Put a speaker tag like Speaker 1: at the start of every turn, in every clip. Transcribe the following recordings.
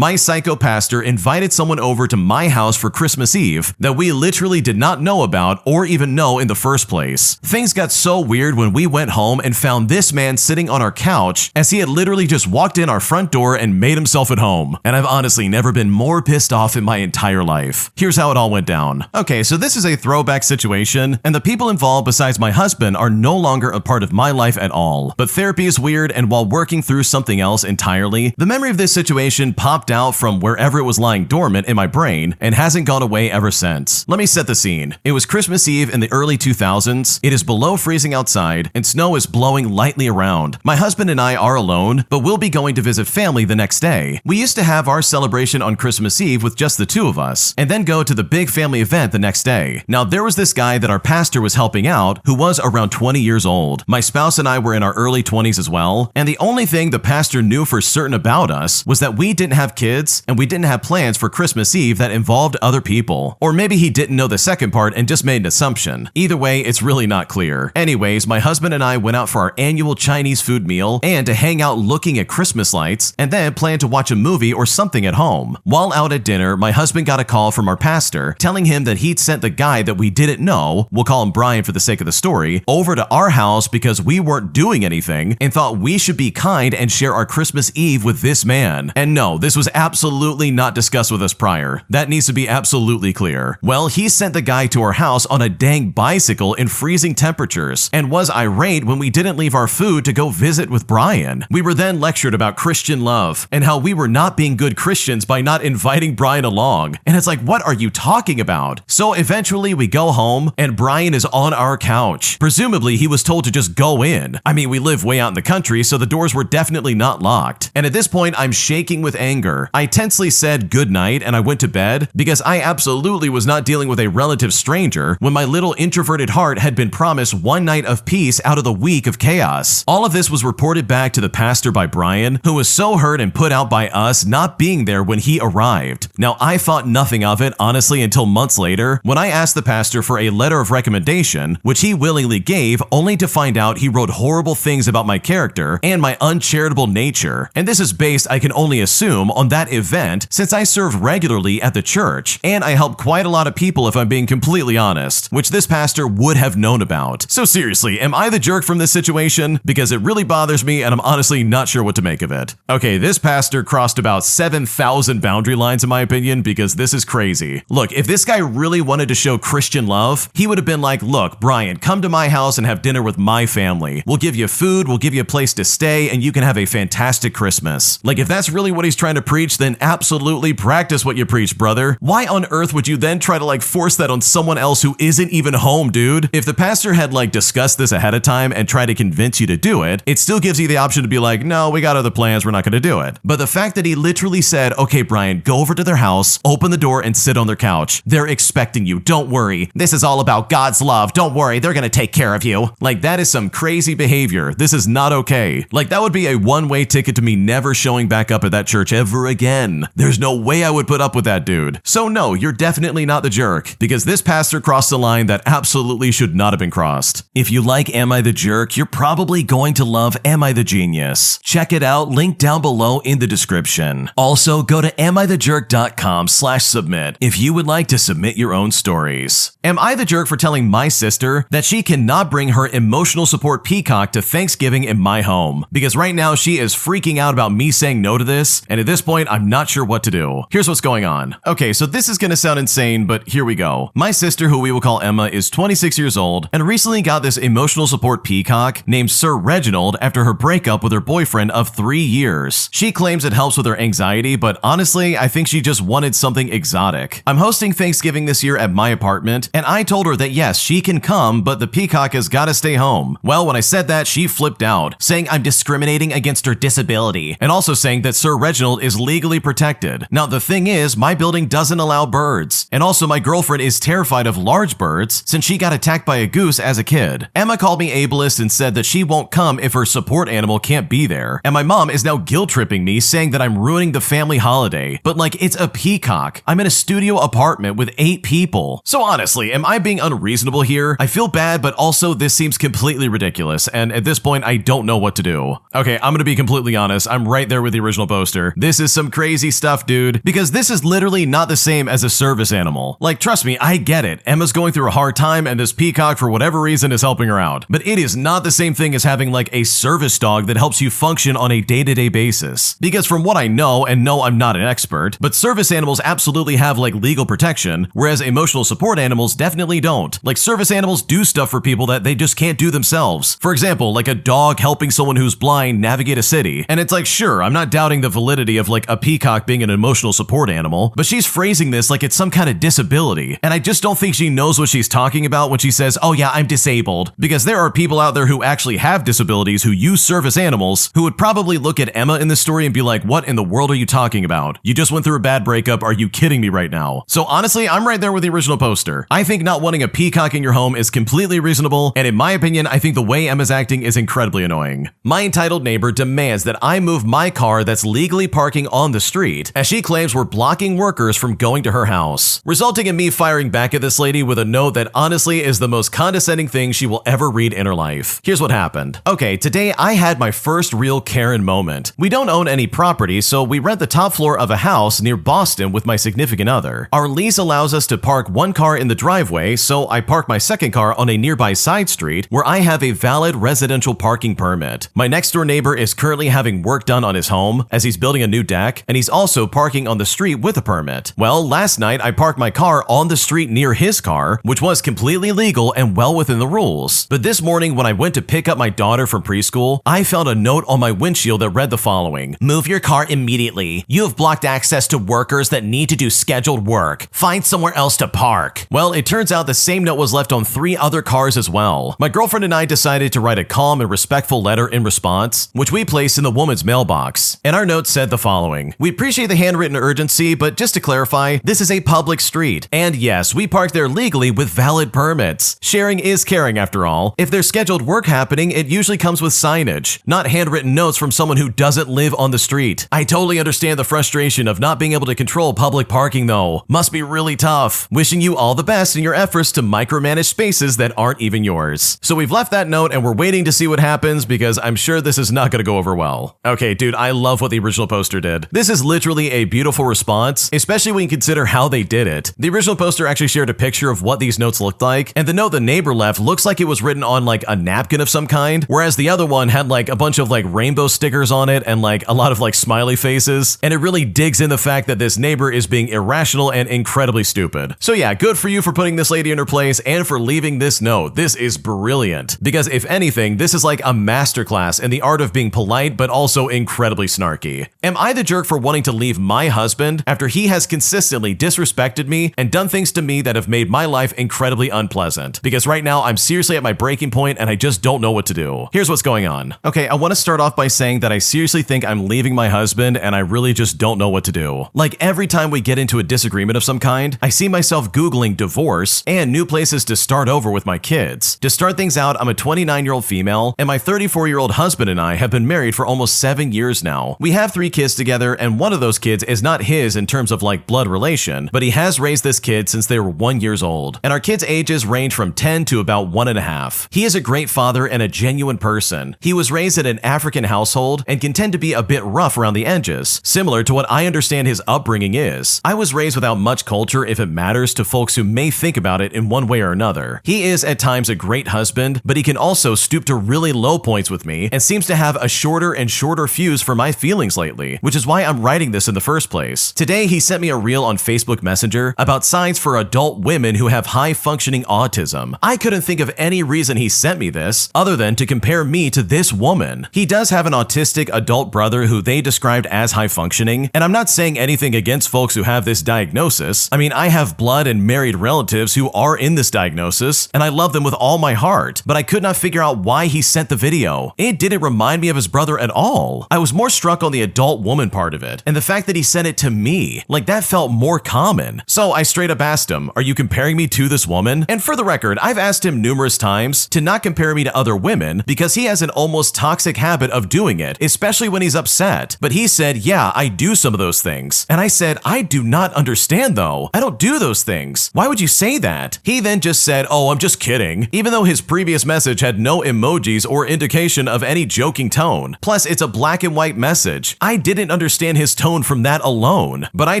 Speaker 1: My psycho pastor invited someone over to my house for Christmas Eve that we literally did not know about or even know in the first place. Things got so weird when we went home and found this man sitting on our couch as he had literally just walked in our front door and made himself at home. And I've honestly never been more pissed off in my entire life. Here's how it all went down. Okay, so this is a throwback situation, and the people involved besides my husband are no longer a part of my life at all. But therapy is weird, and while working through something else entirely, the memory of this situation popped out from wherever it was lying dormant in my brain and hasn't gone away ever since. Let me set the scene. It was Christmas Eve in the early 2000s. It is below freezing outside, and snow is blowing lightly around. My husband and I are alone, but we'll be going to visit family the next day. We used to have our celebration on Christmas Eve with just the two of us, and then go to the big family event the next day. Now, there was this guy that our pastor was helping out who was around 20 years old. My spouse and I were in our early 20s as well, and the only thing the pastor knew for certain about us was that we didn't have kids and we didn't have plans for Christmas Eve that involved other people. Or maybe he didn't know the second part and just made an assumption. Either way, it's really not clear. Anyways, my husband and I went out for our annual Chinese food meal and to hang out looking at Christmas lights, and then planned to watch a movie or something at home. While out at dinner, my husband got a call from our pastor telling him that he'd sent the guy that we didn't know, we'll call him Brian for the sake of the story, over to our house because we weren't doing anything and thought we should be kind and share our Christmas Eve with this man. And no, this was absolutely not discussed with us prior. That needs to be absolutely clear. Well, he sent the guy to our house on a dang bicycle in freezing temperatures and was irate when we didn't leave our food to go visit with Brian. We were then lectured about Christian love and how we were not being good Christians by not inviting Brian along. And it's like, what are you talking about? So eventually we go home and Brian is on our couch. Presumably he was told to just go in. I mean, we live way out in the country, so the doors were definitely not locked. And at this point, I'm shaking with anger. I tensely said good night and I went to bed because I absolutely was not dealing with a relative stranger when my little introverted heart had been promised one night of peace out of the week of chaos. All of this was reported back to the pastor by Brian, who was so hurt and put out by us not being there when he arrived. Now, I thought nothing of it, honestly, until months later when I asked the pastor for a letter of recommendation, which he willingly gave, only to find out he wrote horrible things about my character and my uncharitable nature. And this is based, I can only assume, on that event since I serve regularly at the church, and I help quite a lot of people if I'm being completely honest, which this pastor would have known about. So seriously, am I the jerk from this situation? Because it really bothers me and I'm honestly not sure what to make of it. Okay, this pastor crossed about 7,000 boundary lines in my opinion because this is crazy. Look, if this guy really wanted to show Christian love, he would have been like, look, Brian, come to my house and have dinner with my family. We'll give you food, we'll give you a place to stay, and you can have a fantastic Christmas. Like, if that's really what he's trying to preach, then absolutely practice what you preach, brother. Why on earth would you then try to force that on someone else who isn't even home, dude? If the pastor had discussed this ahead of time and tried to convince you to do it, it still gives you the option to be like, no, we got other plans, we're not going to do it. But the fact that he literally said, okay, Brian, go over to their house, open the door, and sit on their couch. They're expecting you. Don't worry. This is all about God's love. Don't worry. They're going to take care of you. That is some crazy behavior. This is not okay. That would be a one-way ticket to me never showing back up at that church ever again. There's no way I would put up with that, dude. So no, you're definitely not the jerk, because this pastor crossed a line that absolutely should not have been crossed. If you like Am I the Jerk, you're probably going to love Am I the Genius. Check it out, link down below in the description. Also, go to amithejerk.com/submit if you would like to submit your own stories. Am I the jerk for telling my sister that she cannot bring her emotional support peacock to Thanksgiving in my home? Because right now she is freaking out about me saying no to this, and at this point I'm not sure what to do. Here's what's going on. Okay, so this is gonna sound insane, but here we go. My sister, who we will call Emma, is 26 years old and recently got this emotional support peacock named Sir Reginald after her breakup with her boyfriend of 3 years. She claims it helps with her anxiety, but honestly, I think she just wanted something exotic. I'm hosting Thanksgiving this year at my apartment, and I told her that yes, she can come, but the peacock has gotta stay home. Well, when I said that, she flipped out, saying I'm discriminating against her disability, and also saying that Sir Reginald is legally protected. Now, the thing is, my building doesn't allow birds, and also my girlfriend is terrified of large birds since she got attacked by a goose as a kid. Emma called me ableist and said that she won't come if her support animal can't be there, and my mom is now guilt-tripping me, saying that I'm ruining the family holiday. But it's a peacock. I'm in a studio apartment with 8 people. So honestly, am I being unreasonable here? I feel bad, but also this seems completely ridiculous, and at this point, I don't know what to do. Okay, I'm gonna be completely honest. I'm right there with the original poster. This is is some crazy stuff, dude, because this is literally not the same as a service animal. Like, trust me, I get it. Emma's going through a hard time and this peacock, for whatever reason, is helping her out. But it is not the same thing as having like a service dog that helps you function on a day-to-day basis. Because from what I know, and no, I'm not an expert, but service animals absolutely have like legal protection, whereas emotional support animals definitely don't. Like, service animals do stuff for people that they just can't do themselves. For example, like a dog helping someone who's blind navigate a city. And it's like, sure, I'm not doubting the validity of like a peacock being an emotional support animal, but she's phrasing this like it's some kind of disability. And I just don't think she knows what she's talking about when she says, oh yeah, I'm disabled. Because there are people out there who actually have disabilities who use service animals who would probably look at Emma in this story and be like, what in the world are you talking about? You just went through a bad breakup. Are you kidding me right now? So honestly, I'm right there with the original poster. I think not wanting a peacock in your home is completely reasonable, and in my opinion, I think the way Emma's acting is incredibly annoying. My entitled neighbor demands that I move my car that's legally parking on the street, as she claims we're blocking workers from going to her house, resulting in me firing back at this lady with a note that honestly is the most condescending thing she will ever read in her life. Here's what happened. Okay, today I had my first real Karen moment. We don't own any property, so we rent the top floor of a house near Boston with my significant other. Our lease allows us to park one car in the driveway, so I park my second car on a nearby side street where I have a valid residential parking permit. My next door neighbor is currently having work done on his home as he's building a new deck, and he's also parking on the street with a permit. Well, last night I parked my car on the street near his car, which was completely legal and well within the rules. But this morning when I went to pick up my daughter from preschool, I found a note on my windshield that read the following: "Move your car immediately. You have blocked access to workers that need to do scheduled work. Find somewhere else to park." Well, it turns out the same note was left on 3 other cars as well. My girlfriend and I decided to write a calm and respectful letter in response, which we placed in the woman's mailbox. And our note said the following: "We appreciate the handwritten urgency, but just to clarify, this is a public street. And yes, we park there legally with valid permits. Sharing is caring after all. If there's scheduled work happening, it usually comes with signage, not handwritten notes from someone who doesn't live on the street. I totally understand the frustration of not being able to control public parking though. Must be really tough. Wishing you all the best in your efforts to micromanage spaces that aren't even yours." So we've left that note and we're waiting to see what happens because I'm sure this is not going to go over well. Okay, dude, I love what the original poster did. This is literally a beautiful response, especially when you consider how they did it. The original poster actually shared a picture of what these notes looked like, and the note the neighbor left looks like it was written on like a napkin of some kind, whereas the other one had like a bunch of like rainbow stickers on it and like a lot of like smiley faces, and it really digs in the fact that this neighbor is being irrational and incredibly stupid. So yeah, good for you for putting this lady in her place and for leaving this note. This is brilliant, because if anything, this is like a masterclass in the art of being polite but also incredibly snarky. Am I the jerk for wanting to leave my husband after he has consistently disrespected me and done things to me that have made my life incredibly unpleasant? Because right now I'm seriously at my breaking point and I just don't know what to do. Here's what's going on. Okay, I want to start off by saying that I seriously think I'm leaving my husband and I really just don't know what to do. Like, every time we get into a disagreement of some kind, I see myself Googling divorce and new places to start over with my kids. To start things out, I'm a 29-year-old female, and my 34-year-old husband and I have been married for almost 7 years now. We have 3 kids together, and one of those kids is not his in terms of like blood relation, but he has raised this kid since they were 1 year old. And our kids' ages range from 10 to about 1.5. He is a great father and a genuine person. He was raised in an African household and can tend to be a bit rough around the edges, similar to what I understand his upbringing is. I was raised without much culture, if it matters to folks who may think about it in one way or another. He is at times a great husband, but he can also stoop to really low points with me and seems to have a shorter and shorter fuse for my feelings lately, which is why I'm writing this in the first place. Today, he sent me a reel on Facebook Messenger about signs for adult women who have high-functioning autism. I couldn't think of any reason he sent me this other than to compare me to this woman. He does have an autistic adult brother who they described as high-functioning, and I'm not saying anything against folks who have this diagnosis. I mean, I have blood and married relatives who are in this diagnosis, and I love them with all my heart, but I could not figure out why he sent the video. It didn't remind me of his brother at all. I was more struck on the adult woman part of it, and the fact that he sent it to me. Like, that felt more common. So I straight up asked him, "Are you comparing me to this woman?" And for the record, I've asked him numerous times to not compare me to other women because he has an almost toxic habit of doing it, especially when he's upset. But he said, "Yeah, I do some of those things." And I said, "I do not understand though. I don't do those things. Why would you say that?" He then just said, "Oh, I'm just kidding," even though his previous message had no emojis or indication of any joking tone. Plus, it's a black and white message. I didn't couldn't understand his tone from that alone. But I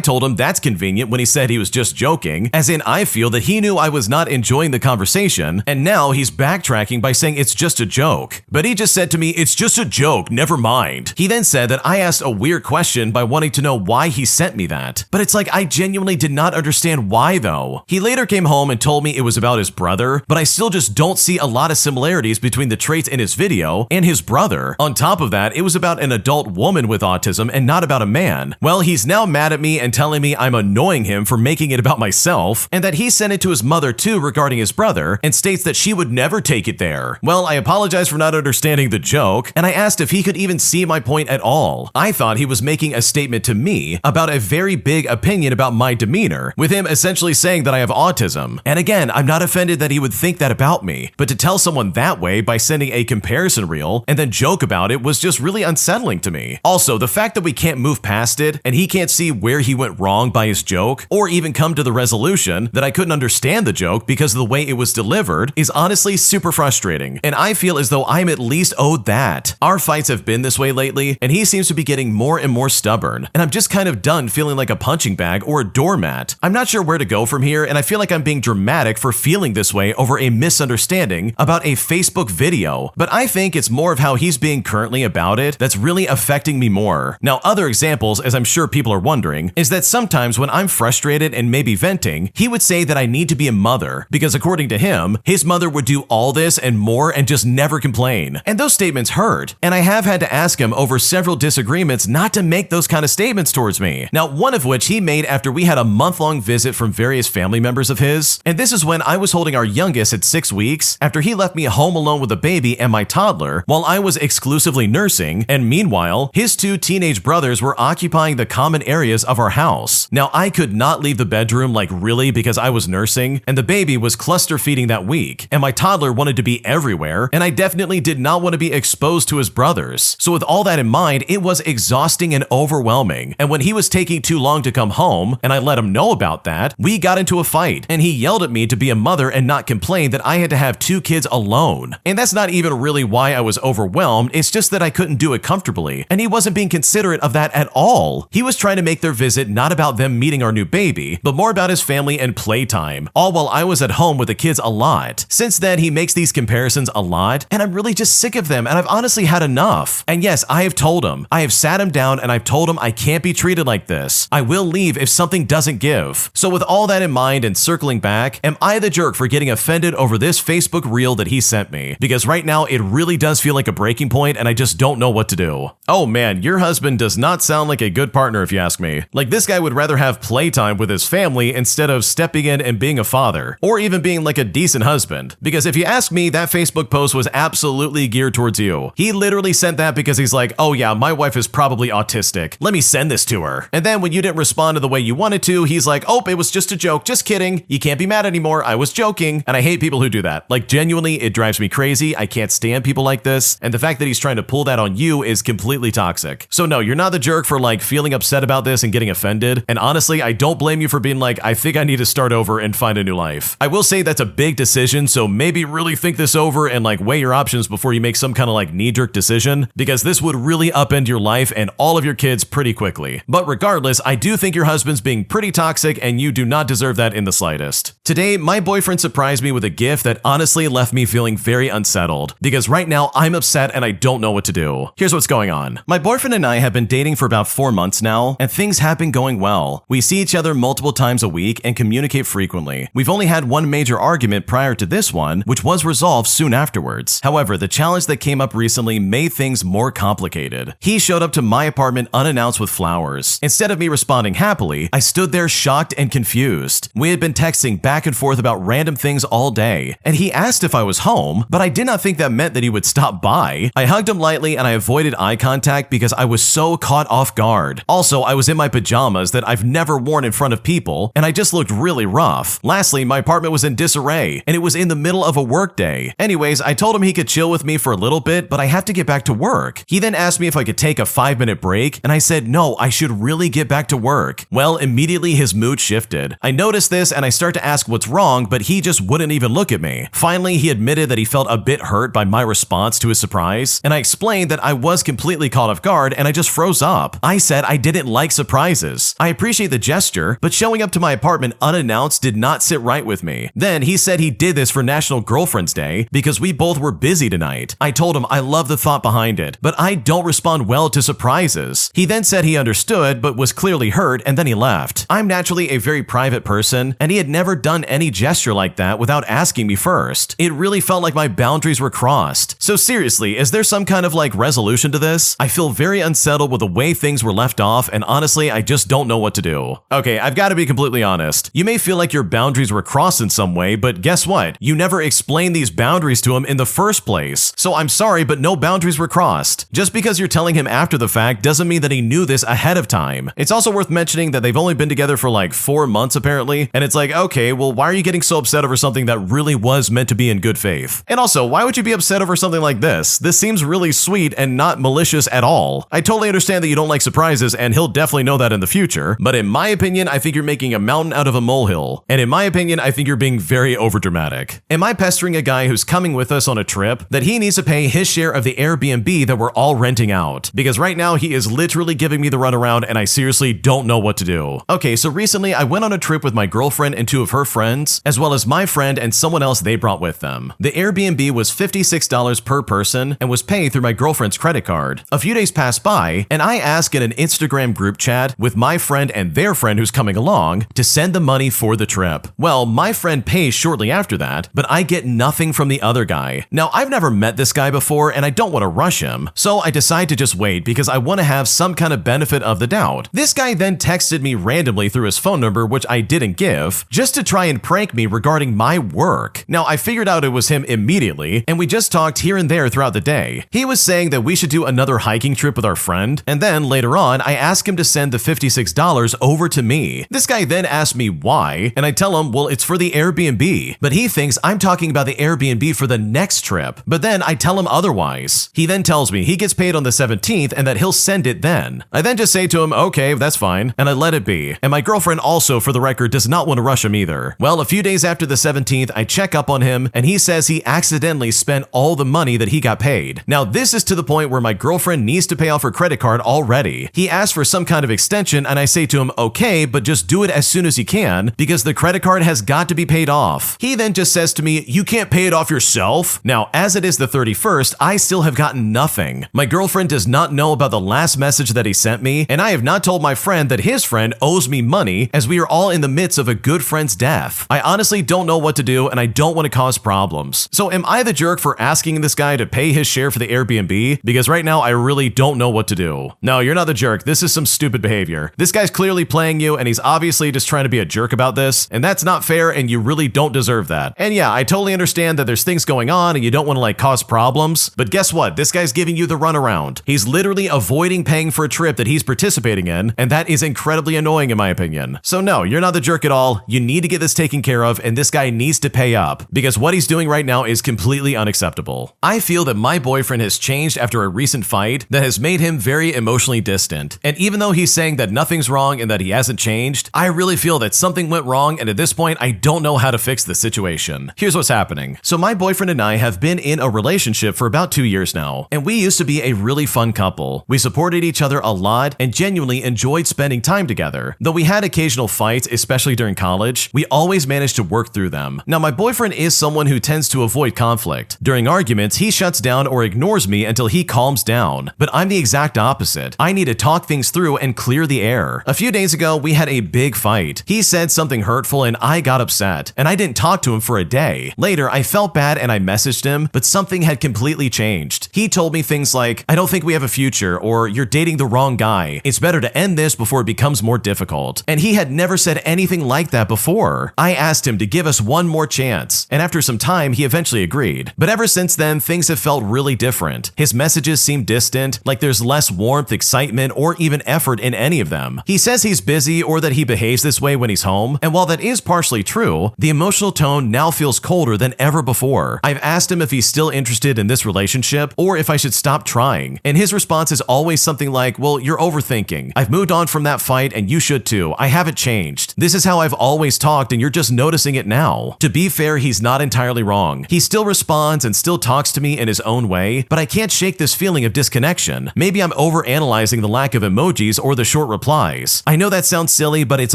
Speaker 1: told him that's convenient when he said he was just joking, as in I feel that he knew I was not enjoying the conversation, and now he's backtracking by saying it's just a joke. But he just said to me, "It's just a joke, never mind." He then said that I asked a weird question by wanting to know why he sent me that. But it's like I genuinely did not understand why though. He later came home and told me it was about his brother, but I still just don't see a lot of similarities between the traits in his video and his brother. On top of that, it was about an adult woman with autism and not about a man. Well, he's now mad at me and telling me I'm annoying him for making it about myself, and that he sent it to his mother too regarding his brother, and states that she would never take it there. Well, I apologize for not understanding the joke, and I asked if he could even see my point at all. I thought he was making a statement to me about a very big opinion about my demeanor, with him essentially saying that I have autism. And again, I'm not offended that he would think that about me, but to tell someone that way by sending a comparison reel and then joke about it was just really unsettling to me. Also, the fact that we can't move past it and he can't see where he went wrong by his joke, or even come to the resolution that I couldn't understand the joke because of the way it was delivered, is honestly super frustrating, and I feel as though I'm at least owed that. Our fights have been this way lately, and he seems to be getting more and more stubborn, and I'm just kind of done feeling like a punching bag or a doormat. I'm not sure where to go from here, and I feel like I'm being dramatic for feeling this way over a misunderstanding about a Facebook video, but I think it's more of how he's being currently about it that's really affecting me more. Now, other examples, as I'm sure people are wondering, is that sometimes when I'm frustrated and maybe venting, he would say that I need to be a mother, because according to him, his mother would do all this and more and just never complain. And those statements hurt, and I have had to ask him over several disagreements not to make those kind of statements towards me. Now, one of which he made after we had a month-long visit from various family members of his, and this is when I was holding our youngest at 6 weeks, after he left me home alone with a baby and my toddler while I was exclusively nursing, and meanwhile, his 2 teenage brothers were occupying the common areas of our house. Now, I could not leave the bedroom, like really, because I was nursing, and the baby was cluster feeding that week, and my toddler wanted to be everywhere, and I definitely did not want to be exposed to his brothers. So with all that in mind, it was exhausting and overwhelming, and when he was taking too long to come home, and I let him know about that, we got into a fight, and he yelled at me to be a mother and not complain that I had to have 2 kids alone. And that's not even really why I was overwhelmed, it's just that I couldn't do it comfortably, and he wasn't being considerate of that at all. He was trying to make their visit not about them meeting our new baby, but more about his family and playtime, all while I was at home with the kids a lot. Since then, he makes these comparisons a lot, and I'm really just sick of them, and I've honestly had enough. And yes, I have told him. I have sat him down and I've told him I can't be treated like this. I will leave if something doesn't give. So with all that in mind and circling back, am I the jerk for getting offended over this Facebook reel that he sent me? Because right now, it really does feel like a breaking point and I just don't know what to do. Oh man, your husband does not sound like a good partner if you ask me. Like, this guy would rather have playtime with his family instead of stepping in and being a father, or even being like a decent husband. Because if you ask me, that Facebook post was absolutely geared towards you. He literally sent that because he's like, oh yeah, my wife is probably autistic. Let me send this to her. And then when you didn't respond to the way you wanted to, he's like, oh, it was just a joke, just kidding. You can't be mad anymore, I was joking. And I hate people who do that. Like, genuinely, it drives me crazy. I can't stand people like this. And the fact that he's trying to pull that on you is completely toxic. So no, you're not the jerk for like feeling upset about this and getting offended. And honestly, I don't blame you for being like, I think I need to start over and find a new life. I will say that's a big decision, so maybe really think this over and like weigh your options before you make some kind of like knee-jerk decision, because this would really upend your life and all of your kids pretty quickly. But regardless, I do think your husband's being pretty toxic and you do not deserve that in the slightest. Today, my boyfriend surprised me with a gift that honestly left me feeling very unsettled, because right now I'm upset and I don't know what to do. Here's what's going on. My boyfriend and I have been dating for about 4 months now, and things have been going well. We see each other multiple times a week and communicate frequently. We've only had one major argument prior to this one, which was resolved soon afterwards. However, the challenge that came up recently made things more complicated. He showed up to my apartment unannounced with flowers. Instead of me responding happily, I stood there shocked and confused. We had been texting back and forth about random things all day, and he asked if I was home, but I did not think that meant that he would stop by. I hugged him lightly and I avoided eye contact because I was so caught off guard. Also, I was in my pajamas that I've never worn in front of people, and I just looked really rough. Lastly, my apartment was in disarray, and it was in the middle of a work day. Anyways, I told him he could chill with me for a little bit, but I have to get back to work. He then asked me if I could take a 5-minute break, and I said no, I should really get back to work. Well, immediately his mood shifted. I noticed this and I start to ask what's wrong, but he just wouldn't even look at me. Finally, he admitted that he felt a bit hurt by my response to his surprise, and I explained that I was completely caught off guard and I just froze up. I said I didn't like surprises. I appreciate the gesture, but showing up to my apartment unannounced did not sit right with me. Then he said he did this for National Girlfriend's Day because we both were busy tonight. I told him I love the thought behind it, but I don't respond well to surprises. He then said he understood but was clearly hurt, and then he left. I'm naturally a very private person, and he had never done any gesture like that without asking me first. It really felt like my boundaries were crossed. So seriously, is there some kind of resolution to this? I feel very unsettled with the way things were left off, and honestly, I just don't know what to do. Okay, I've got to be completely honest. You may feel like your boundaries were crossed in some way, but guess what? You never explained these boundaries to him in the first place. So I'm sorry, but no boundaries were crossed. Just because you're telling him after the fact doesn't mean that he knew this ahead of time. It's also worth mentioning that they've only been together for 4 months apparently, and it's okay, well, why are you getting so upset over something that really was meant to be in good faith? And also, why would you be upset over something like this? This seems really sweet and not malicious at all. I totally understand that you don't like surprises, and he'll definitely know that in the future, but in my opinion, I think you're making a mountain out of a molehill. And in my opinion, I think you're being very overdramatic. Am I pestering a guy who's coming with us on a trip that he needs to pay his share of the Airbnb that we're all renting out? Because right now he is literally giving me the runaround, and I seriously don't know what to do. Okay, so recently I went on a trip with my girlfriend and 2 of her friends, as well as my friend and someone else they brought with them. The Airbnb was $56 per person and was paid through my girlfriend's credit card. A few days passed by, and I asked in an Instagram group chat with my friend and their friend who's coming along to send the money for the trip. Well, my friend pays shortly after that, but I get nothing from the other guy. Now, I've never met this guy before, and I don't want to rush him, so I decide to just wait because I want to have some kind of benefit of the doubt. This guy then texted me randomly through his phone number, which I didn't give, just to try and prank me regarding my work. Now, I figured out it was him immediately, and we just talked here and there throughout the day. He was saying that we should do another hiking trip with our friend, and then later on, I asked him to send the $56 over to me. This guy then asked me why, and I tell him, well, it's for the Airbnb, but he thinks I'm talking about the Airbnb for the next trip, but then I tell him otherwise. He then tells me he gets paid on the 17th and that he'll send it then. I then just say to him, okay, that's fine, and I let it be. And my girlfriend also, for the record, does not want to rush him either. Well, a few days after the 17th, I check up on him, and he says he accidentally spent all the money that he got paid. Now, this is to the point where my girlfriend needs to pay off her credit card already. He asked for some kind of extension, and I say to him, okay, but just do it as soon as you can, because the credit card has got to be paid off. He then just says to me, you can't pay it off yourself? Now, as it is the 31st, I still have gotten nothing. My girlfriend does not know about the last message that he sent me, and I have not told my friend that his friend owes me money, as we are all in the midst of a good friend's death. I honestly don't know what to do, and I don't want to cause problems. So am I the jerk for asking this guy to pay his share for the Airbnb? Because right now, I really don't know what to do. No, you're not the jerk. This is some stupid behavior. This guy's clearly playing you, and he's obviously just trying to be a jerk about this, and that's not fair, and you really don't deserve that. And yeah, I totally understand that there's things going on, and you don't want to cause problems, but guess what? This guy's giving you the runaround. He's literally avoiding paying for a trip that he's participating in, and that is incredibly annoying in my opinion. So no, you're not the jerk at all. You need to get this taken care of, and this guy needs to pay up, because what he's doing right now is completely unacceptable. I feel that my boyfriend has changed after a recent fight that has made him very emotionally distant, and even though he's saying that nothing's wrong and that he hasn't changed, I really feel that something went wrong, and at this point, I don't know how to fix the situation. Here's what's happening. So my boyfriend and I have been in a relationship for about 2 years now, and we used to be a really fun couple. We supported each other a lot and genuinely enjoyed spending time together. Though we had occasional fights, especially during college, we always managed to work through them. Now, my boyfriend is someone who tends to avoid conflict. During arguments, he shuts down or ignores me until he calms down, but I'm the exact opposite. I need to talk things through and clear the air. A few days ago, we had a big fight. He said something hurtful and I got upset, and I didn't talk to him for a day. Later, I felt bad and I messaged him, but something had completely changed. He told me things like, I don't think we have a future, or you're dating the wrong guy. It's better to end this before it becomes more difficult. And he had never said anything like that before. I asked him to give us one more chance, and after some time, he eventually agreed. But ever since then, things have felt really different. His messages seem distant, like there's less warmth, excitement, or even effort in any of them. He says he's busy or that he behaves this way when he's home, and while that is partially true, the emotional tone now feels colder than ever before. I've asked him if he's still interested in this relationship or if I should stop trying, and his response is always something like, well, you're overthinking. I've moved on from that fight and you should too. I haven't changed. This is how I've always talked and you're just noticing it now. To be fair, he's not entirely wrong. He still responds and still talks to me in his own way, but I can't shake this feeling of disconnection. Maybe I'm overanalyzing the lack of emojis or the short replies. I know that sounds silly, but it's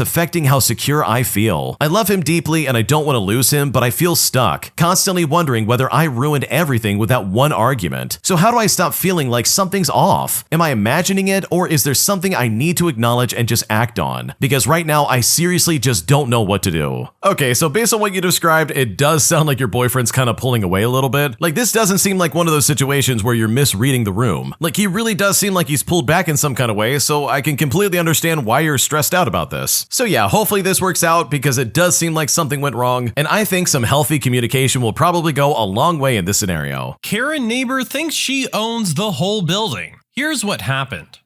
Speaker 1: affecting how secure I feel. I love him deeply and I don't want to lose him, but I feel stuck, constantly wondering whether I ruined everything with that one argument. So how do I stop feeling like something's off? Am I imagining it, or is there something I need to acknowledge and just act on? Because right now I seriously just don't know what to do. Okay, so based on what you described, it does sound like your boyfriend's kind of pulling away a little bit. Like, this doesn't seem like one of those situations where you're misreading the room. Like, he really does seem like he's pulled back in some kind of way, so I can completely understand why you're stressed out about this. So yeah, hopefully this works out, because it does seem like something went wrong, and I think some healthy communication will probably go a long way in this scenario.
Speaker 2: Karen neighbor thinks she owns the whole building. Here's what happened.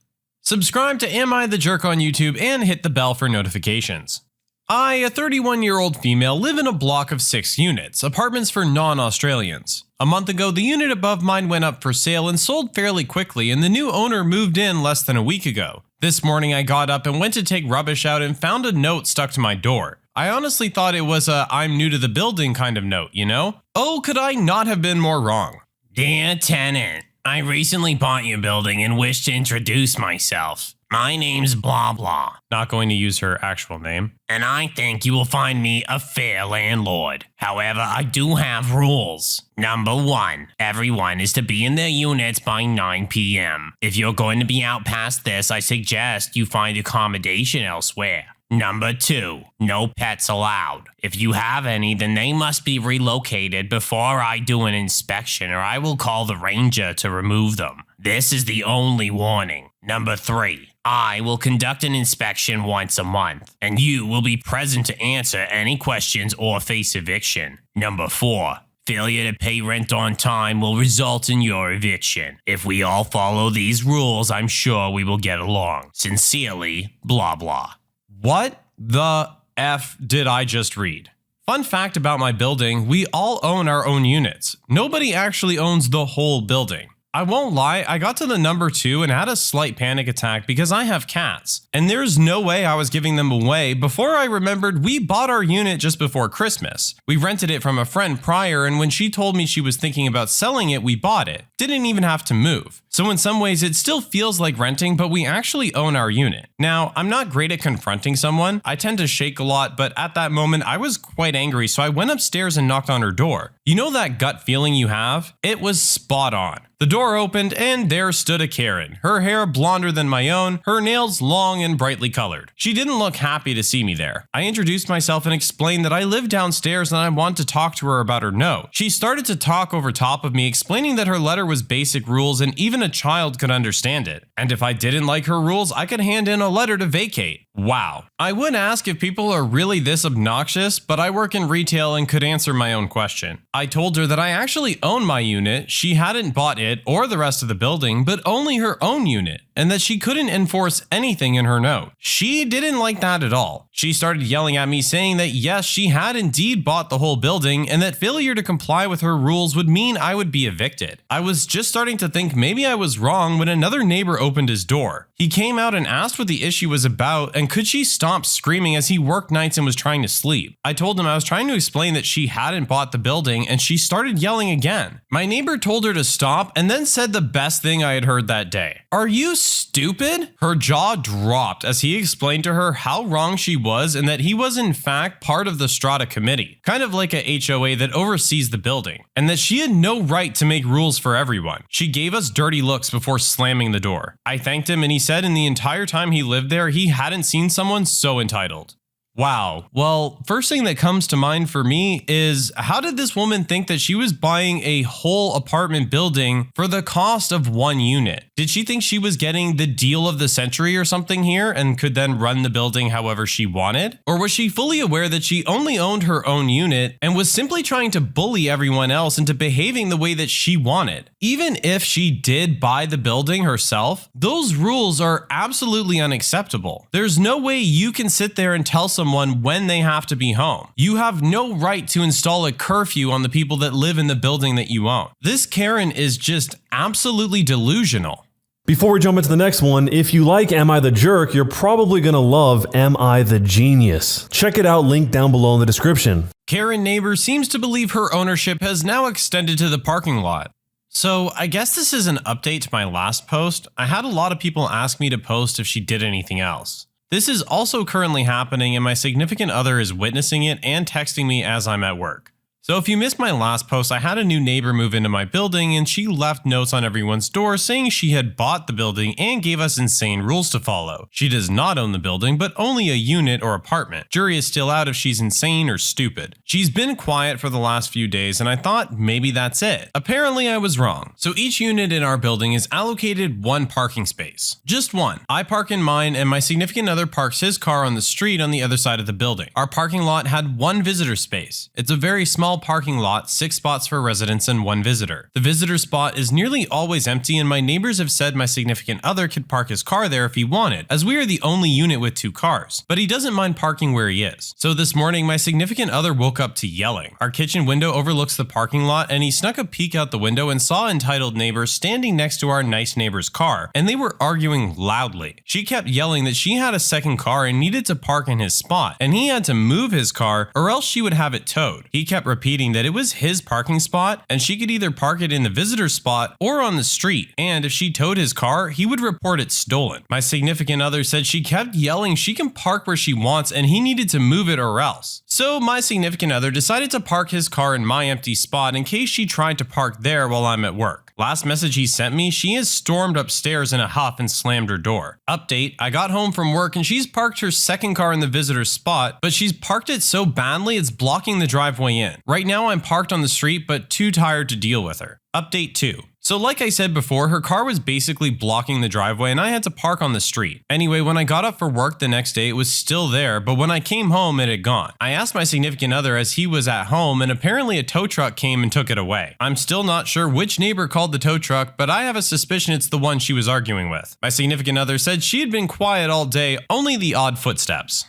Speaker 2: Subscribe to Am I the Jerk on YouTube and hit the bell for notifications. I, a 31-year-old female, live in a block of 6 units, apartments for non-Australians. A month ago, the unit above mine went up for sale and sold fairly quickly, and the new owner moved in less than a week ago. This morning I got up and went to take rubbish out and found a note stuck to my door. I honestly thought it was a "I'm new to the building" kind of note, you know? Oh, could I not have been more wrong? Dear tenant, I recently bought your building and wish to introduce myself. My name's blah blah. Not going to use her actual name. And I think you will find me a fair landlord. However, I do have rules. Number 1, everyone is to be in their units by 9 p.m. If you're going to be out past this, I suggest you find accommodation elsewhere. Number 2, no pets allowed. If you have any, then they must be relocated before I do an inspection, or I will call the ranger to remove them. This is the only warning. Number 3, I will conduct an inspection once a month, and you will be present to answer any questions or face eviction. Number 4, failure to pay rent on time will result in your eviction. If we all follow these rules, I'm sure we will get along. Sincerely, blah blah. What the F did I just read? Fun fact about my building, we all own our own units. Nobody actually owns the whole building. I won't lie, I got to the number 2 and had a slight panic attack because I have cats. And there's no way I was giving them away before I remembered we bought our unit just before Christmas. We rented it from a friend prior, and when she told me she was thinking about selling it, we bought it. Didn't even have to move. So in some ways it still feels like renting, but we actually own our unit. Now, I'm not great at confronting someone. I tend to shake a lot, but at that moment I was quite angry, so I went upstairs and knocked on her door. You know that gut feeling you have? It was spot on. The door opened and there stood a Karen, her hair blonder than my own, her nails long and brightly colored. She didn't look happy to see me there. I introduced myself and explained that I live downstairs and I want to talk to her about her note. She started to talk over top of me, explaining that her letter was basic rules and even a child could understand it. And if I didn't like her rules, I could hand in a letter to vacate. Wow. I would ask if people are really this obnoxious, but I work in retail and could answer my own question. I told her that I actually own my unit, she hadn't bought it or the rest of the building, but only her own unit, and that she couldn't enforce anything in her note. She didn't like that at all. She started yelling at me, saying that yes, she had indeed bought the whole building and that failure to comply with her rules would mean I would be evicted. I was just starting to think maybe I was wrong when another neighbor opened his door. He came out and asked what the issue was about and could she stop screaming as he worked nights and was trying to sleep. I told him I was trying to explain that she hadn't bought the building and she started yelling again. My neighbor told her to stop and then said the best thing I had heard that day. "Are you stupid?" Her jaw dropped as he explained to her how wrong she was and that he was in fact part of the strata committee, kind of like a HOA that oversees the building, and that she had no right to make rules for everyone. She gave us dirty looks before slamming the door. I thanked him and he said in the entire time he lived there he hadn't seen someone so entitled. Wow. Well, first thing that comes to mind for me is, how did this woman think that she was buying a whole apartment building for the cost of one unit? Did she think she was getting the deal of the century or something here and could then run the building however she wanted? Or was she fully aware that she only owned her own unit and was simply trying to bully everyone else into behaving the way that she wanted? Even if she did buy the building herself, those rules are absolutely unacceptable. There's no way you can sit there and tell someone when they have to be home. You have no right to install a curfew on the people that live in the building that you own. This Karen is just absolutely delusional.
Speaker 3: Before we jump into the next one, if you like Am I the Jerk, you're probably gonna love Am I the Genius. Check it out, link down below in the description.
Speaker 2: Karen neighbor seems to believe her ownership has now extended to the parking lot. So I guess this is an update to my last post. I had a lot of people ask me to post if she did anything else. This is also currently happening and my significant other is witnessing it and texting me as I'm at work. So if you missed my last post, I had a new neighbor move into my building and she left notes on everyone's door saying she had bought the building and gave us insane rules to follow. She does not own the building, but only a unit or apartment. Jury is still out if she's insane or stupid. She's been quiet for the last few days and I thought maybe that's it. Apparently I was wrong. So each unit in our building is allocated one parking space. Just one. I park in mine and my significant other parks his car on the street on the other side of the building. Our parking lot had one visitor space. It's a very small parking lot, 6 spots for residents and 1 visitor. The visitor spot is nearly always empty and my neighbors have said my significant other could park his car there if he wanted, as we are the only unit with 2 cars, but he doesn't mind parking where he is. So this morning my significant other woke up to yelling. Our kitchen window overlooks the parking lot and he snuck a peek out the window and saw entitled neighbor standing next to our nice neighbor's car, and they were arguing loudly. She kept yelling that she had a second car and needed to park in his spot, and he had to move his car or else she would have it towed. He kept repeating that it was his parking spot and she could either park it in the visitor spot or on the street, and if she towed his car, he would report it stolen. My significant other said she kept yelling she can park where she wants and he needed to move it or else. So my significant other decided to park his car in my empty spot in case she tried to park there while I'm at work. Last message he sent me, she has stormed upstairs in a huff and slammed her door. Update, I got home from work and she's parked her second car in the visitor spot, but she's parked it so badly it's blocking the driveway in. Right now I'm parked on the street but too tired to deal with her. Update 2. So like I said before, her car was basically blocking the driveway and I had to park on the street. Anyway, when I got up for work the next day, it was still there, but when I came home, it had gone. I asked my significant other as he was at home and apparently a tow truck came and took it away. I'm still not sure which neighbor called the tow truck, but I have a suspicion it's the one she was arguing with. My significant other said she had been quiet all day, only the odd footsteps.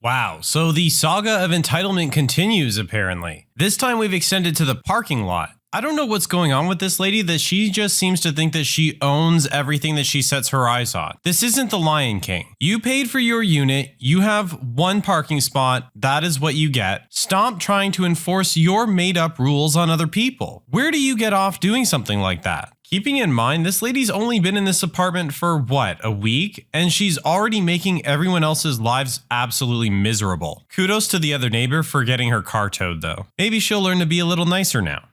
Speaker 2: Wow, so the saga of entitlement continues apparently. This time we've extended to the parking lot. I don't know what's going on with this lady that she just seems to think that she owns everything that she sets her eyes on. This isn't the Lion King. You paid for your unit, you have one parking spot, that is what you get. Stop trying to enforce your made up rules on other people. Where do you get off doing something like that? Keeping in mind, this lady's only been in this apartment for what, a week? And she's already making everyone else's lives absolutely miserable. Kudos to the other neighbor for getting her car towed though. Maybe she'll learn to be a little nicer now.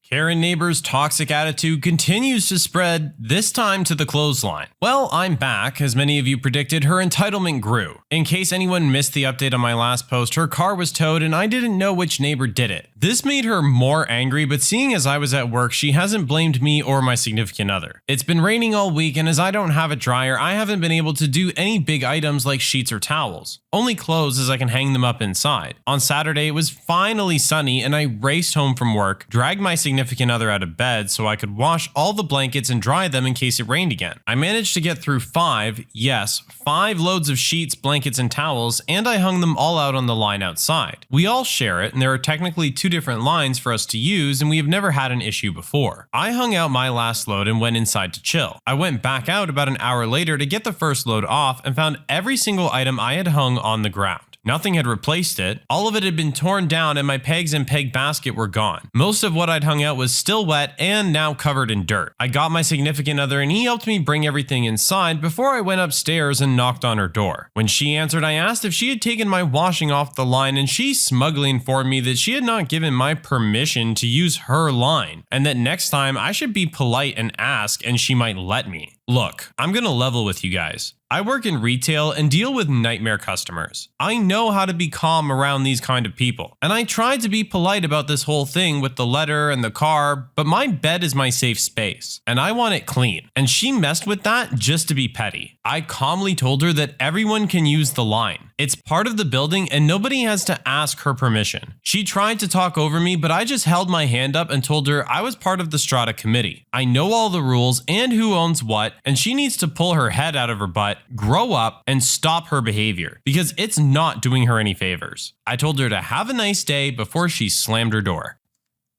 Speaker 2: Karen neighbor's toxic attitude continues to spread, this time to the clothesline. Well, I'm back. As many of you predicted, her entitlement grew. In case anyone missed the update on my last post, her car was towed and I didn't know which neighbor did it. This made her more angry, but seeing as I was at work, she hasn't blamed me or my significant other. It's been raining all week and as I don't have a dryer, I haven't been able to do any big items like sheets or towels. Only clothes as I can hang them up inside. On Saturday, it was finally sunny and I raced home from work, dragged my significant other out of bed so I could wash all the blankets and dry them in case it rained again. I managed to get through 5 loads of sheets, blankets, and towels, and I hung them all out on the line outside. We all share it, and there are technically 2 different lines for us to use, and we have never had an issue before. I hung out my last load and went inside to chill. I went back out about an hour later to get the first load off and found every single item I had hung on the ground. Nothing had replaced it, all of it had been torn down and my pegs and peg basket were gone. Most of what I'd hung out was still wet and now covered in dirt. I got my significant other and he helped me bring everything inside before I went upstairs and knocked on her door. When she answered, I asked if she had taken my washing off the line and she smugly informed me that she had not given my permission to use her line and that next time I should be polite and ask and she might let me. Look, I'm gonna level with you guys. I work in retail and deal with nightmare customers. I know how to be calm around these kind of people. And I tried to be polite about this whole thing with the letter and the car, but my bed is my safe space and I want it clean. And she messed with that just to be petty. I calmly told her that everyone can use the line. It's part of the building and nobody has to ask her permission. She tried to talk over me, but I just held my hand up and told her I was part of the Strata committee. I know all the rules and who owns what, and she needs to pull her head out of her butt, grow up, and stop her behavior because it's not doing her any favors. I told her to have a nice day before she slammed her door.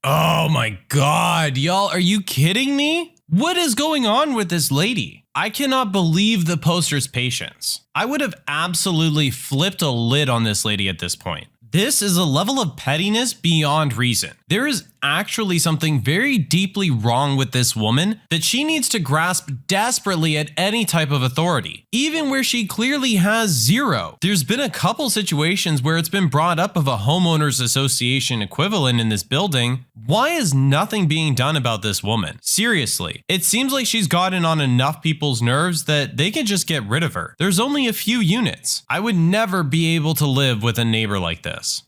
Speaker 2: Oh my God, y'all, are you kidding me? What is going on with this lady? I cannot believe the poster's patience. I would have absolutely flipped a lid on this lady at this point. This is a level of pettiness beyond reason. There is actually something very deeply wrong with this woman that she needs to grasp desperately at any type of authority, even where she clearly has zero. There's been a couple situations where it's been brought up of a homeowners association equivalent in this building. Why is nothing being done about this woman? Seriously, it seems like she's gotten on enough people's nerves that they can just get rid of her. There's only a few units. I would never be able to live with a neighbor like this.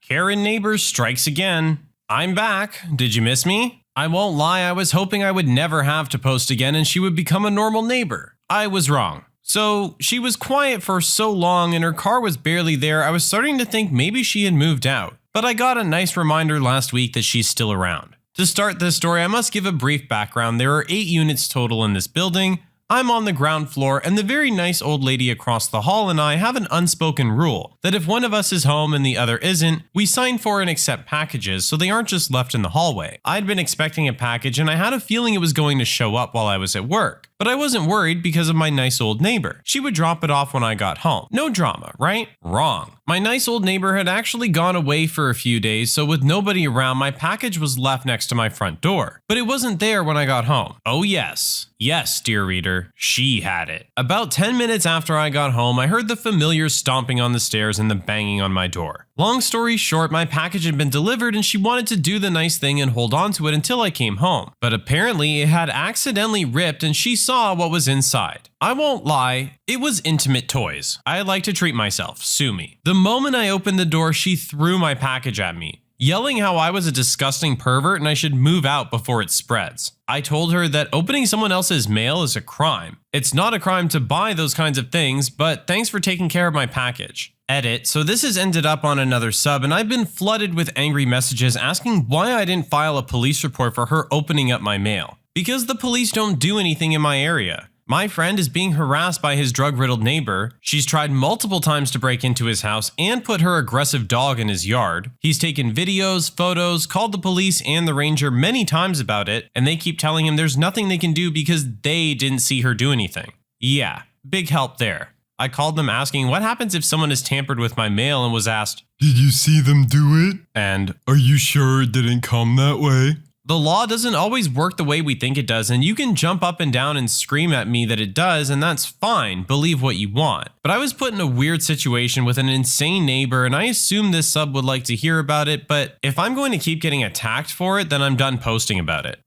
Speaker 2: Karen neighbor strikes again. I'm back. Did you miss me? I won't lie, I was hoping I would never have to post again and she would become a normal neighbor. I was wrong. So she was quiet for so long and her car was barely there, I was starting to think maybe she had moved out. But I got a nice reminder last week that she's still around. To start this story, I must give a brief background. There are 8 units total in this building. I'm on the ground floor, and the very nice old lady across the hall and I have an unspoken rule that if one of us is home and the other isn't, we sign for and accept packages so they aren't just left in the hallway. I'd been expecting a package and I had a feeling it was going to show up while I was at work. But I wasn't worried because of my nice old neighbor. She would drop it off when I got home. No drama, right? Wrong. My nice old neighbor had actually gone away for a few days, so with nobody around, my package was left next to my front door. But it wasn't there when I got home. Oh yes. Yes, dear reader, she had it. About 10 minutes after I got home, I heard the familiar stomping on the stairs and the banging on my door. Long story short, my package had been delivered and she wanted to do the nice thing and hold on to it until I came home. But apparently it had accidentally ripped and she saw what was inside. I won't lie, it was intimate toys. I like to treat myself, sue me. The moment I opened the door, she threw my package at me, yelling how I was a disgusting pervert and I should move out before it spreads. I told her that opening someone else's mail is a crime. It's not a crime to buy those kinds of things, but thanks for taking care of my package. Edit, so this has ended up on another sub and I've been flooded with angry messages asking why I didn't file a police report for her opening up my mail. Because the police don't do anything in my area. My friend is being harassed by his drug-riddled neighbor. She's tried multiple times to break into his house and put her aggressive dog in his yard. He's taken videos, photos, called the police and the ranger many times about it, and they keep telling him there's nothing they can do because they didn't see her do anything. Yeah, big help there. I called them asking what happens if someone has tampered with my mail and was asked, "Did you see them do it?" And, "Are you sure it didn't come that way?" The law doesn't always work the way we think it does, and you can jump up and down and scream at me that it does, and that's fine, believe what you want. But I was put in a weird situation with an insane neighbor, and I assume this sub would like to hear about it, but if I'm going to keep getting attacked for it, then I'm done posting about it.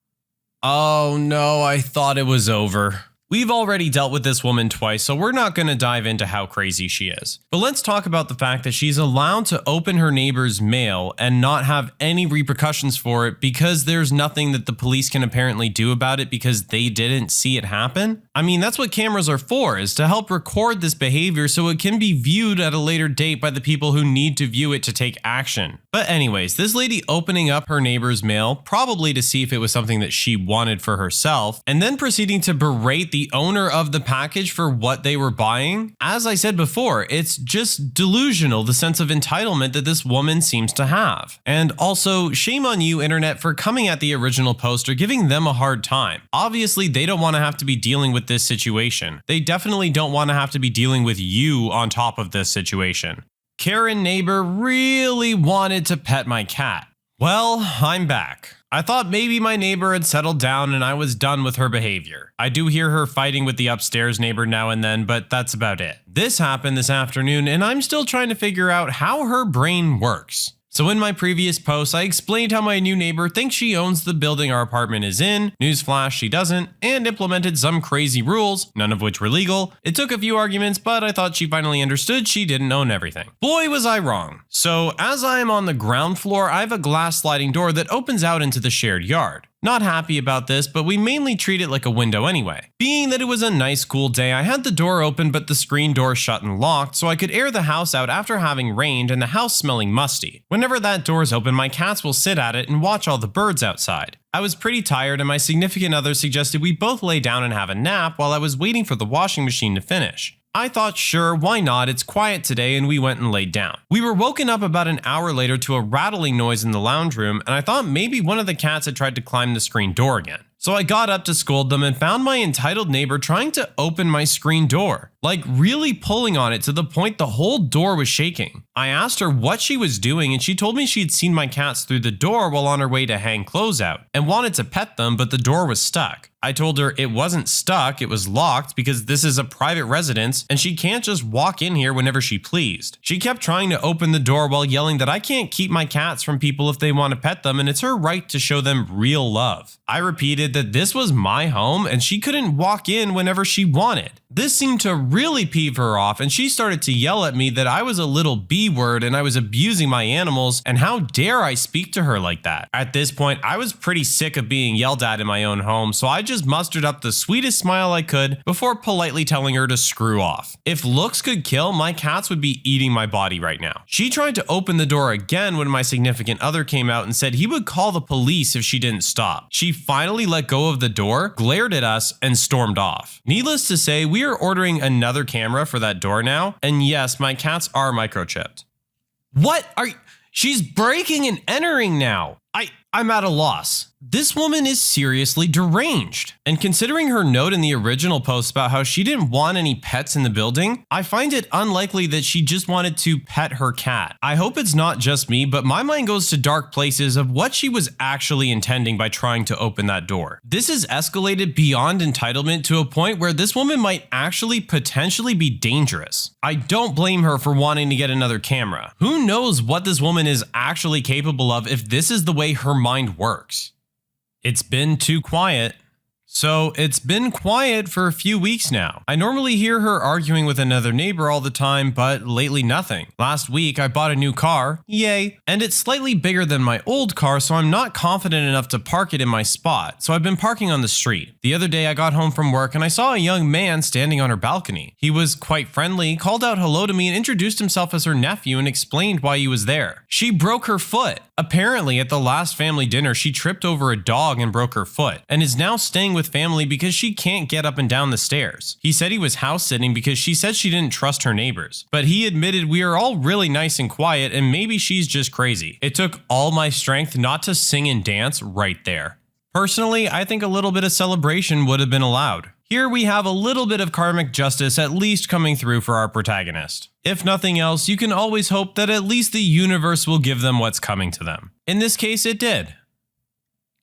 Speaker 2: Oh no, I thought it was over. We've already dealt with this woman twice, so we're not going to dive into how crazy she is. But let's talk about the fact that she's allowed to open her neighbor's mail and not have any repercussions for it because there's nothing that the police can apparently do about it because they didn't see it happen. I mean, that's what cameras are for, is to help record this behavior so it can be viewed at a later date by the people who need to view it to take action. But anyways, this lady opening up her neighbor's mail, probably to see if it was something that she wanted for herself, and then proceeding to berate the owner of the package for what they were buying. As I said before, it's just delusional, the sense of entitlement that this woman seems to have. And also, shame on you, internet, for coming at the original post or giving them a hard time. Obviously, they don't want to have to be dealing with this situation. They definitely don't want to have to be dealing with you on top of this situation. Karen neighbor really wanted to pet my cat. Well, I'm back. I thought maybe my neighbor had settled down and I was done with her behavior. I do hear her fighting with the upstairs neighbor now and then, but that's about it. This happened this afternoon and I'm still trying to figure out how her brain works. So in my previous post, I explained how my new neighbor thinks she owns the building our apartment is in, newsflash she doesn't, and implemented some crazy rules, none of which were legal. It took a few arguments, but I thought she finally understood she didn't own everything. Boy was I wrong. So as I am on the ground floor, I have a glass sliding door that opens out into the shared yard. Not happy about this, but we mainly treat it like a window anyway. Being that it was a nice cool day, I had the door open but the screen door shut and locked so I could air the house out after having rained and the house smelling musty. Whenever that door's open, my cats will sit at it and watch all the birds outside. I was pretty tired and my significant other suggested we both lay down and have a nap while I was waiting for the washing machine to finish. I thought, sure, why not, it's quiet today, and we went and laid down. We were woken up about an hour later to a rattling noise in the lounge room, and I thought maybe one of the cats had tried to climb the screen door again. So I got up to scold them and found my entitled neighbor trying to open my screen door, like really pulling on it to the point the whole door was shaking. I asked her what she was doing and she told me she'd seen my cats through the door while on her way to hang clothes out and wanted to pet them, but the door was stuck. I told her it wasn't stuck, it was locked because this is a private residence and she can't just walk in here whenever she pleased. She kept trying to open the door while yelling that I can't keep my cats from people if they want to pet them and it's her right to show them real love. I repeated that this was my home and she couldn't walk in whenever she wanted. This seemed to really peeve her off and she started to yell at me that I was a little B-word and I was abusing my animals and how dare I speak to her like that. At this point, I was pretty sick of being yelled at in my own home, so I just mustered up the sweetest smile I could before politely telling her to screw off. If looks could kill, my cats would be eating my body right now. She tried to open the door again when my significant other came out and said he would call the police if she didn't stop. She finally let go of the door, glared at us, and stormed off. Needless to say, we are ordering another camera for that door now, and yes, my cats are microchipped. What are you? She's breaking and entering now. I'm at a loss. This woman is seriously deranged. And considering her note in the original post about how she didn't want any pets in the building, I find it unlikely that she just wanted to pet her cat. I hope it's not just me, but my mind goes to dark places of what she was actually intending by trying to open that door. This has escalated beyond entitlement to a point where this woman might actually potentially be dangerous. I don't blame her for wanting to get another camera. Who knows what this woman is actually capable of if this is the way her mind works. It's been too quiet. So it's been quiet for a few weeks now. I normally hear her arguing with another neighbor all the time, but lately nothing. Last week I bought a new car, yay, and it's slightly bigger than my old car, so I'm not confident enough to park it in my spot, so I've been parking on the street. The other day I got home from work and I saw a young man standing on her balcony. He was quite friendly, called out hello to me and introduced himself as her nephew and explained why he was there. She broke her foot. Apparently at the last family dinner she tripped over a dog and broke her foot, and is now staying with family because she can't get up and down the stairs. He said he was house sitting because she said she didn't trust her neighbors, but he admitted we are all really nice and quiet and maybe she's just crazy. It took all my strength not to sing and dance right there. Personally, I think a little bit of celebration would have been allowed. Here we have a little bit of karmic justice at least coming through for our protagonist. If nothing else, you can always hope that at least the universe will give them what's coming to them. In this case, it did.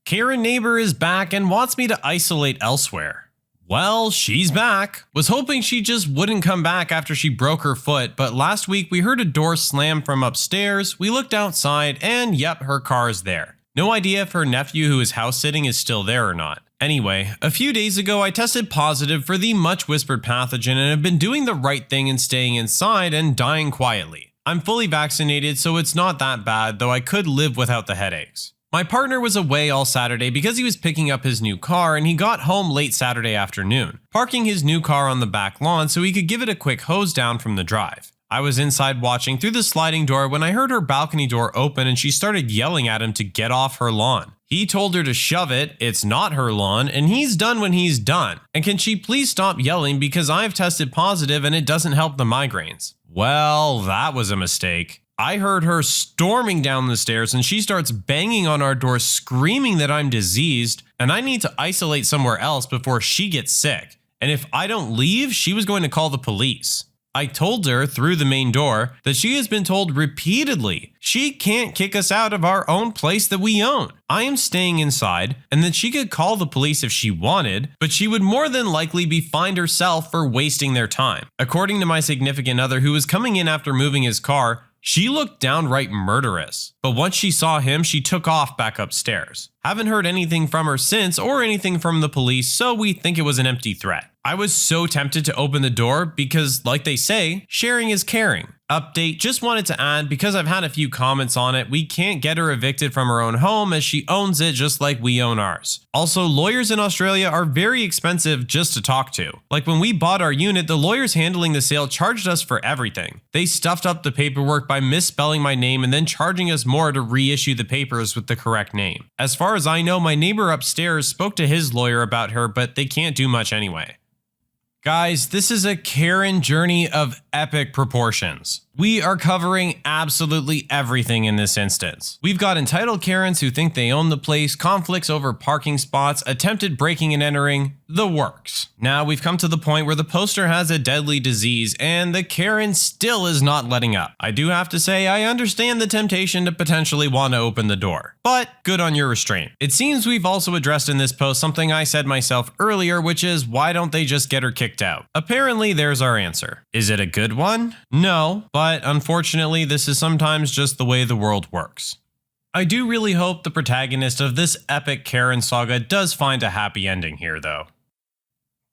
Speaker 2: Karen neighbor is back and wants me to isolate elsewhere. Well, she's back. Was hoping she just wouldn't come back after she broke her foot, but last week we heard a door slam from upstairs, we looked outside, and yep, her car is there. No idea if her nephew who is house sitting is still there or not. Anyway, a few days ago I tested positive for the much whispered pathogen and have been doing the right thing and staying inside and dying quietly. I'm fully vaccinated, so it's not that bad, though I could live without the headaches. My partner was away all Saturday because he was picking up his new car and he got home late Saturday afternoon, parking his new car on the back lawn so he could give it a quick hose down from the drive. I was inside watching through the sliding door when I heard her balcony door open and she started yelling at him to get off her lawn. He told her to shove it, it's not her lawn, and he's done when he's done. And can she please stop yelling because I've tested positive and it doesn't help the migraines? Well, that was a mistake. I heard her storming down the stairs and she starts banging on our door screaming that I'm diseased and I need to isolate somewhere else before she gets sick. And if I don't leave, she was going to call the police. I told her through the main door that she has been told repeatedly she can't kick us out of our own place that we own. I am staying inside and that she could call the police if she wanted, but she would more than likely be fined herself for wasting their time. According to my significant other who was coming in after moving his car, she looked downright murderous, but once she saw him, she took off back upstairs. Haven't heard anything from her since or anything from the police, so we think it was an empty threat. I was so tempted to open the door because, like they say, sharing is caring. Update, just wanted to add, because I've had a few comments on it, we can't get her evicted from her own home as she owns it just like we own ours. Also, lawyers in Australia are very expensive just to talk to. Like when we bought our unit, the lawyers handling the sale charged us for everything. They stuffed up the paperwork by misspelling my name and then charging us more to reissue the papers with the correct name. As far as I know, my neighbor upstairs spoke to his lawyer about her, but they can't do much anyway. Guys, this is a Karen journey of epic proportions. We are covering absolutely everything in this instance. We've got entitled Karens who think they own the place, conflicts over parking spots, attempted breaking and entering, the works. Now we've come to the point where the poster has a deadly disease and the Karen still is not letting up. I do have to say I understand the temptation to potentially want to open the door, but good on your restraint. It seems we've also addressed in this post something I said myself earlier, which is why don't they just get her kicked out? Apparently there's our answer. Is it a good one? No, but unfortunately this is sometimes just the way the world works. I do really hope the protagonist of this epic Karen saga does find a happy ending here though.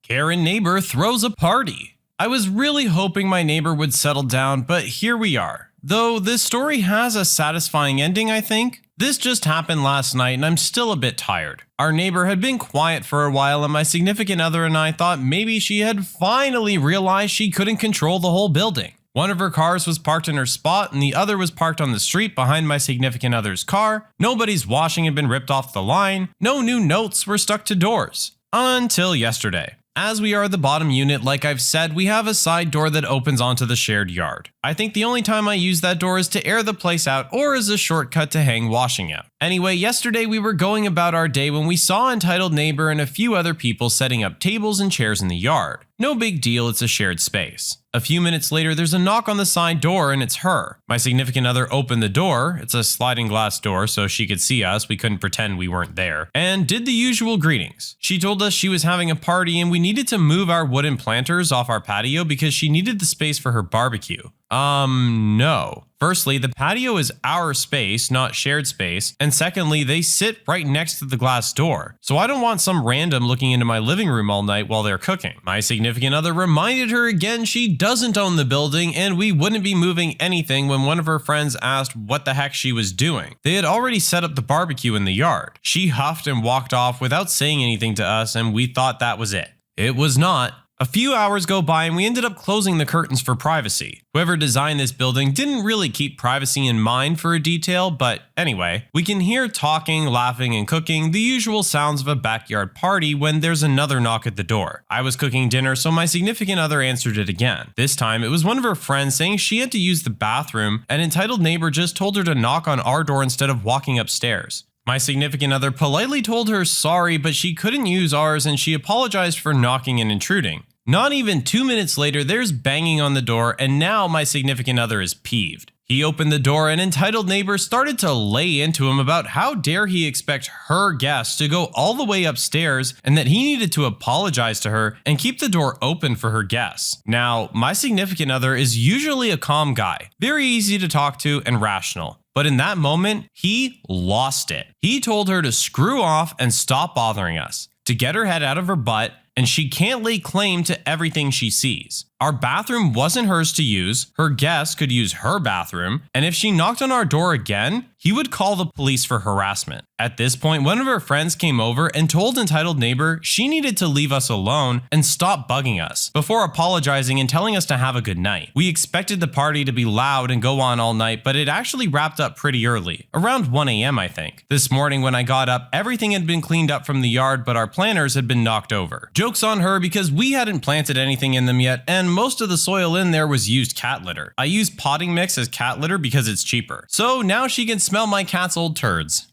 Speaker 2: Karen neighbor throws a party. I was really hoping my neighbor would settle down, but here we are. Though this story has a satisfying ending, I think. This just happened last night and I'm still a bit tired. Our neighbor had been quiet for a while and my significant other and I thought maybe she had finally realized she couldn't control the whole building. One of her cars was parked in her spot and the other was parked on the street behind my significant other's car. Nobody's washing had been ripped off the line. No new notes were stuck to doors. Until yesterday. As we are the bottom unit, like I've said, we have a side door that opens onto the shared yard. I think the only time I use that door is to air the place out or as a shortcut to hang washing out. Anyway, yesterday we were going about our day when we saw entitled neighbor and a few other people setting up tables and chairs in the yard. No big deal, it's a shared space. A few minutes later, there's a knock on the side door and it's her. My significant other opened the door, it's a sliding glass door so she could see us, we couldn't pretend we weren't there, and did the usual greetings. She told us she was having a party and we needed to move our wooden planters off our patio because she needed the space for her barbecue. No. Firstly, the patio is our space, not shared space, and secondly, they sit right next to the glass door, so I don't want some random looking into my living room all night while they're cooking. My significant other reminded her again she doesn't own the building and we wouldn't be moving anything when one of her friends asked what the heck she was doing. They had already set up the barbecue in the yard. She huffed and walked off without saying anything to us and we thought that was it. It was not. A few hours go by and we ended up closing the curtains for privacy. Whoever designed this building didn't really keep privacy in mind for a detail, but anyway, we can hear talking, laughing, and cooking, the usual sounds of a backyard party when there's another knock at the door. I was cooking dinner, so my significant other answered it again. This time, it was one of her friends saying she had to use the bathroom, and entitled neighbor just told her to knock on our door instead of walking upstairs. My significant other politely told her sorry, but she couldn't use ours and she apologized for knocking and intruding. Not even 2 minutes later, there's banging on the door and now my significant other is peeved. He opened the door and entitled neighbor started to lay into him about how dare he expect her guests to go all the way upstairs and that he needed to apologize to her and keep the door open for her guests. Now, my significant other is usually a calm guy, very easy to talk to and rational. But in that moment, he lost it. He told her to screw off and stop bothering us, to get her head out of her butt, and she can't lay claim to everything she sees. Our bathroom wasn't hers to use, her guests could use her bathroom, and if she knocked on our door again, he would call the police for harassment. At this point, one of her friends came over and told entitled neighbor she needed to leave us alone and stop bugging us, before apologizing and telling us to have a good night. We expected the party to be loud and go on all night, but it actually wrapped up pretty early, around 1 a.m. I think. This morning when I got up, everything had been cleaned up from the yard, but our planters had been knocked over. Joke's on her because we hadn't planted anything in them yet, and most of the soil in there was used cat litter. I use potting mix as cat litter because it's cheaper. So now she can smell my cat's old turds.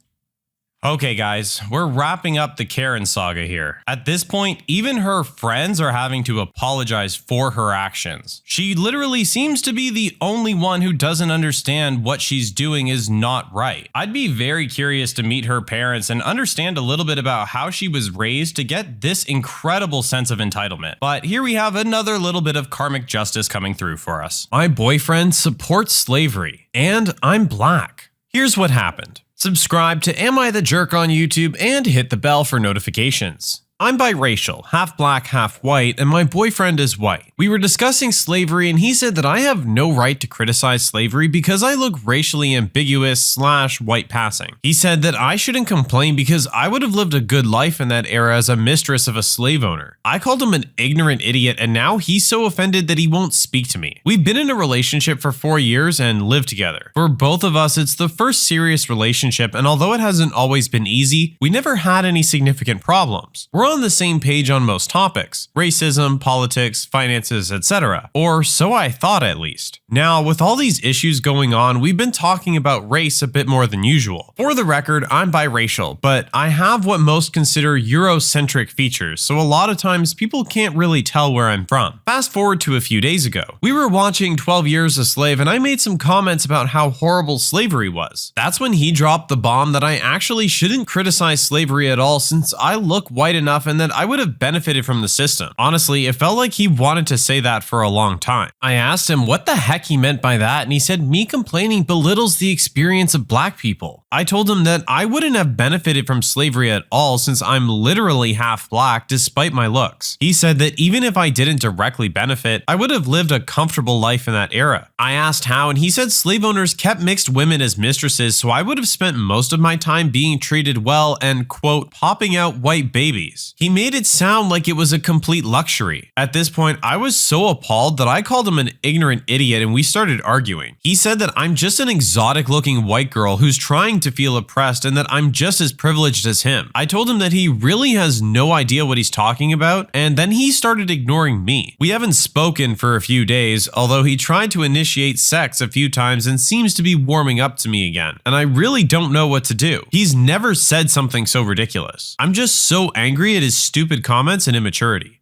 Speaker 2: Okay guys, we're wrapping up the Karen saga here. At this point, even her friends are having to apologize for her actions. She literally seems to be the only one who doesn't understand what she's doing is not right. I'd be very curious to meet her parents and understand a little bit about how she was raised to get this incredible sense of entitlement. But here we have another little bit of karmic justice coming through for us. My boyfriend supports slavery, and I'm black. Here's what happened. Subscribe to Am I the Jerk on YouTube and hit the bell for notifications. I'm biracial, half black, half white, and my boyfriend is white. We were discussing slavery and he said that I have no right to criticize slavery because I look racially ambiguous / white passing. He said that I shouldn't complain because I would have lived a good life in that era as a mistress of a slave owner. I called him an ignorant idiot and now he's so offended that he won't speak to me. We've been in a relationship for 4 years and lived together. For both of us, it's the first serious relationship, and although it hasn't always been easy, we never had any significant problems. We're we're on the same page on most topics: racism, politics, finances, etc. Or so I thought, at least. Now, with all these issues going on, we've been talking about race a bit more than usual. For the record, I'm biracial, but I have what most consider Eurocentric features, so a lot of times people can't really tell where I'm from. Fast forward to a few days ago. We were watching 12 Years a Slave and I made some comments about how horrible slavery was. That's when he dropped the bomb that I actually shouldn't criticize slavery at all since I look white enough and that I would have benefited from the system. Honestly, it felt like he wanted to say that for a long time. I asked him what the heck he meant by that, and he said me complaining belittles the experience of black people. I told him that I wouldn't have benefited from slavery at all since I'm literally half black despite my looks. He said that even if I didn't directly benefit, I would have lived a comfortable life in that era. I asked how, and he said slave owners kept mixed women as mistresses, so I would have spent most of my time being treated well and, quote, popping out white babies. He made it sound like it was a complete luxury. At this point, I was so appalled that I called him an ignorant idiot and we started arguing. He said that I'm just an exotic looking white girl who's trying to feel oppressed and that I'm just as privileged as him. I told him that he really has no idea what he's talking about, and then he started ignoring me. We haven't spoken for a few days, although he tried to initiate sex a few times and seems to be warming up to me again, and I really don't know what to do. He's never said something so ridiculous. I'm just so angry at his stupid comments and immaturity.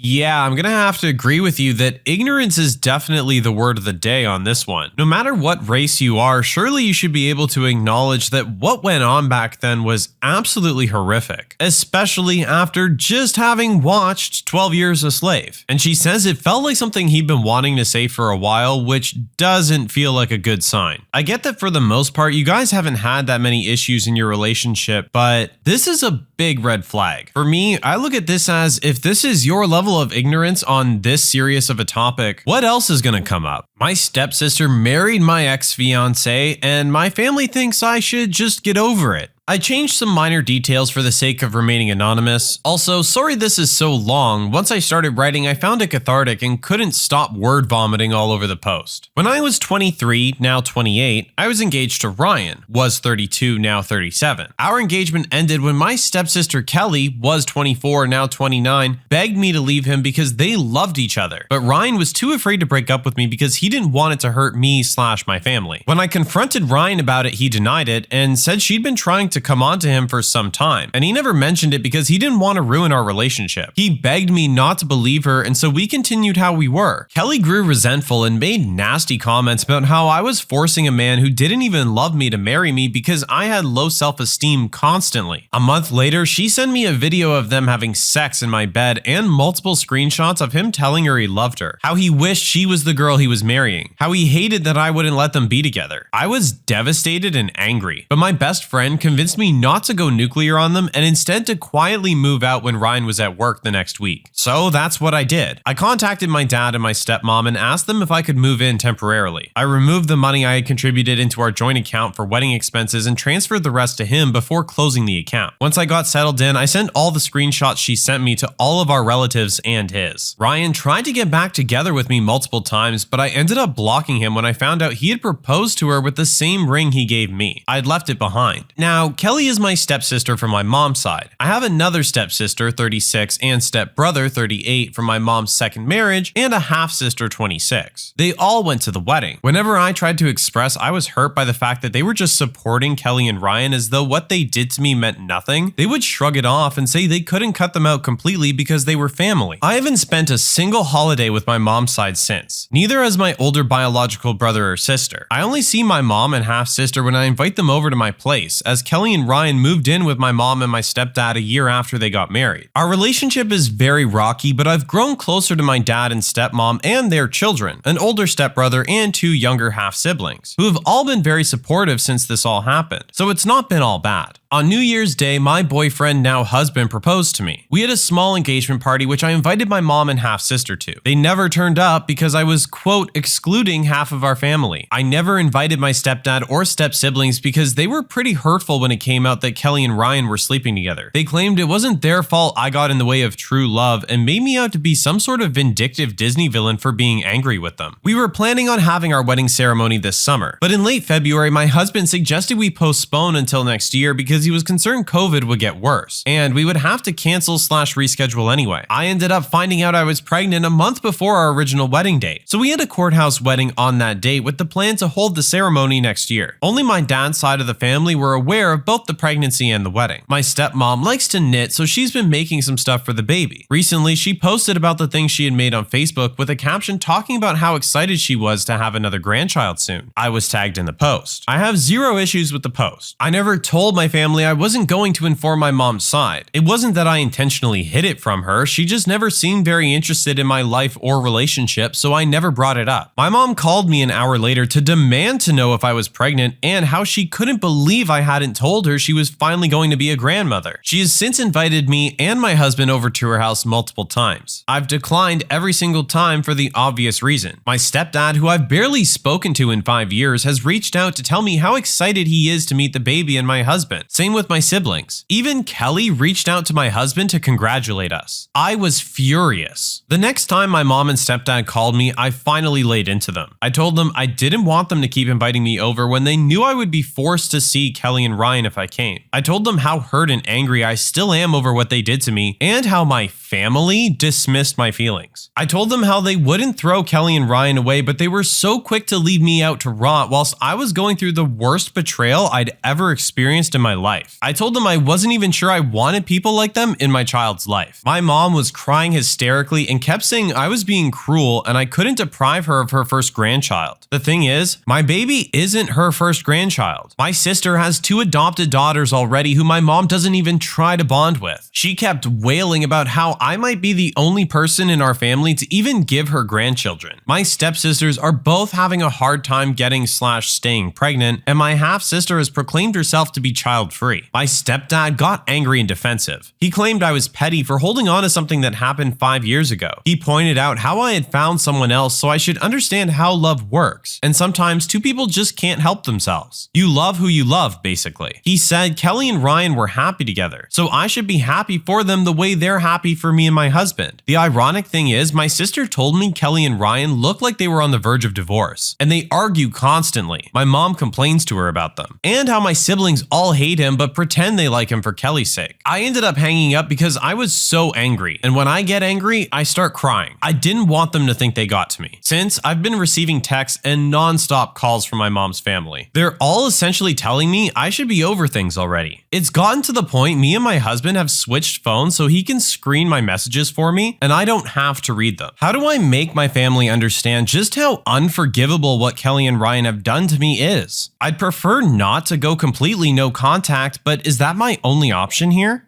Speaker 2: Yeah, I'm gonna have to agree with you that ignorance is definitely the word of the day on this one. No matter what race you are, surely you should be able to acknowledge that what went on back then was absolutely horrific, especially after just having watched 12 Years a Slave. And she says it felt like something he'd been wanting to say for a while, which doesn't feel like a good sign. I get that for the most part, you guys haven't had that many issues in your relationship, but this is a big red flag. For me, I look at this as if this is your level of ignorance on this serious of a topic, what else is gonna come up? My stepsister married my ex-fiance, and my family thinks I should just get over it. I changed some minor details for the sake of remaining anonymous. Also, sorry this is so long. Once I started writing, I found it cathartic and couldn't stop word vomiting all over the post. When I was 23, now 28, I was engaged to Ryan, was 32, now 37. Our engagement ended when my stepsister Kelly, was 24, now 29, begged me to leave him because they loved each other. But Ryan was too afraid to break up with me because he didn't want it to hurt me/my family. When I confronted Ryan about it, he denied it and said she'd been trying to come on to him for some time, and he never mentioned it because he didn't want to ruin our relationship. He begged me not to believe her, and so we continued how we were. Kelly grew resentful and made nasty comments about how I was forcing a man who didn't even love me to marry me because I had low self-esteem constantly. A month later, she sent me a video of them having sex in my bed and multiple screenshots of him telling her he loved her, how he wished she was the girl he was marrying, how he hated that I wouldn't let them be together. I was devastated and angry, but my best friend convinced me not to go nuclear on them and instead to quietly move out when Ryan was at work the next week. So that's what I did. I contacted my dad and my stepmom and asked them if I could move in temporarily. I removed the money I had contributed into our joint account for wedding expenses and transferred the rest to him before closing the account. Once I got settled in, I sent all the screenshots she sent me to all of our relatives and his. Ryan tried to get back together with me multiple times, but I ended up blocking him when I found out he had proposed to her with the same ring he gave me. I'd left it behind. Now, Kelly is my stepsister from my mom's side. I have another stepsister, 36, and stepbrother, 38, from my mom's second marriage, and a half-sister, 26. They all went to the wedding. Whenever I tried to express I was hurt by the fact that they were just supporting Kelly and Ryan as though what they did to me meant nothing, they would shrug it off and say they couldn't cut them out completely because they were family. I haven't spent a single holiday with my mom's side since. Neither has my older biological brother or sister. I only see my mom and half-sister when I invite them over to my place, as Kelly and Ryan moved in with my mom and my stepdad a year after they got married. Our relationship is very rocky, but I've grown closer to my dad and stepmom and their children, an older stepbrother and two younger half-siblings, who have all been very supportive since this all happened. So it's not been all bad. On New Year's Day, my boyfriend, now husband, proposed to me. We had a small engagement party which I invited my mom and half-sister to. They never turned up because I was, quote, excluding half of our family. I never invited my stepdad or step-siblings because they were pretty hurtful when it came out that Kelly and Ryan were sleeping together. They claimed it wasn't their fault I got in the way of true love and made me out to be some sort of vindictive Disney villain for being angry with them. We were planning on having our wedding ceremony this summer, but in late February, my husband suggested we postpone until next year because because he was concerned COVID would get worse, and we would have to cancel/reschedule anyway. I ended up finding out I was pregnant a month before our original wedding date, so we had a courthouse wedding on that date with the plan to hold the ceremony next year. Only my dad's side of the family were aware of both the pregnancy and the wedding. My stepmom likes to knit, so she's been making some stuff for the baby. Recently, she posted about the things she had made on Facebook with a caption talking about how excited she was to have another grandchild soon. I was tagged in the post. I have zero issues with the post. I never told my family I wasn't going to inform my mom's side. It wasn't that I intentionally hid it from her, she just never seemed very interested in my life or relationship, so I never brought it up. My mom called me an hour later to demand to know if I was pregnant and how she couldn't believe I hadn't told her she was finally going to be a grandmother. She has since invited me and my husband over to her house multiple times. I've declined every single time for the obvious reason. My stepdad, who I've barely spoken to in 5 years, has reached out to tell me how excited he is to meet the baby and my husband. Same with my siblings. Even Kelly reached out to my husband to congratulate us. I was furious. The next time my mom and stepdad called me, I finally laid into them. I told them I didn't want them to keep inviting me over when they knew I would be forced to see Kelly and Ryan if I came. I told them how hurt and angry I still am over what they did to me and how my family dismissed my feelings. I told them how they wouldn't throw Kelly and Ryan away, but they were so quick to leave me out to rot whilst I was going through the worst betrayal I'd ever experienced in my life. I told them I wasn't even sure I wanted people like them in my child's life. My mom was crying hysterically and kept saying I was being cruel and I couldn't deprive her of her first grandchild. The thing is, my baby isn't her first grandchild. My sister has 2 adopted daughters already who my mom doesn't even try to bond with. She kept wailing about how I might be the only person in our family to even give her grandchildren. My stepsisters are both having a hard time getting/staying pregnant, and my half-sister has proclaimed herself to be child-free. My stepdad got angry and defensive. He claimed I was petty for holding on to something that happened 5 years ago. He pointed out how I had found someone else so I should understand how love works, and sometimes 2 people just can't help themselves. You love who you love, basically. He said Kelly and Ryan were happy together, so I should be happy for them the way they're happy for me and my husband. The ironic thing is, my sister told me Kelly and Ryan look like they were on the verge of divorce, and they argue constantly. My mom complains to her about them, and how my siblings all hate him but pretend they like him for Kelly's sake. I ended up hanging up because I was so angry, and when I get angry, I start crying. I didn't want them to think they got to me. Since I've been receiving texts and non-stop calls from my mom's family. They're all essentially telling me I should be over things already. It's gotten to the point me and my husband have switched phones so he can screen my messages for me and I don't have to read them. How do I make my family understand just how unforgivable what Kelly and Ryan have done to me is? I'd prefer not to go completely no contact, but is that my only option here?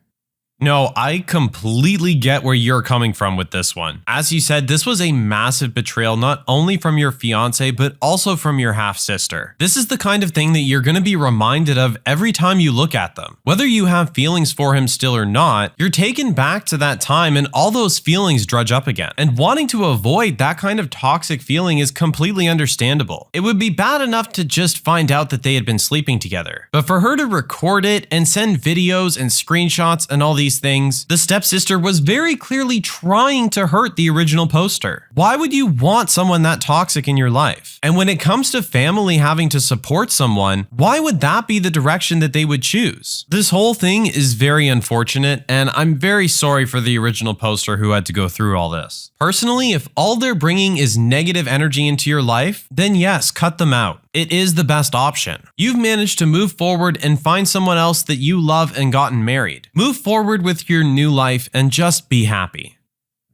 Speaker 2: No, I completely get where you're coming from with this one. As you said, this was a massive betrayal not only from your fiance, but also from your half-sister. This is the kind of thing that you're going to be reminded of every time you look at them. Whether you have feelings for him still or not, you're taken back to that time and all those feelings drudge up again. And wanting to avoid that kind of toxic feeling is completely understandable. It would be bad enough to just find out that they had been sleeping together. But for her to record it and send videos and screenshots and all these things, the stepsister was very clearly trying to hurt the original poster. Why would you want someone that toxic in your life? And when it comes to family having to support someone, why would that be the direction that they would choose? This whole thing is very unfortunate, and I'm very sorry for the original poster who had to go through all this. Personally, if all they're bringing is negative energy into your life, then yes, cut them out. It is the best option. You've managed to move forward and find someone else that you love and gotten married. Move forward with your new life and just be happy.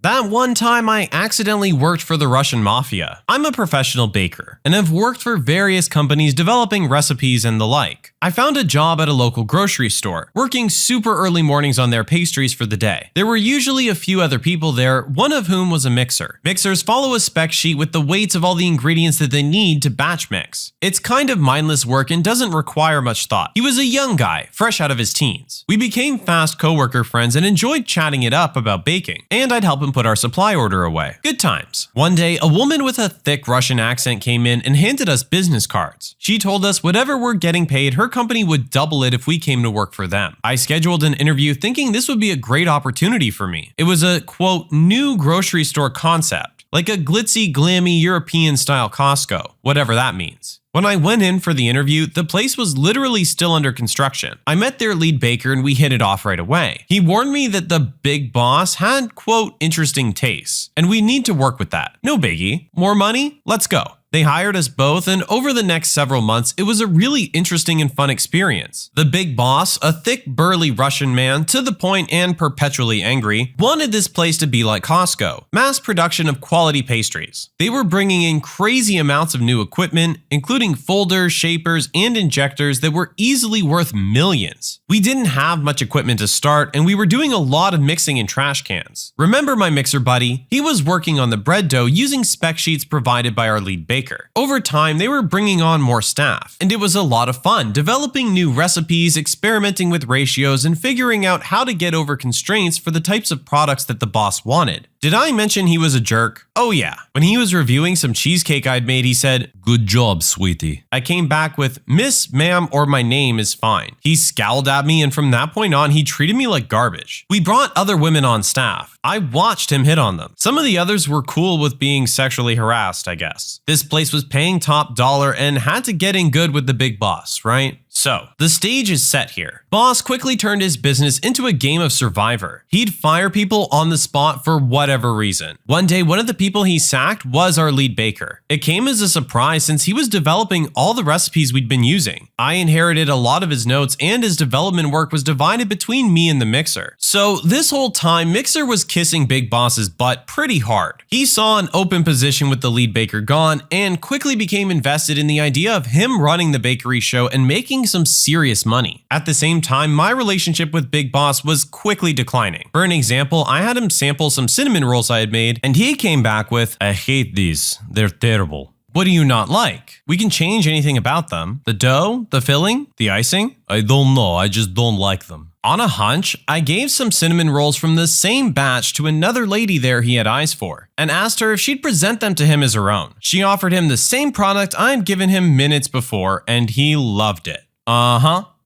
Speaker 2: That one time I accidentally worked for the Russian mafia. I'm a professional baker and have worked for various companies developing recipes and the like. I found a job at a local grocery store, working super early mornings on their pastries for the day. There were usually a few other people there, one of whom was a mixer. Mixers follow a spec sheet with the weights of all the ingredients that they need to batch mix. It's kind of mindless work and doesn't require much thought. He was a young guy, fresh out of his teens. We became fast coworker friends and enjoyed chatting it up about baking, and I'd help him put our supply order away. Good times. One day, a woman with a thick Russian accent came in and handed us business cards. She told us whatever we're getting paid, her company would double it if we came to work for them. I scheduled an interview thinking this would be a great opportunity for me. It was a, quote, new grocery store concept. like a glitzy, glammy European-style Costco, whatever that means. When I went in for the interview, the place was literally still under construction. I met their lead baker and we hit it off right away. He warned me that the big boss had, quote, interesting tastes, and we need to work with that. No biggie. More money? Let's go. They hired us both, and over the next several months, it was a really interesting and fun experience. The big boss, a thick, burly Russian man, to the point and perpetually angry, wanted this place to be like Costco, mass production of quality pastries. They were bringing in crazy amounts of new equipment, including folders, shapers, and injectors that were easily worth millions. We didn't have much equipment to start, and we were doing a lot of mixing in trash cans. Remember my mixer buddy? He was working on the bread dough using spec sheets provided by our lead baker. Over time, they were bringing on more staff, and it was a lot of fun developing new recipes, experimenting with ratios, and figuring out how to get over constraints for the types of products that the boss wanted. Did I mention he was a jerk? Oh yeah. When he was reviewing some cheesecake I'd made, he said, "Good job, sweetie." I came back with, "Miss, ma'am, or my name is fine." He scowled at me, and from that point on, he treated me like garbage. We brought other women on staff. I watched him hit on them. Some of the others were cool with being sexually harassed, I guess. This place was paying top dollar and had to get in good with the big boss, right? So, the stage is set here. Boss quickly turned his business into a game of Survivor. He'd fire people on the spot for whatever reason. One day, one of the people he sacked was our lead baker. It came as a surprise since he was developing all the recipes we'd been using. I inherited a lot of his notes, and his development work was divided between me and the mixer. So, this whole time, Mixer was kissing Big Boss's butt pretty hard. He saw an open position with the lead baker gone, and quickly became invested in the idea of him running the bakery show and making some serious money. At the same time, my relationship with Big Boss was quickly declining. For an example, I had him sample some cinnamon rolls I had made, and he came back with, "I hate these. They're terrible." What do you not like? We can change anything about them. The dough, the filling, the icing? I don't know, I just don't like them. On a hunch, I gave some cinnamon rolls from the same batch to another lady there he had eyes for, and asked her if she'd present them to him as her own. She offered him the same product I'd given him minutes before, and he loved it.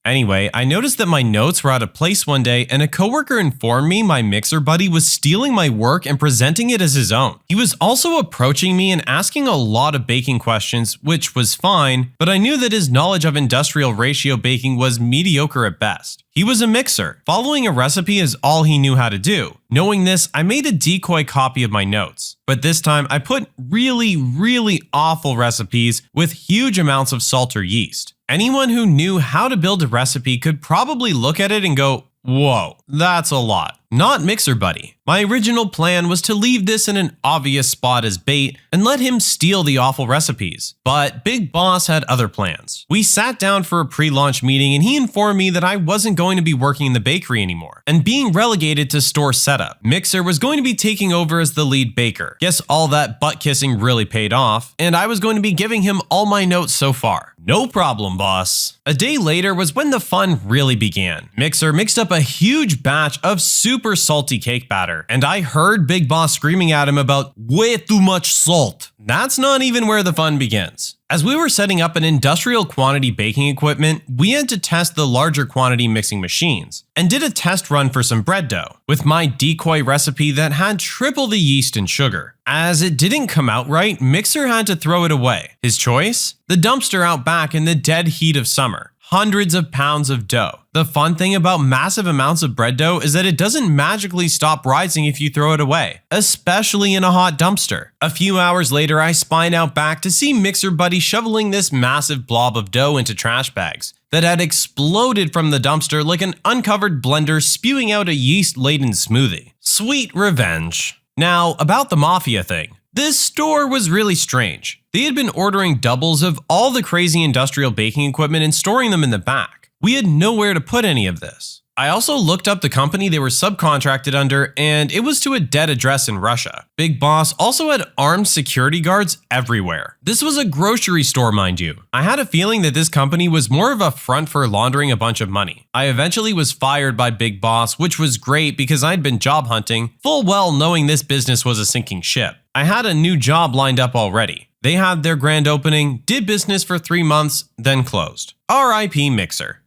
Speaker 2: Anyway, I noticed that my notes were out of place one day, and a coworker informed me my mixer buddy was stealing my work and presenting it as his own. He was also approaching me and asking a lot of baking questions, which was fine, but I knew that his knowledge of industrial ratio baking was mediocre at best. He was a mixer. Following a recipe is all he knew how to do. Knowing this, I made a decoy copy of my notes. But this time, I put really awful recipes with huge amounts of salt or yeast. Anyone who knew how to build a recipe could probably look at it and go, "Whoa, that's a lot." Not Mixer Buddy. My original plan was to leave this in an obvious spot as bait and let him steal the awful recipes. But Big Boss had other plans. We sat down for a pre-launch meeting and he informed me that I wasn't going to be working in the bakery anymore and being relegated to store setup. Mixer was going to be taking over as the lead baker. Guess all that butt kissing really paid off, and I was going to be giving him all my notes so far. No problem, boss. A day later was when the fun really began. Mixer mixed up a huge batch of super salty cake batter, and I heard Big Boss screaming at him about way too much salt. That's not even where the fun begins. As we were setting up an industrial quantity baking equipment, we had to test the larger quantity mixing machines, and did a test run for some bread dough, with my decoy recipe that had triple the yeast and sugar. As it didn't come out right, Mixer had to throw it away. His choice? The dumpster out back in the dead heat of summer. Hundreds of pounds of dough. The fun thing about massive amounts of bread dough is that it doesn't magically stop rising if you throw it away, especially in a hot dumpster. A few hours later, I spine out back to see Mixer Buddy shoveling this massive blob of dough into trash bags that had exploded from the dumpster like an uncovered blender spewing out a yeast-laden smoothie. Sweet revenge. Now, about the mafia thing. This store was really strange. They had been ordering doubles of all the crazy industrial baking equipment and storing them in the back. We had nowhere to put any of this. I also looked up the company they were subcontracted under, and it was to a dead address in Russia. Big Boss also had armed security guards everywhere. This was a grocery store, mind you. I had a feeling that this company was more of a front for laundering a bunch of money. I eventually was fired by Big Boss, which was great because I'd been job hunting, full well knowing this business was a sinking ship. I had a new job lined up already. They had their grand opening, did business for 3 months, then closed. R.I.P. Mixer.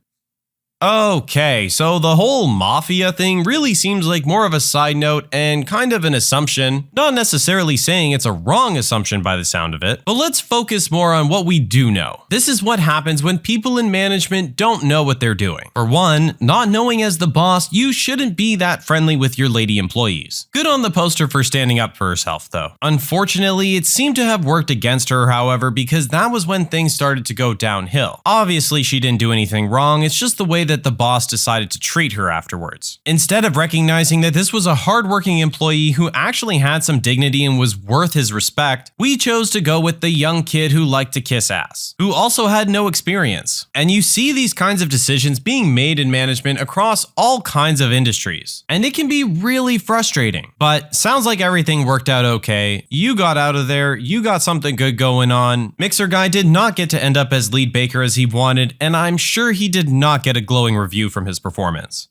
Speaker 2: Okay, so the whole mafia thing really seems like more of a side note and kind of an assumption, not necessarily saying it's a wrong assumption by the sound of it, but let's focus more on what we do know. This is what happens when people in management don't know what they're doing. For one, not knowing as the boss, you shouldn't be that friendly with your lady employees. Good on the poster for standing up for herself though. Unfortunately, it seemed to have worked against her, however, because that was when things started to go downhill. Obviously, she didn't do anything wrong, it's just the way that the boss decided to treat her afterwards. Instead of recognizing that this was a hardworking employee who actually had some dignity and was worth his respect, we chose to go with the young kid who liked to kiss ass, who also had no experience. And you see these kinds of decisions being made in management across all kinds of industries, and it can be really frustrating. But sounds like everything worked out okay. You got out of there, you got something good going on. Mixer Guy did not get to end up as lead baker as he wanted, and I'm sure he did not get a glowing review from his performance.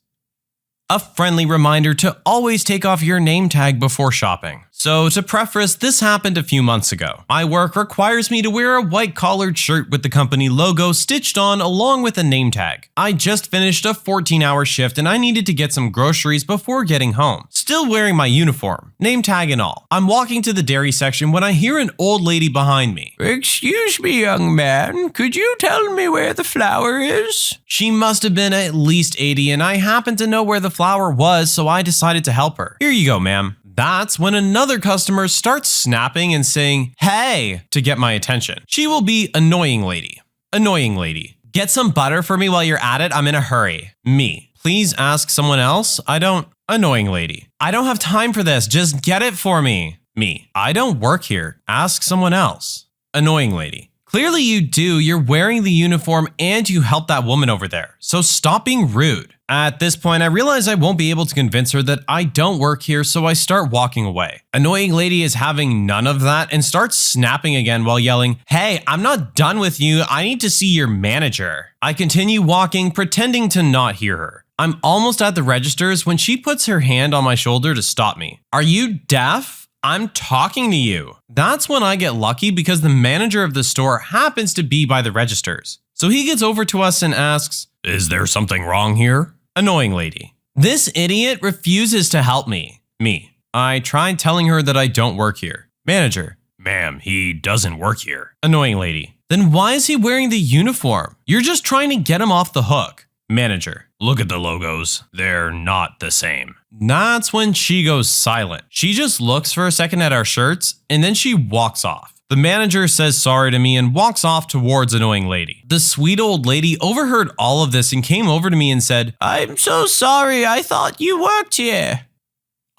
Speaker 2: A friendly reminder to always take off your name tag before shopping. So to preface, this happened a few months ago. My work requires me to wear a white collared shirt with the company logo stitched on along with a name tag. I just finished a 14-hour shift and I needed to get some groceries before getting home. Still wearing my uniform, name tag and all. I'm walking to the dairy section when I hear an old lady behind me. "Excuse me, young man, could you tell me where the flour is?" She must have been at least 80 and I happened to know where the flour was, so I decided to help her. "Here you go, ma'am." That's when another customer starts snapping and saying, "Hey," to get my attention. She will be annoying lady. Annoying lady. "Get some butter for me while you're at it, I'm in a hurry." Me. "Please ask someone else. I don't." Annoying lady. "I don't have time for this, just get it for me." Me. "I don't work here. Ask someone else." Annoying lady. "Clearly you do, you're wearing the uniform and you helped that woman over there, so stop being rude." At this point, I realize I won't be able to convince her that I don't work here, so I start walking away. Annoying lady is having none of that and starts snapping again while yelling, "Hey, I'm not done with you, I need to see your manager." I continue walking, pretending to not hear her. I'm almost at the registers when she puts her hand on my shoulder to stop me. "Are you deaf? I'm talking to you." That's when I get lucky because the manager of the store happens to be by the registers. So he gets over to us and asks, "Is there something wrong here?" Annoying lady. "This idiot refuses to help me." Me. I tried telling her that I don't work here. Manager. "Ma'am, he doesn't work here." Annoying lady. "Then why is he wearing the uniform? You're just trying to get him off the hook." Manager. "Look at the logos. They're not the same." That's when she goes silent. She just looks for a second at our shirts and then she walks off. The manager says sorry to me and walks off towards annoying lady. The sweet old lady overheard all of this and came over to me and said, "I'm so sorry, I thought you worked here."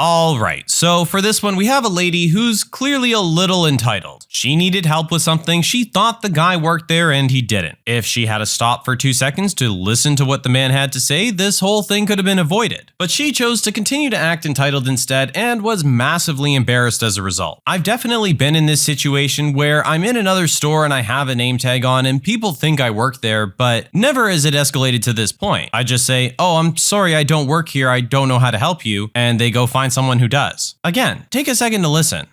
Speaker 2: Alright, so for this one we have a lady who's clearly a little entitled. She needed help with something, she thought the guy worked there and he didn't. If she had to stop for 2 seconds to listen to what the man had to say, this whole thing could have been avoided. But she chose to continue to act entitled instead and was massively embarrassed as a result. I've definitely been in this situation where I'm in another store and I have a name tag on and people think I work there, but never has it escalated to this point. I just say, "Oh, I'm sorry, I don't work here, I don't know how to help you," and they go find someone who does. Again, take a second to listen.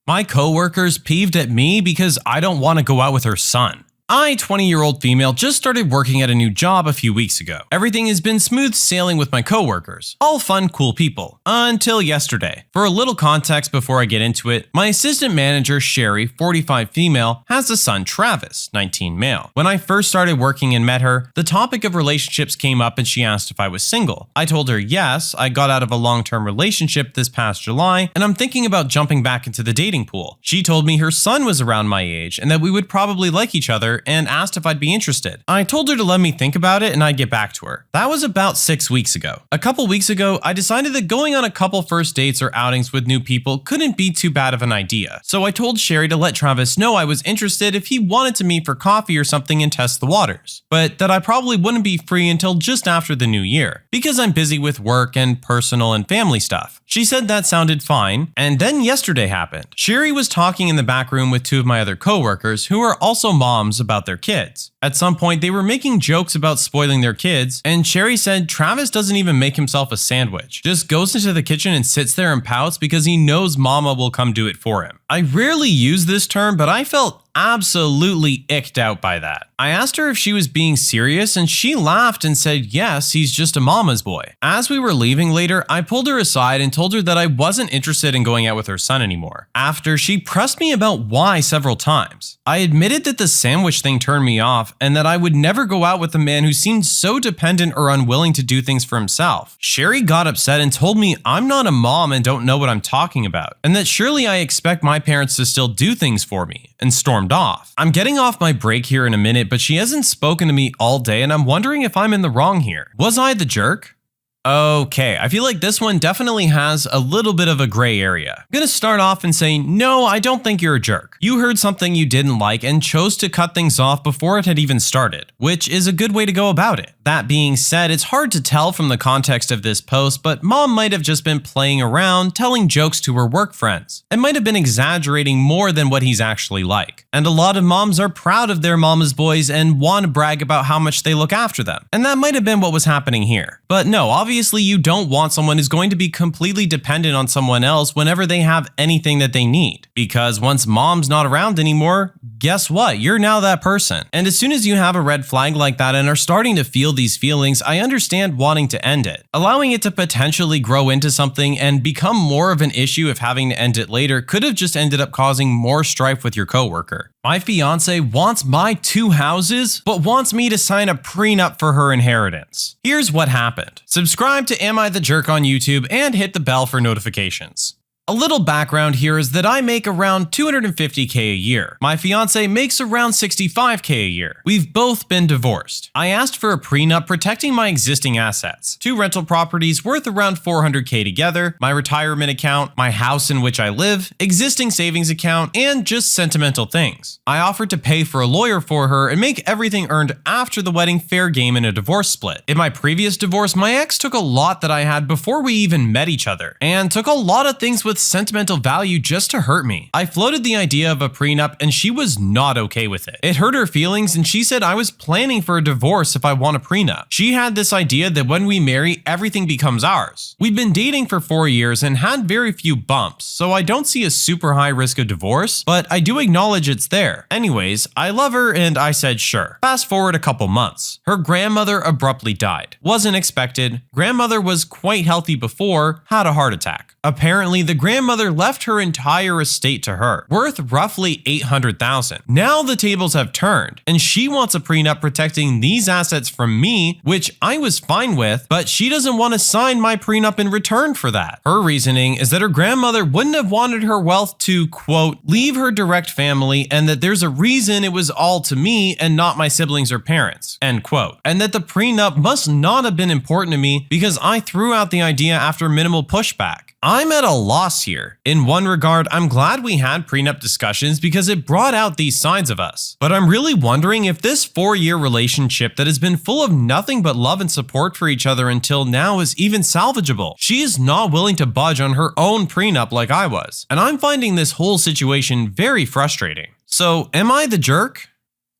Speaker 2: My coworker's peeved at me because I don't want to go out with her son. I, 20-year-old female, just started working at a new job a few weeks ago. Everything has been smooth sailing with my coworkers. All fun, cool people. Until yesterday. For a little context before I get into it, my assistant manager, Sherry, 45 female, has a son, Travis, 19 male. When I first started working and met her, the topic of relationships came up and she asked if I was single. I told her yes, I got out of a long-term relationship this past July, and I'm thinking about jumping back into the dating pool. She told me her son was around my age and that we would probably like each other and asked if I'd be interested. I told her to let me think about it and I'd get back to her. That was about 6 weeks ago. A couple weeks ago, I decided that going on a couple first dates or outings with new people couldn't be too bad of an idea. So I told Sherry to let Travis know I was interested if he wanted to meet for coffee or something and test the waters, but that I probably wouldn't be free until just after the new year, because I'm busy with work and personal and family stuff. She said that sounded fine, and then yesterday happened. Sherry was talking in the back room with 2 of my other coworkers who are also moms about their kids. At some point, they were making jokes about spoiling their kids, and Sherry said Travis doesn't even make himself a sandwich, just goes into the kitchen and sits there and pouts because he knows mama will come do it for him. I rarely use this term, but I felt absolutely icked out by that. I asked her if she was being serious and she laughed and said yes, he's just a mama's boy. As we were leaving later, I pulled her aside and told her that I wasn't interested in going out with her son anymore. After, she pressed me about why several times. I admitted that the sandwich thing turned me off and that I would never go out with a man who seemed so dependent or unwilling to do things for himself. Sherry got upset and told me I'm not a mom and don't know what I'm talking about, and that surely I expect my parents to still do things for me, and stormed off. I'm getting off my break here in a minute, but she hasn't spoken to me all day and I'm wondering if I'm in the wrong here. Was I the jerk? Okay, I feel like this one definitely has a little bit of a gray area. I'm gonna start off and say, no, I don't think you're a jerk. You heard something you didn't like and chose to cut things off before it had even started, which is a good way to go about it. That being said, it's hard to tell from the context of this post, but mom might have just been playing around, telling jokes to her work friends, and might have been exaggerating more than what he's actually like. And a lot of moms are proud of their mama's boys and want to brag about how much they look after them. And that might have been what was happening here. But no, obviously you don't want someone who's going to be completely dependent on someone else whenever they have anything that they need. Because once mom's not around anymore, guess what? You're now that person. And as soon as you have a red flag like that and are starting to feel these feelings, I understand wanting to end it. Allowing it to potentially grow into something and become more of an issue of having to end it later could have just ended up causing more strife with your coworker. My fiance wants my 2 houses, but wants me to sign a prenup for her inheritance. Here's what happened. Subscribe to Am I the Jerk on YouTube and hit the bell for notifications. A little background here is that I make around $250K a year. My fiance makes around $65K a year. We've both been divorced. I asked for a prenup protecting my existing assets. 2 rental properties worth around $400K together, my retirement account, my house in which I live, existing savings account, and just sentimental things. I offered to pay for a lawyer for her and make everything earned after the wedding fair game in a divorce split. In my previous divorce, my ex took a lot that I had before we even met each other, and took a lot of things with sentimental value just to hurt me. I floated the idea of a prenup and she was not okay with it. It hurt her feelings and she said I was planning for a divorce if I want a prenup. She had this idea that when we marry, everything becomes ours. We've been dating for 4 years and had very few bumps, so I don't see a super high risk of divorce, but I do acknowledge it's there. Anyways, I love her and I said sure. Fast forward a couple months. Her grandmother abruptly died. Wasn't expected. Grandmother was quite healthy before, had a heart attack. Apparently, the grandmother left her entire estate to her, worth roughly $800,000. Now the tables have turned, and she wants a prenup protecting these assets from me, which I was fine with, but she doesn't want to sign my prenup in return for that. Her reasoning is that her grandmother wouldn't have wanted her wealth to, quote, leave her direct family, and that there's a reason it was all to me and not my siblings or parents, end quote. And that the prenup must not have been important to me because I threw out the idea after minimal pushback. I'm at a loss here. In one regard, I'm glad we had prenup discussions because it brought out these sides of us. But I'm really wondering if this 4-year relationship that has been full of nothing but love and support for each other until now is even salvageable. She is not willing to budge on her own prenup like I was. And I'm finding this whole situation very frustrating. So, am I the jerk?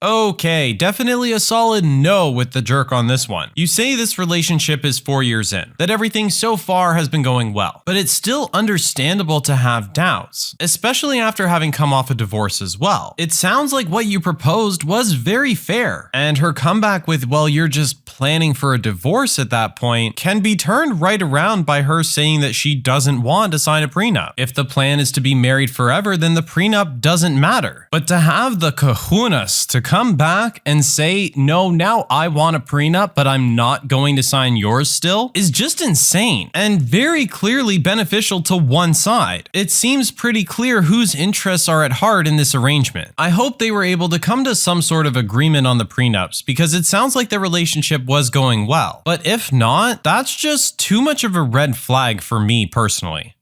Speaker 2: Okay, definitely a solid no with the jerk on this one. You say this relationship is 4 years in, that everything so far has been going well, but it's still understandable to have doubts, especially after having come off a divorce as well. It sounds like what you proposed was very fair, and her comeback with, well, you're just planning for a divorce at that point, can be turned right around by her saying that she doesn't want to sign a prenup. If the plan is to be married forever, then the prenup doesn't matter. But to have the kahunas to come back and say, no, now I want a prenup, but I'm not going to sign yours still, is just insane and very clearly beneficial to one side. It seems pretty clear whose interests are at heart in this arrangement. I hope they were able to come to some sort of agreement on the prenups because it sounds like their relationship was going well. But if not, that's just too much of a red flag for me personally.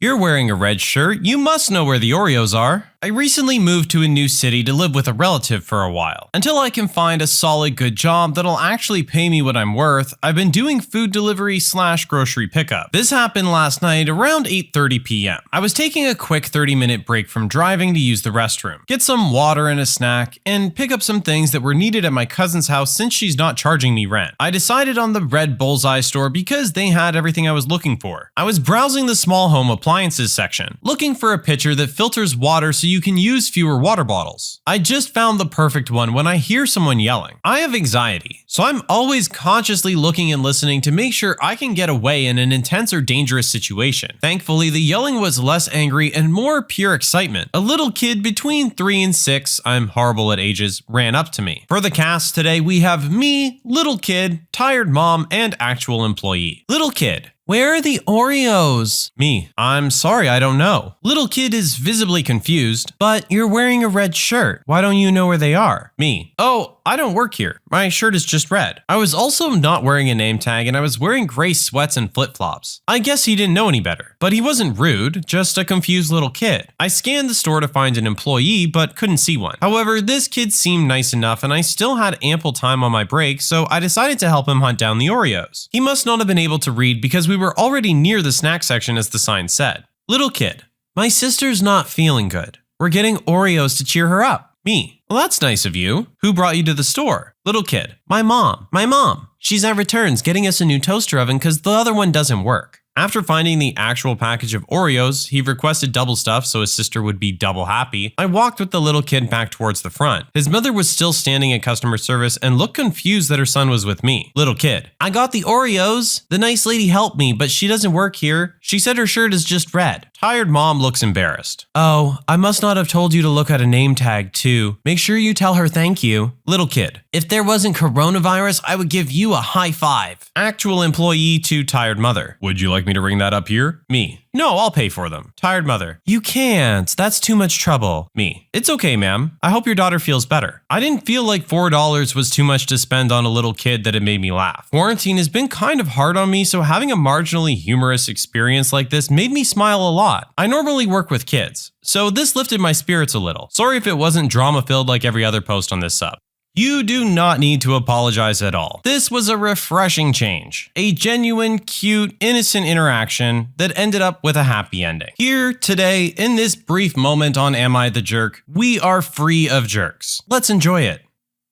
Speaker 2: You're wearing a red shirt, you must know where the Oreos are. I recently moved to a new city to live with a relative for a while. Until I can find a solid good job that'll actually pay me what I'm worth, I've been doing food delivery / grocery pickup. This happened last night around 8:30 p.m. I was taking a quick 30-minute break from driving to use the restroom, get some water and a snack, and pick up some things that were needed at my cousin's house since she's not charging me rent. I decided on the Red Bullseye store because they had everything I was looking for. I was browsing the small home appliances section, looking for a pitcher that filters water so you you can use fewer water bottles. I just found the perfect one when I hear someone yelling. I have anxiety, so I'm always consciously looking and listening to make sure I can get away in an intense or dangerous situation. Thankfully, the yelling was less angry and more pure excitement. A little kid between 3 and 6, I'm horrible at ages, ran up to me. For the cast today, we have me, little kid, tired mom, and actual employee. Little kid: where are the Oreos? Me: I'm sorry, I don't know. Little kid is visibly confused, but you're wearing a red shirt. Why don't you know where they are? Me: oh, I don't work here. My shirt is just red. I was also not wearing a name tag and I was wearing gray sweats and flip-flops. I guess he didn't know any better, but he wasn't rude, just a confused little kid. I scanned the store to find an employee, but couldn't see one. However, this kid seemed nice enough and I still had ample time on my break, so I decided to help him hunt down the Oreos. He must not have been able to read because we were already near the snack section as the sign said. Little kid: my sister's not feeling good. We're getting Oreos to cheer her up. Me: well, that's nice of you. Who brought you to the store? Little kid: my mom. My mom. She's at returns getting us a new toaster oven because the other one doesn't work. After finding the actual package of Oreos, he requested double stuff so his sister would be double happy. I walked with the little kid back towards the front. His mother was still standing at customer service and looked confused that her son was with me. Little kid: I got the Oreos. The nice lady helped me, but she doesn't work here. She said her shirt is just red. Tired mom looks embarrassed. Oh, I must not have told you to look at a name tag too. Make sure you tell her thank you. Little kid: if there wasn't coronavirus, I would give you a high five. Actual employee to tired mother: would you like me to ring that up here? Me: no, I'll pay for them. Tired mother: you can't. That's too much trouble. Me: it's okay, ma'am. I hope your daughter feels better. I didn't feel like $4 was too much to spend on a little kid that it made me laugh. Quarantine has been kind of hard on me, so having a marginally humorous experience like this made me smile a lot. I normally work with kids, so this lifted my spirits a little. Sorry if it wasn't drama-filled like every other post on this sub. You do not need to apologize at all. This was a refreshing change. A genuine, cute, innocent interaction that ended up with a happy ending. Here, today, in this brief moment on Am I the Jerk, we are free of jerks. Let's enjoy it.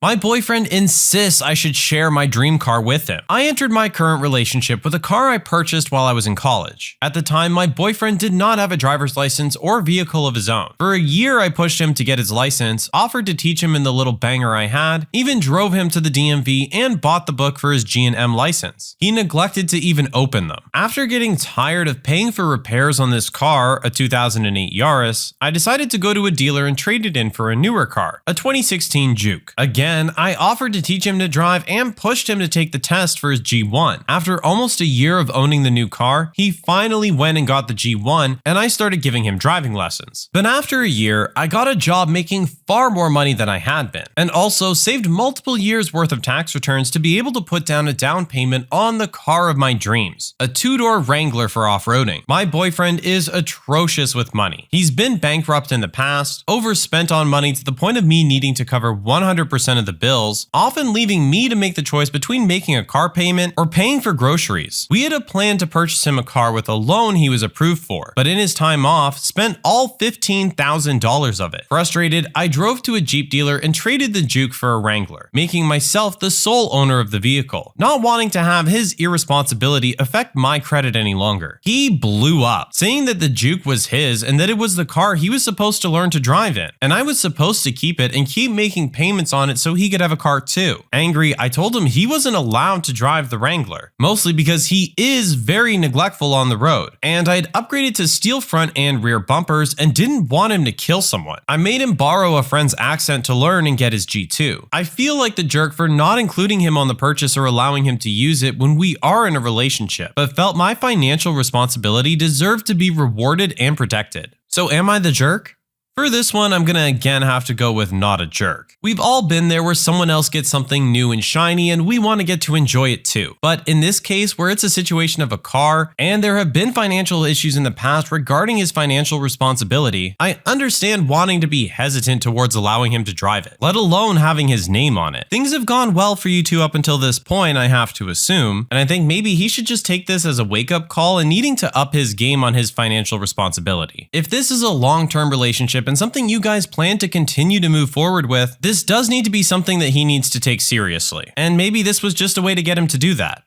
Speaker 2: My boyfriend insists I should share my dream car with him. I entered my current relationship with a car I purchased while I was in college. At the time, my boyfriend did not have a driver's license or vehicle of his own. For a year, I pushed him to get his license, offered to teach him in the little banger I had, even drove him to the DMV and bought the book for his G&M license. He neglected to even open them. After getting tired of paying for repairs on this car, a 2008 Yaris, I decided to go to a dealer and trade it in for a newer car, a 2016 Juke. Again, I offered to teach him to drive and pushed him to take the test for his G1. After almost a year of owning the new car, he finally went and got the G1 and I started giving him driving lessons. But after a year, I got a job making far more money than I had been, and also saved multiple years worth of tax returns to be able to put down a down payment on the car of my dreams, a 2-door Wrangler for off-roading. My boyfriend is atrocious with money. He's been bankrupt in the past, overspent on money to the point of me needing to cover 100% of the bills, often leaving me to make the choice between making a car payment or paying for groceries. We had a plan to purchase him a car with a loan he was approved for, but in his time off, spent all $15,000 of it. Frustrated, I drove to a Jeep dealer and traded the Juke for a Wrangler, making myself the sole owner of the vehicle, not wanting to have his irresponsibility affect my credit any longer. He blew up, saying that the Juke was his and that it was the car he was supposed to learn to drive in, and I was supposed to keep it and keep making payments on it so he could have a car too. Angry, I told him he wasn't allowed to drive the Wrangler, mostly because he is very neglectful on the road, and I had upgraded to steel front and rear bumpers and didn't want him to kill someone. I made him borrow a friend's accent to learn and get his G2. I feel like the jerk for not including him on the purchase or allowing him to use it when we are in a relationship, but felt my financial responsibility deserved to be rewarded and protected. So am I the jerk? For this one, I'm gonna again have to go with not a jerk. We've all been there where someone else gets something new and shiny and we want to get to enjoy it too. But in this case, where it's a situation of a car and there have been financial issues in the past regarding his financial responsibility, I understand wanting to be hesitant towards allowing him to drive it, let alone having his name on it. Things have gone well for you two up until this point, I have to assume, and I think maybe he should just take this as a wake-up call and needing to up his game on his financial responsibility. If this is a long-term relationship and something you guys plan to continue to move forward with, this does need to be something that he needs to take seriously. And maybe this was just a way to get him to do that.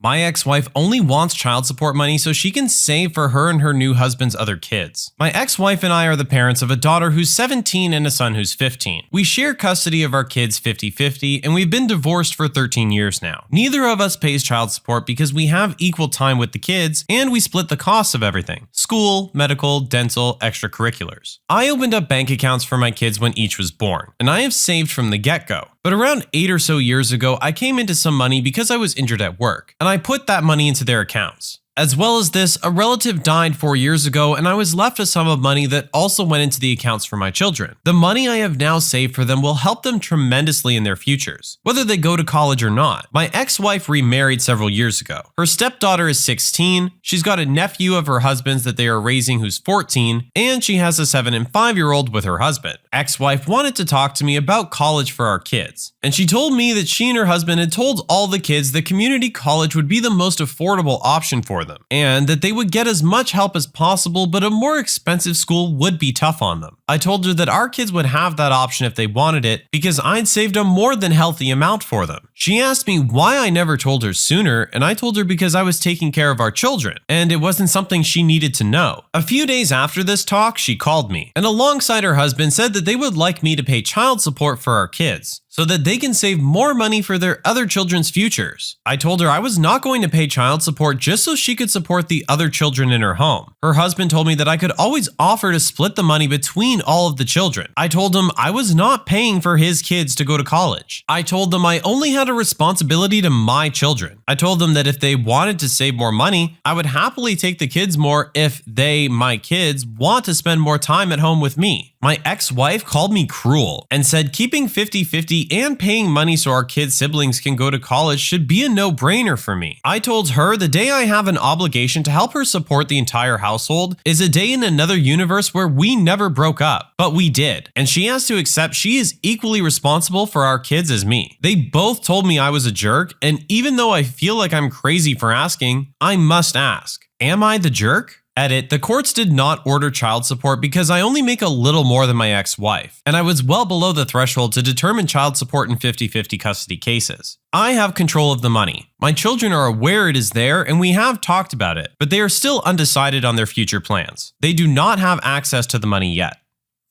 Speaker 2: My ex-wife only wants child support money so she can save for her and her new husband's other kids. My ex-wife and I are the parents of a daughter who's 17 and a son who's 15. We share custody of our kids 50-50, and we've been divorced for 13 years now. Neither of us pays child support because we have equal time with the kids, and we split the costs of everything: school, medical, dental, extracurriculars. I opened up bank accounts for my kids when each was born, and I have saved from the get-go. But around 8 or so years ago, I came into some money because I was injured at work, and I put that money into their accounts. As well as this, a relative died 4 years ago, and I was left a sum of money that also went into the accounts for my children. The money I have now saved for them will help them tremendously in their futures, whether they go to college or not. My ex-wife remarried several years ago. Her stepdaughter is 16, she's got a nephew of her husband's that they are raising who's 14, and she has a 7 and 5-year-old with her husband. Ex-wife wanted to talk to me about college for our kids, and she told me that she and her husband had told all the kids that community college would be the most affordable option for them, and that they would get as much help as possible, but a more expensive school would be tough on them. I told her that our kids would have that option if they wanted it because I'd saved a more than healthy amount for them. She asked me why I never told her sooner, and I told her because I was taking care of our children, and it wasn't something she needed to know. A few days after this talk, she called me, and alongside her husband said that they would like me to pay child support for our kids, so that they can save more money for their other children's futures. I told her I was not going to pay child support just so she could support the other children in her home. Her husband told me that I could always offer to split the money between all of the children. I told him I was not paying for his kids to go to college. I told them I only had a responsibility to my children. I told them that if they wanted to save more money, I would happily take the kids more if they, my kids, want to spend more time at home with me. My ex-wife called me cruel and said keeping 50-50 and paying money so our kids' siblings can go to college should be a no-brainer for me. I told her the day I have an obligation to help her support the entire household is a day in another universe where we never broke up, but we did, and she has to accept she is equally responsible for our kids as me. They both told me I was a jerk, and even though I feel like I'm crazy for asking, I must ask, am I the jerk? Edit, the courts did not order child support because I only make a little more than my ex-wife, and I was well below the threshold to determine child support in 50-50 custody cases. I have control of the money. My children are aware it is there, and we have talked about it, but they are still undecided on their future plans. They do not have access to the money yet.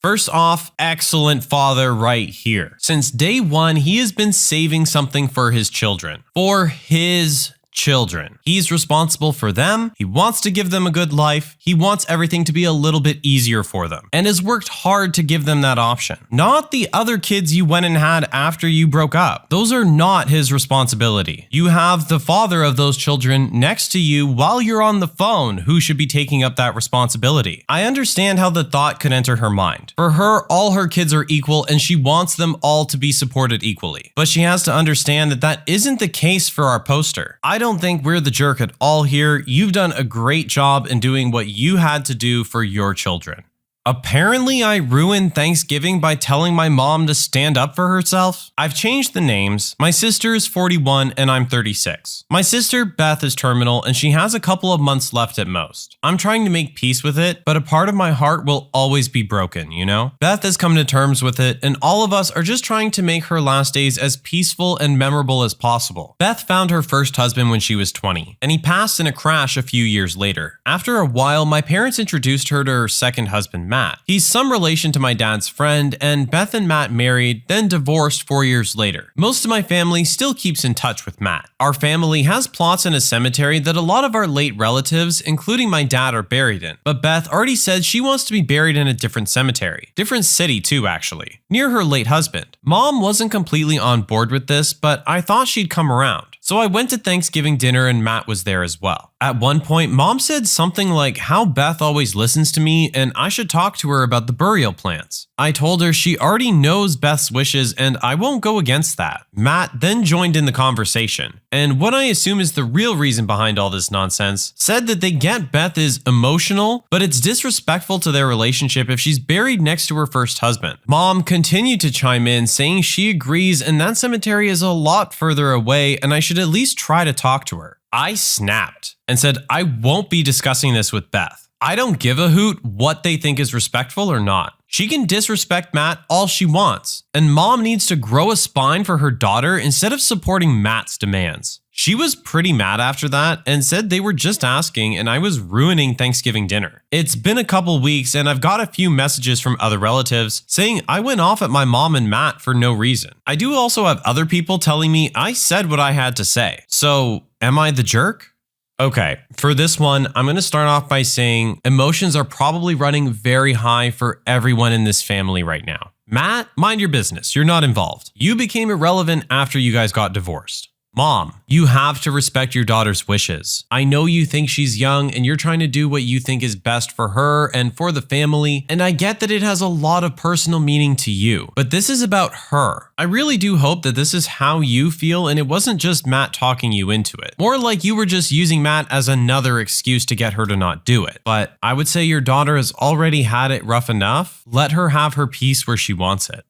Speaker 2: First off, excellent father right here. Since day one, he has been saving something for his children. For his children. He's responsible for them. He wants to give them a good life. He wants everything to be a little bit easier for them and has worked hard to give them that option. Not the other kids you went and had after you broke up. Those are not his responsibility. You have the father of those children next to you while you're on the phone who should be taking up that responsibility. I understand how the thought could enter her mind. For her, all her kids are equal and she wants them all to be supported equally. But she has to understand that that isn't the case for our poster. I don't think we're the jerk at all here. You've done a great job in doing what you had to do for your children. Apparently, I ruined Thanksgiving by telling my mom to stand up for herself. I've changed the names. My sister is 41 and I'm 36. My sister, Beth, is terminal and she has a couple of months left at most. I'm trying to make peace with it, but a part of my heart will always be broken, you know? Beth has come to terms with it, and all of us are just trying to make her last days as peaceful and memorable as possible. Beth found her first husband when she was 20, and he passed in a crash a few years later. After a while, my parents introduced her to her second husband, Matt. He's some relation to my dad's friend, and Beth and Matt married, then divorced 4 years later. Most of my family still keeps in touch with Matt. Our family has plots in a cemetery that a lot of our late relatives, including my dad, are buried in, but Beth already said she wants to be buried in a different cemetery. Different city too, actually. Near her late husband. Mom wasn't completely on board with this, but I thought she'd come around. So I went to Thanksgiving dinner and Matt was there as well. At one point, Mom said something like how Beth always listens to me and I should talk to her about the burial plans. I told her she already knows Beth's wishes and I won't go against that. Matt then joined in the conversation, and what I assume is the real reason behind all this nonsense, said that they get Beth is emotional, but it's disrespectful to their relationship if she's buried next to her first husband. Mom continued to chime in, saying she agrees and that cemetery is a lot further away and I should at least try to talk to her. I snapped and said I won't be discussing this with Beth. I don't give a hoot what they think is respectful or not. She can disrespect Matt all she wants, and Mom needs to grow a spine for her daughter instead of supporting Matt's demands. She was pretty mad after that and said they were just asking and I was ruining Thanksgiving dinner. It's been a couple weeks and I've got a few messages from other relatives saying I went off at my mom and Matt for no reason. I do also have other people telling me I said what I had to say. So, am I the jerk? Okay, for this one, I'm going to start off by saying emotions are probably running very high for everyone in this family right now. Matt, mind your business. You're not involved. You became irrelevant after you guys got divorced. Mom, you have to respect your daughter's wishes. I know you think she's young and you're trying to do what you think is best for her and for the family, and I get that it has a lot of personal meaning to you, but this is about her. I really do hope that this is how you feel and it wasn't just Matt talking you into it. More like you were just using Matt as another excuse to get her to not do it. But I would say your daughter has already had it rough enough. Let her have her peace where she wants it.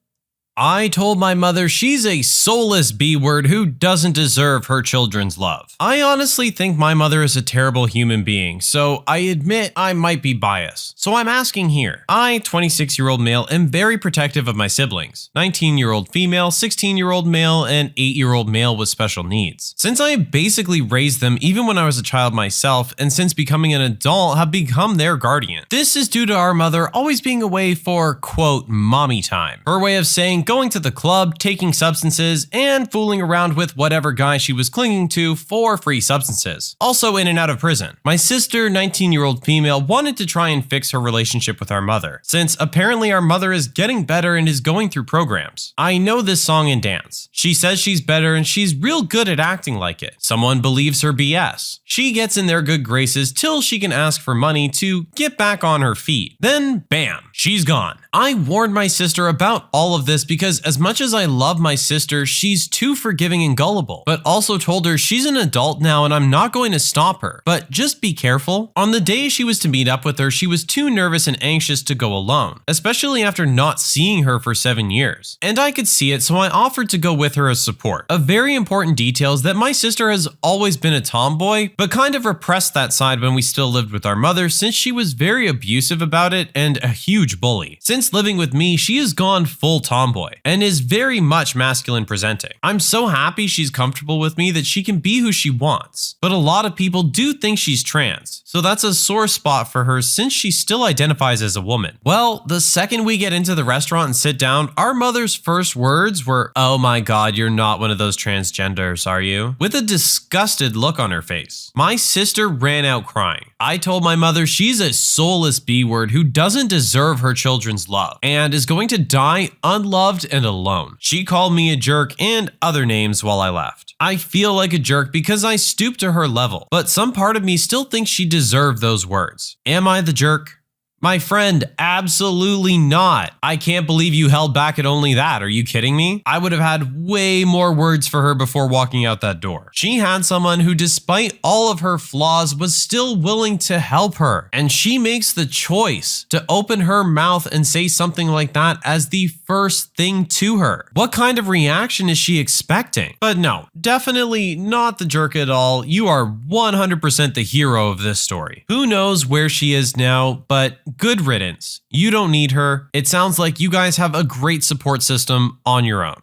Speaker 2: I told my mother she's a soulless B-word who doesn't deserve her children's love. I honestly think my mother is a terrible human being, so I admit I might be biased. So I'm asking here. I, 26-year-old male, am very protective of my siblings. 19-year-old female, 16-year-old male, and 8-year-old male with special needs. Since I basically raised them even when I was a child myself, and since becoming an adult have become their guardian. This is due to our mother always being away for, quote, mommy time. Her way of saying going to the club, taking substances, and fooling around with whatever guy she was clinging to for free substances. Also in and out of prison. My sister, 19-year-old female, wanted to try and fix her relationship with our mother, since apparently our mother is getting better and is going through programs. I know this song and dance. She says she's better and she's real good at acting like it. Someone believes her BS. She gets in their good graces till she can ask for money to get back on her feet. Then, bam, she's gone. I warned my sister about all of this because as much as I love my sister, she's too forgiving and gullible, but also told her she's an adult now and I'm not going to stop her, but just be careful. On the day she was to meet up with her, she was too nervous and anxious to go alone, especially after not seeing her for 7 years. And I could see it, so I offered to go with her as support. A very important detail is that my sister has always been a tomboy, but kind of repressed that side when we still lived with our mother since she was very abusive about it and a huge bully. Since living with me, she has gone full tomboy and is very much masculine presenting. I'm so happy she's comfortable with me that she can be who she wants. But a lot of people do think she's trans, so that's a sore spot for her since she still identifies as a woman. Well, the second we get into the restaurant and sit down, our mother's first words were, "Oh my god, you're not one of those transgenders, are you?" With a disgusted look on her face. My sister ran out crying. I told my mother she's a soulless B-word who doesn't deserve her children's love and is going to die unloved and alone. She called me a jerk and other names while I left. I feel like a jerk because I stooped to her level, but some part of me still thinks she deserved those words. Am I the jerk? My friend, absolutely not. I can't believe you held back at only that. Are you kidding me? I would have had way more words for her before walking out that door. She had someone who, despite all of her flaws, was still willing to help her. And she makes the choice to open her mouth and say something like that as the first thing to her. What kind of reaction is she expecting? But no, definitely not the jerk at all. You are 100% the hero of this story. Who knows where she is now, but good riddance. You don't need her. It sounds like you guys have a great support system on your own.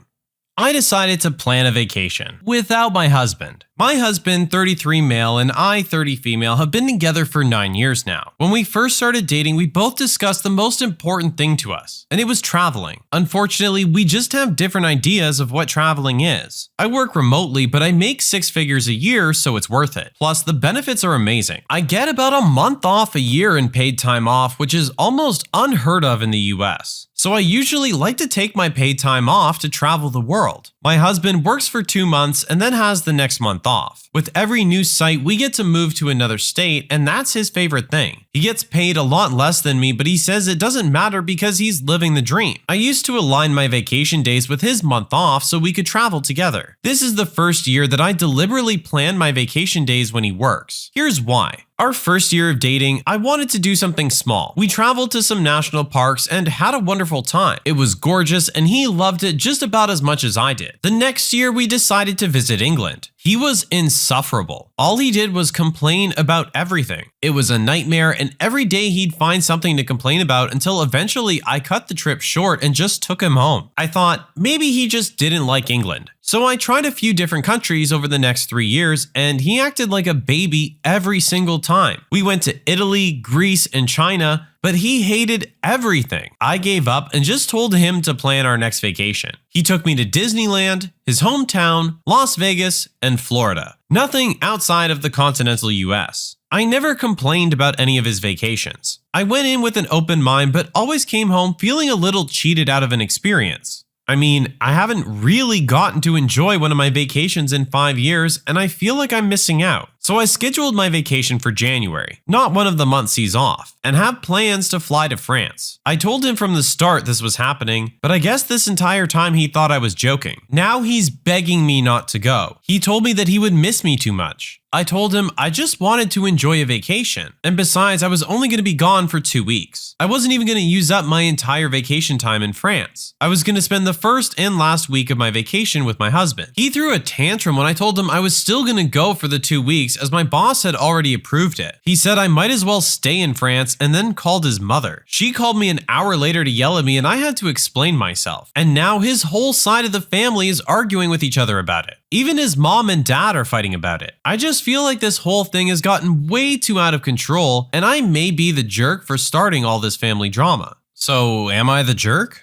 Speaker 2: I decided to plan a vacation without my husband. My husband, 33 male, and I, 30 female, have been together for 9 years now. When we first started dating, we both discussed the most important thing to us, and it was traveling. Unfortunately, we just have different ideas of what traveling is. I work remotely, but I make 6 figures a year, so it's worth it. Plus, the benefits are amazing. I get about a month off a year in paid time off, which is almost unheard of in the US. So I usually like to take my paid time off to travel the world. My husband works for 2 months and then has the next month off. With every new site, we get to move to another state, and that's his favorite thing. He gets paid a lot less than me, but he says it doesn't matter because he's living the dream. I used to align my vacation days with his month off so we could travel together. This is the first year that I deliberately plan my vacation days when he works. Here's why. Our first year of dating, I wanted to do something small. We traveled to some national parks and had a wonderful time. It was gorgeous and he loved it just about as much as I did. it. The next year, we decided to visit England. He was insufferable. All he did was complain about everything. It was a nightmare, and every day he'd find something to complain about until eventually I cut the trip short and just took him home. I thought maybe he just didn't like England. So I tried a few different countries over the next 3 years, and he acted like a baby every single time. We went to Italy, Greece, and China, but he hated everything. I gave up and just told him to plan our next vacation. He took me to Disneyland, his hometown, Las Vegas, and Florida. Nothing outside of the continental US. I never complained about any of his vacations. I went in with an open mind, but always came home feeling a little cheated out of an experience. I mean, I haven't really gotten to enjoy one of my vacations in 5 years, and I feel like I'm missing out. So I scheduled my vacation for January, not one of the months he's off, and have plans to fly to France. I told him from the start this was happening, but I guess this entire time he thought I was joking. Now he's begging me not to go. He told me that he would miss me too much. I told him I just wanted to enjoy a vacation, and besides, I was only going to be gone for 2 weeks. I wasn't even going to use up my entire vacation time in France. I was going to spend the first and last week of my vacation with my husband. He threw a tantrum when I told him I was still going to go for the 2 weeks as my boss had already approved it. He said I might as well stay in France and then called his mother. She called me an hour later to yell at me and I had to explain myself. And now his whole side of the family is arguing with each other about it. Even his mom and dad are fighting about it. I just feel like this whole thing has gotten way too out of control and I may be the jerk for starting all this family drama. So am I the jerk?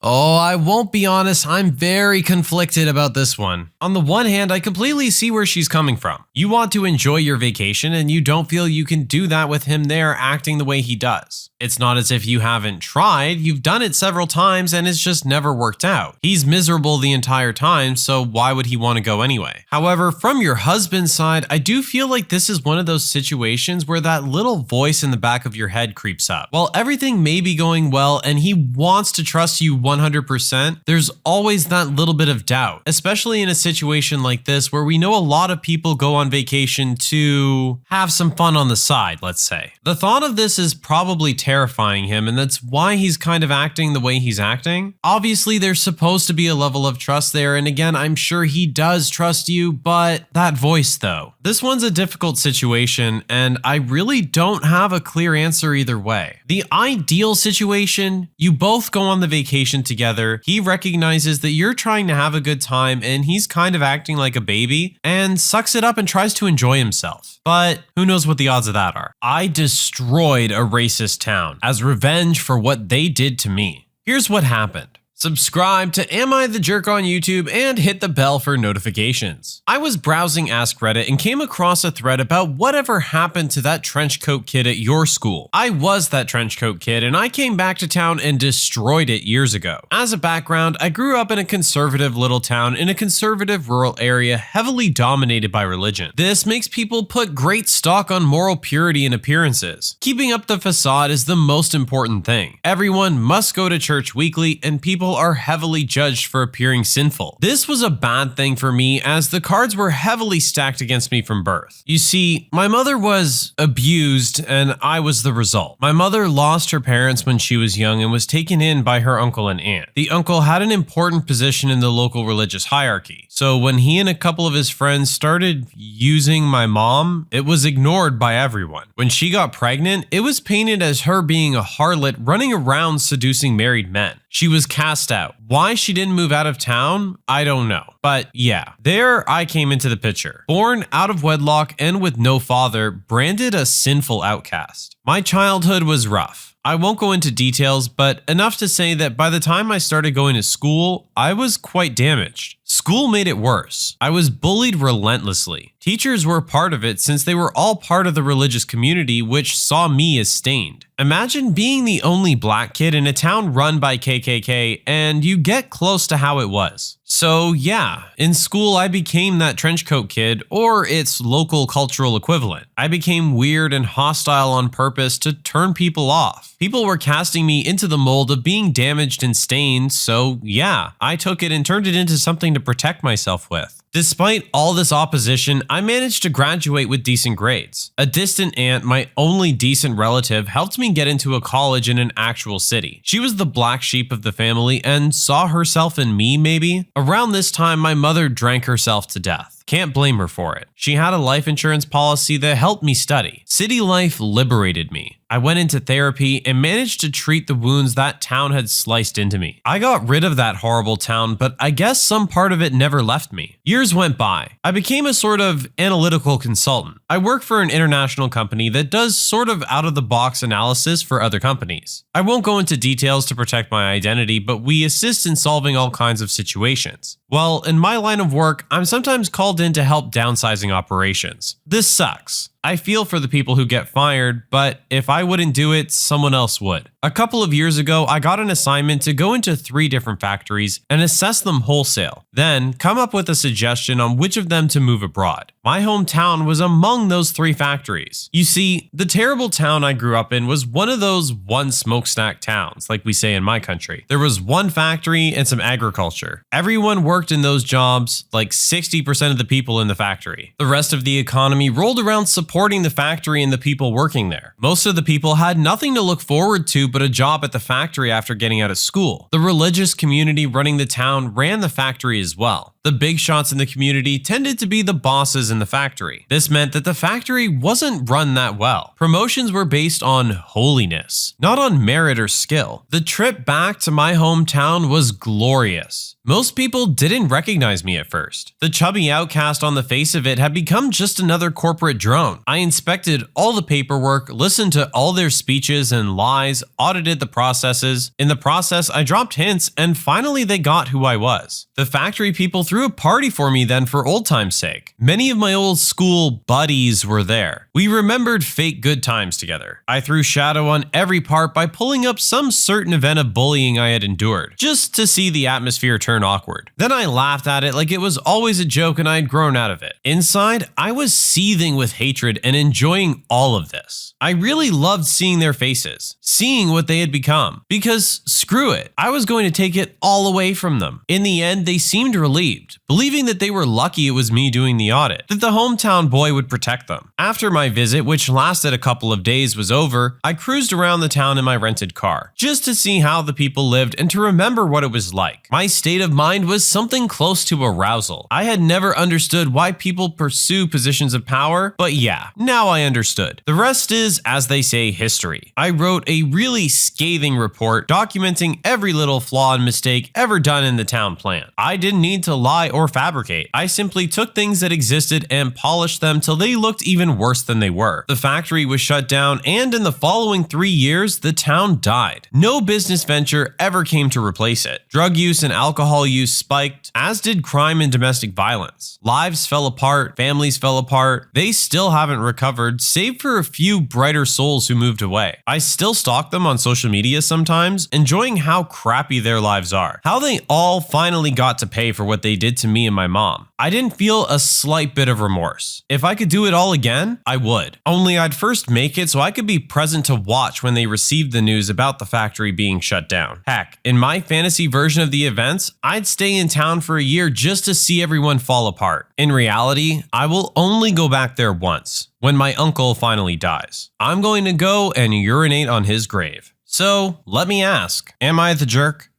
Speaker 2: Oh, I won't be honest, I'm very conflicted about this one. On the one hand, I completely see where she's coming from. You want to enjoy your vacation and you don't feel you can do that with him there acting the way he does. It's not as if you haven't tried, you've done it several times and it's just never worked out. He's miserable the entire time, so why would he want to go anyway? However, from your husband's side, I do feel like this is one of those situations where that little voice in the back of your head creeps up. While everything may be going well and he wants to trust you 100%, there's always that little bit of doubt, especially in a situation like this where we know a lot of people go on vacation to have some fun on the side, let's say. The thought of this is probably terrifying him, and that's why he's kind of acting the way he's acting. Obviously, there's supposed to be a level of trust there, and again, I'm sure he does trust you, but that voice though. This one's a difficult situation, and I really don't have a clear answer either way. The ideal situation, you both go on the vacation together, he recognizes that you're trying to have a good time and he's kind of acting like a baby and sucks it up and tries to enjoy himself. But who knows what the odds of that are. I destroyed a racist town as revenge for what they did to me. Here's what happened. Subscribe to Am I the Jerk on YouTube and hit the bell for notifications. I was browsing Ask Reddit and came across a thread about whatever happened to that trenchcoat kid at your school. I was that trenchcoat kid and I came back to town and destroyed it years ago. As a background, I grew up in a conservative little town in a conservative rural area heavily dominated by religion. This makes people put great stock on moral purity and appearances. Keeping up the facade is the most important thing. Everyone must go to church weekly and people are heavily judged for appearing sinful. This was a bad thing for me as the cards were heavily stacked against me from birth. You see, my mother was abused and I was the result. My mother lost her parents when she was young and was taken in by her uncle and aunt. The uncle had an important position in the local religious hierarchy, so when he and a couple of his friends started using my mom, it was ignored by everyone. When she got pregnant, it was painted as her being a harlot running around seducing married men. She was cast out. Why she didn't move out of town, I don't know. But yeah, there I came into the picture. Born out of wedlock and with no father, branded a sinful outcast. My childhood was rough. I won't go into details, but enough to say that by the time I started going to school, I was quite damaged. School made it worse. I was bullied relentlessly. Teachers were part of it since they were all part of the religious community, which saw me as stained. Imagine being the only black kid in a town run by KKK and you get close to how it was. So yeah, in school I became that trenchcoat kid, or its local cultural equivalent. I became weird and hostile on purpose to turn people off. People were casting me into the mold of being damaged and stained, so yeah, I took it and turned it into something to protect myself with. Despite all this opposition, I managed to graduate with decent grades. A distant aunt, my only decent relative, helped me get into a college in an actual city. She was the black sheep of the family and saw herself in me, maybe. Around this time, my mother drank herself to death. Can't blame her for it. She had a life insurance policy that helped me study. City life liberated me. I went into therapy and managed to treat the wounds that town had sliced into me. I got rid of that horrible town, but I guess some part of it never left me. Years went by. I became a sort of analytical consultant. I work for an international company that does sort of out-of-the-box analysis for other companies. I won't go into details to protect my identity, but we assist in solving all kinds of situations. Well, in my line of work, I'm sometimes called in to help downsizing operations. This sucks. I feel for the people who get fired, but if I wouldn't do it, someone else would. A couple of years ago, I got an assignment to go into 3 different factories and assess them wholesale, then come up with a suggestion on which of them to move abroad. My hometown was among those 3 factories. You see, the terrible town I grew up in was one of those one smokestack towns, like we say in my country. There was one factory and some agriculture. Everyone worked in those jobs, like 60% of the people in the factory. The rest of the economy rolled around supporting the factory and the people working there. Most of the people had nothing to look forward to but a job at the factory after getting out of school. The religious community running the town ran the factory as well. The big shots in the community tended to be the bosses in the factory. This meant that the factory wasn't run that well. Promotions were based on holiness, not on merit or skill. The trip back to my hometown was glorious. Most people didn't recognize me at first. The chubby outcast on the face of it had become just another corporate drone. I inspected all the paperwork, listened to all their speeches and lies, audited the processes. In the process, I dropped hints, and finally they got who I was. The factory people threw a party for me then for old time's sake. Many of my old school buddies were there. We remembered fake good times together. I threw shadow on every part by pulling up some certain event of bullying I had endured, just to see the atmosphere turn awkward. Then I laughed at it like it was always a joke and I had grown out of it. Inside, I was seething with hatred and enjoying all of this. I really loved seeing their faces, seeing what they had become, because screw it, I was going to take it all away from them. In the end, they seemed relieved, believing that they were lucky it was me doing the audit, that the hometown boy would protect them. After my visit, which lasted a couple of days, was over, I cruised around the town in my rented car, just to see how the people lived and to remember what it was like. My state of mind was something close to arousal. I had never understood why people pursue positions of power, but yeah, now I understood. The rest is, as they say, history. I wrote a really scathing report documenting every little flaw and mistake ever done in the town plan. I didn't need to lie or fabricate. I simply took things that existed and polished them till they looked even worse than they were. The factory was shut down, and in the following 3 years, the town died. No business venture ever came to replace it. Drug use and alcohol use spiked, as did crime and domestic violence. Lives fell apart, families fell apart. They still haven't recovered, save for a few brighter souls who moved away. I still stalk them on social media sometimes, enjoying how crappy their lives are. How they all finally got to pay for what they did to me and my mom. I didn't feel a slight bit of remorse. If I could do it all again, I would. Only I'd first make it so I could be present to watch when they received the news about the factory being shut down. Heck, in my fantasy version of the events, I'd stay in town for a year just to see everyone fall apart. In reality, I will only go back there once, when my uncle finally dies. I'm going to go and urinate on his grave. So, let me ask, am I the jerk?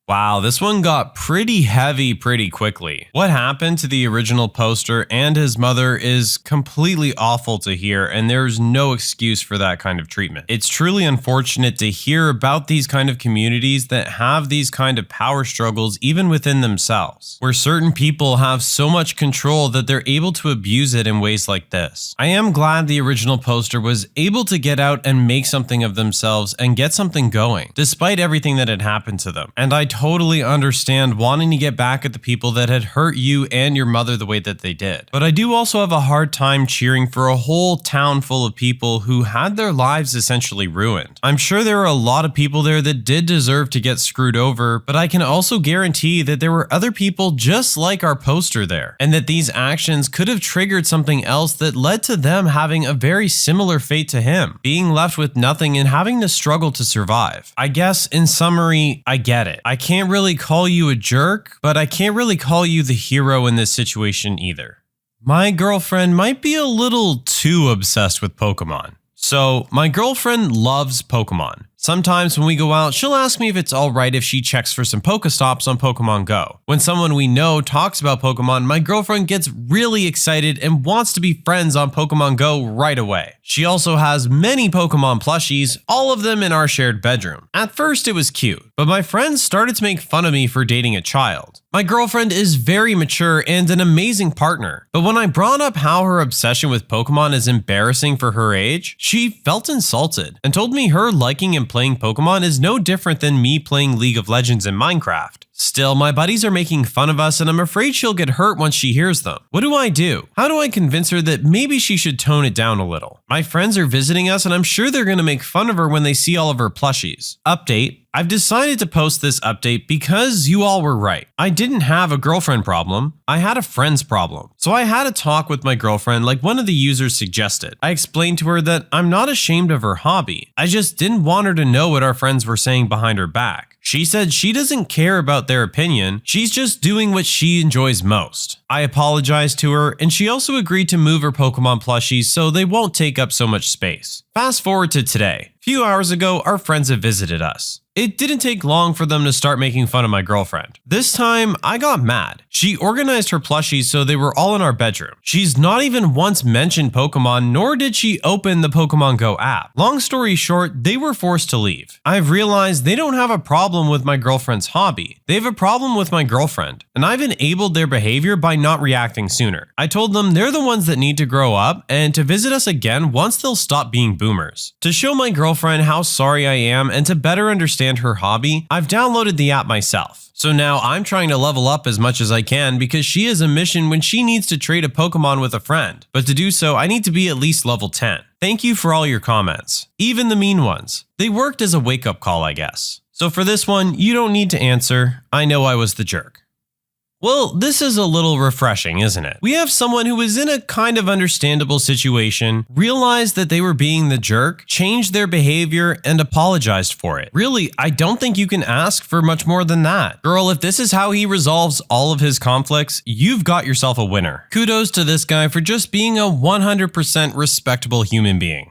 Speaker 2: Wow, this one got pretty heavy pretty quickly. What happened to the original poster and his mother is completely awful to hear, and there's no excuse for that kind of treatment. It's truly unfortunate to hear about these kind of communities that have these kind of power struggles even within themselves, where certain people have so much control that they're able to abuse it in ways like this. I am glad the original poster was able to get out and make something of themselves and get something going, despite everything that had happened to them. And I totally understand wanting to get back at the people that had hurt you and your mother the way that they did. But I do also have a hard time cheering for a whole town full of people who had their lives essentially ruined. I'm sure there are a lot of people there that did deserve to get screwed over, but I can also guarantee that there were other people just like our poster there, and that these actions could have triggered something else that led to them having a very similar fate to him, being left with nothing and having to struggle to survive. I guess in summary, I get it. I can't really call you a jerk, but I can't really call you the hero in this situation either. My girlfriend might be a little too obsessed with Pokemon. So, my girlfriend loves Pokemon. Sometimes when we go out, she'll ask me if it's alright if she checks for some Pokestops on Pokemon Go. When someone we know talks about Pokemon, my girlfriend gets really excited and wants to be friends on Pokemon Go right away. She also has many Pokemon plushies, all of them in our shared bedroom. At first it was cute, but my friends started to make fun of me for dating a child. My girlfriend is very mature and an amazing partner, but when I brought up how her obsession with Pokemon is embarrassing for her age, she felt insulted and told me her liking and playing Pokemon is no different than me playing League of Legends and Minecraft. Still, my buddies are making fun of us and I'm afraid she'll get hurt once she hears them. What do I do? How do I convince her that maybe she should tone it down a little? My friends are visiting us and I'm sure they're going to make fun of her when they see all of her plushies. Update. I've decided to post this update because you all were right. I didn't have a girlfriend problem, I had a friend's problem. So I had a talk with my girlfriend like one of the users suggested. I explained to her that I'm not ashamed of her hobby. I just didn't want her to know what our friends were saying behind her back. She said she doesn't care about their opinion, she's just doing what she enjoys most. I apologized to her and she also agreed to move her Pokemon plushies so they won't take up so much space. Fast forward to today. A few hours ago, our friends have visited us. It didn't take long for them to start making fun of my girlfriend. This time, I got mad. She organized her plushies so they were all in our bedroom. She's not even once mentioned Pokemon, nor did she open the Pokemon Go app. Long story short, they were forced to leave. I've realized they don't have a problem with my girlfriend's hobby. They have a problem with my girlfriend, and I've enabled their behavior by not reacting sooner. I told them they're the ones that need to grow up and to visit us again once they'll stop being boomers. To show my girlfriend how sorry I am and to better understand her hobby, I've downloaded the app myself. So now I'm trying to level up as much as I can because she has a mission when she needs to trade a Pokemon with a friend. But to do so, I need to be at least level 10. Thank you for all your comments, even the mean ones. They worked as a wake-up call, I guess. So for this one, you don't need to answer. I know I was the jerk. Well, this is a little refreshing, isn't it? We have someone who was in a kind of understandable situation, realized that they were being the jerk, changed their behavior, and apologized for it. Really, I don't think you can ask for much more than that. Girl, if this is how he resolves all of his conflicts, you've got yourself a winner. Kudos to this guy for just being a 100% respectable human being.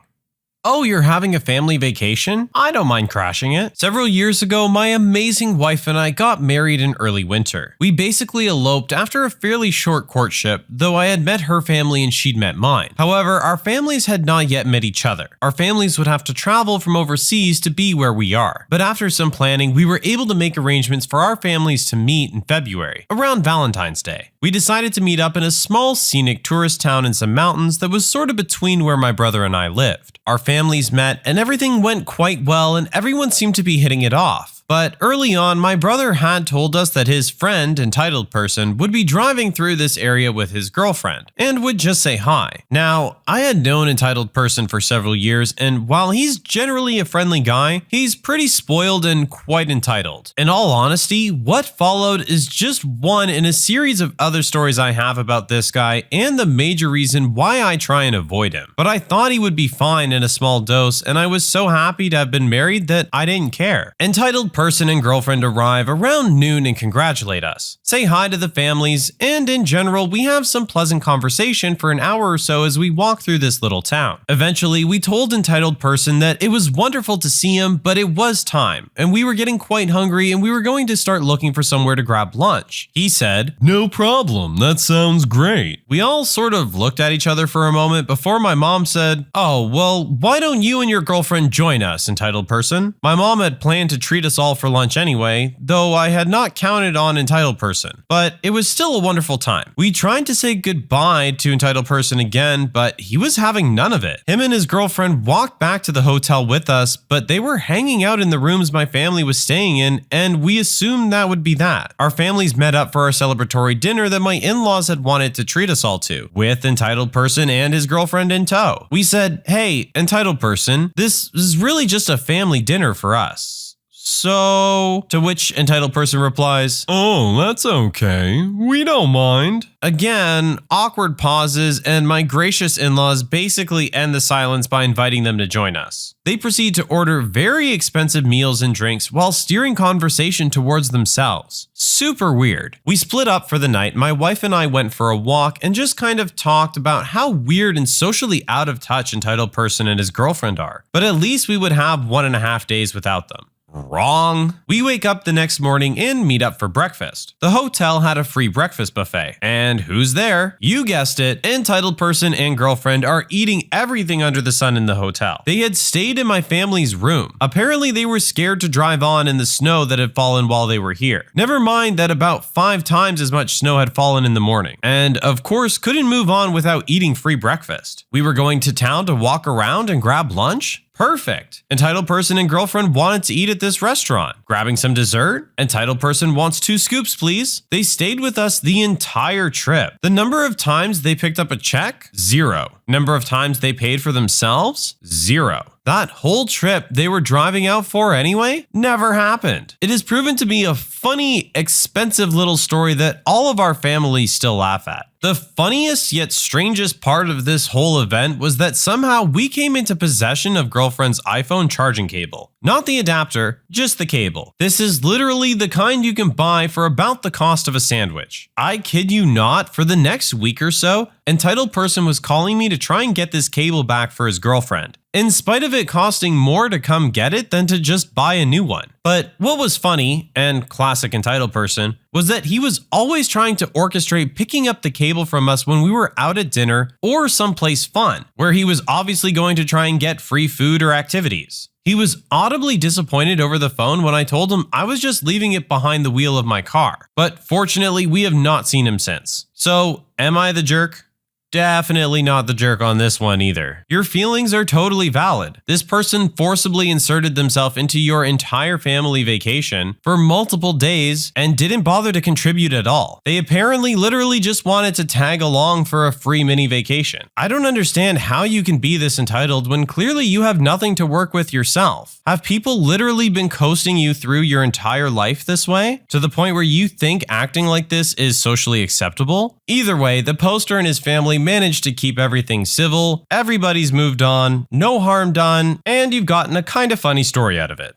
Speaker 2: Oh, you're having a family vacation? I don't mind crashing it. Several years ago, my amazing wife and I got married in early winter. We basically eloped after a fairly short courtship, though I had met her family and she'd met mine. However, our families had not yet met each other. Our families would have to travel from overseas to be where we are. But after some planning, we were able to make arrangements for our families to meet in February, around Valentine's Day. We decided to meet up in a small scenic tourist town in some mountains that was sort of between where my brother and I lived. Our families met and everything went quite well and everyone seemed to be hitting it off. But early on, my brother had told us that his friend, entitled person, would be driving through this area with his girlfriend and would just say hi. Now, I had known entitled person for several years, and while he's generally a friendly guy, he's pretty spoiled and quite entitled. In all honesty, what followed is just one in a series of other stories I have about this guy and the major reason why I try and avoid him. But I thought he would be fine in a small dose, and I was so happy to have been married that I didn't care. Entitled person and girlfriend arrive around noon and congratulate us, say hi to the families, and in general we have some pleasant conversation for an hour or so as we walk through this little town. Eventually we told entitled person that it was wonderful to see him, but it was time and we were getting quite hungry and we were going to start looking for somewhere to grab lunch. He said, "No problem, that sounds great." We all sort of looked at each other for a moment before my mom said, "Oh, well, why don't you and your girlfriend join us, entitled person?" My mom had planned to treat us all for lunch anyway, though I had not counted on entitled person, but it was still a wonderful time. We tried to say goodbye to entitled person again, but he was having none of it. Him and his girlfriend walked back to the hotel with us, but they were hanging out in the rooms my family was staying in, and we assumed that would be that. Our families met up for our celebratory dinner that my in-laws had wanted to treat us all to, with entitled person and his girlfriend in tow. We said, "Hey, entitled person, this is really just a family dinner for us. So, to which entitled person replies, "Oh, that's okay. We don't mind." Again, awkward pauses, and my gracious in-laws basically end the silence by inviting them to join us. They proceed to order very expensive meals and drinks while steering conversation towards themselves. Super weird. We split up for the night. My wife and I went for a walk and just kind of talked about how weird and socially out of touch entitled person and his girlfriend are. But at least we would have 1.5 days without them. Wrong. We wake up the next morning and meet up for breakfast. The hotel had a free breakfast buffet. And who's there? You guessed it. Entitled person and girlfriend are eating everything under the sun in the hotel. They had stayed in my family's room. Apparently they were scared to drive on in the snow that had fallen while they were here. Never mind that about 5 times as much snow had fallen in the morning. And of course couldn't move on without eating free breakfast. We were going to town to walk around and grab lunch? Perfect. Entitled person and girlfriend wanted to eat at this restaurant. Grabbing some dessert? Entitled person wants 2 scoops, please. They stayed with us the entire trip. The number of times they picked up a check? 0. Number of times they paid for themselves? 0. That whole trip they were driving out for anyway? Never happened. It has proven to be a funny, expensive little story that all of our families still laugh at. The funniest yet strangest part of this whole event was that somehow we came into possession of girlfriend's iPhone charging cable. Not the adapter, just the cable. This is literally the kind you can buy for about the cost of a sandwich. I kid you not, for the next week or so, entitled person was calling me to try and get this cable back for his girlfriend, in spite of it costing more to come get it than to just buy a new one. But what was funny, and classic entitled person, was that he was always trying to orchestrate picking up the cable from us when we were out at dinner or someplace fun, where he was obviously going to try and get free food or activities. He was audibly disappointed over the phone when I told him I was just leaving it behind the wheel of my car. But fortunately, we have not seen him since. So, am I the jerk? Definitely not the jerk on this one either. Your feelings are totally valid. This person forcibly inserted themselves into your entire family vacation for multiple days and didn't bother to contribute at all. They apparently literally just wanted to tag along for a free mini vacation. I don't understand how you can be this entitled when clearly you have nothing to work with yourself. Have people literally been coasting you through your entire life this way? To the point where you think acting like this is socially acceptable? Either way, the poster and his family managed to keep everything civil, everybody's moved on, no harm done, and you've gotten a kind of funny story out of it.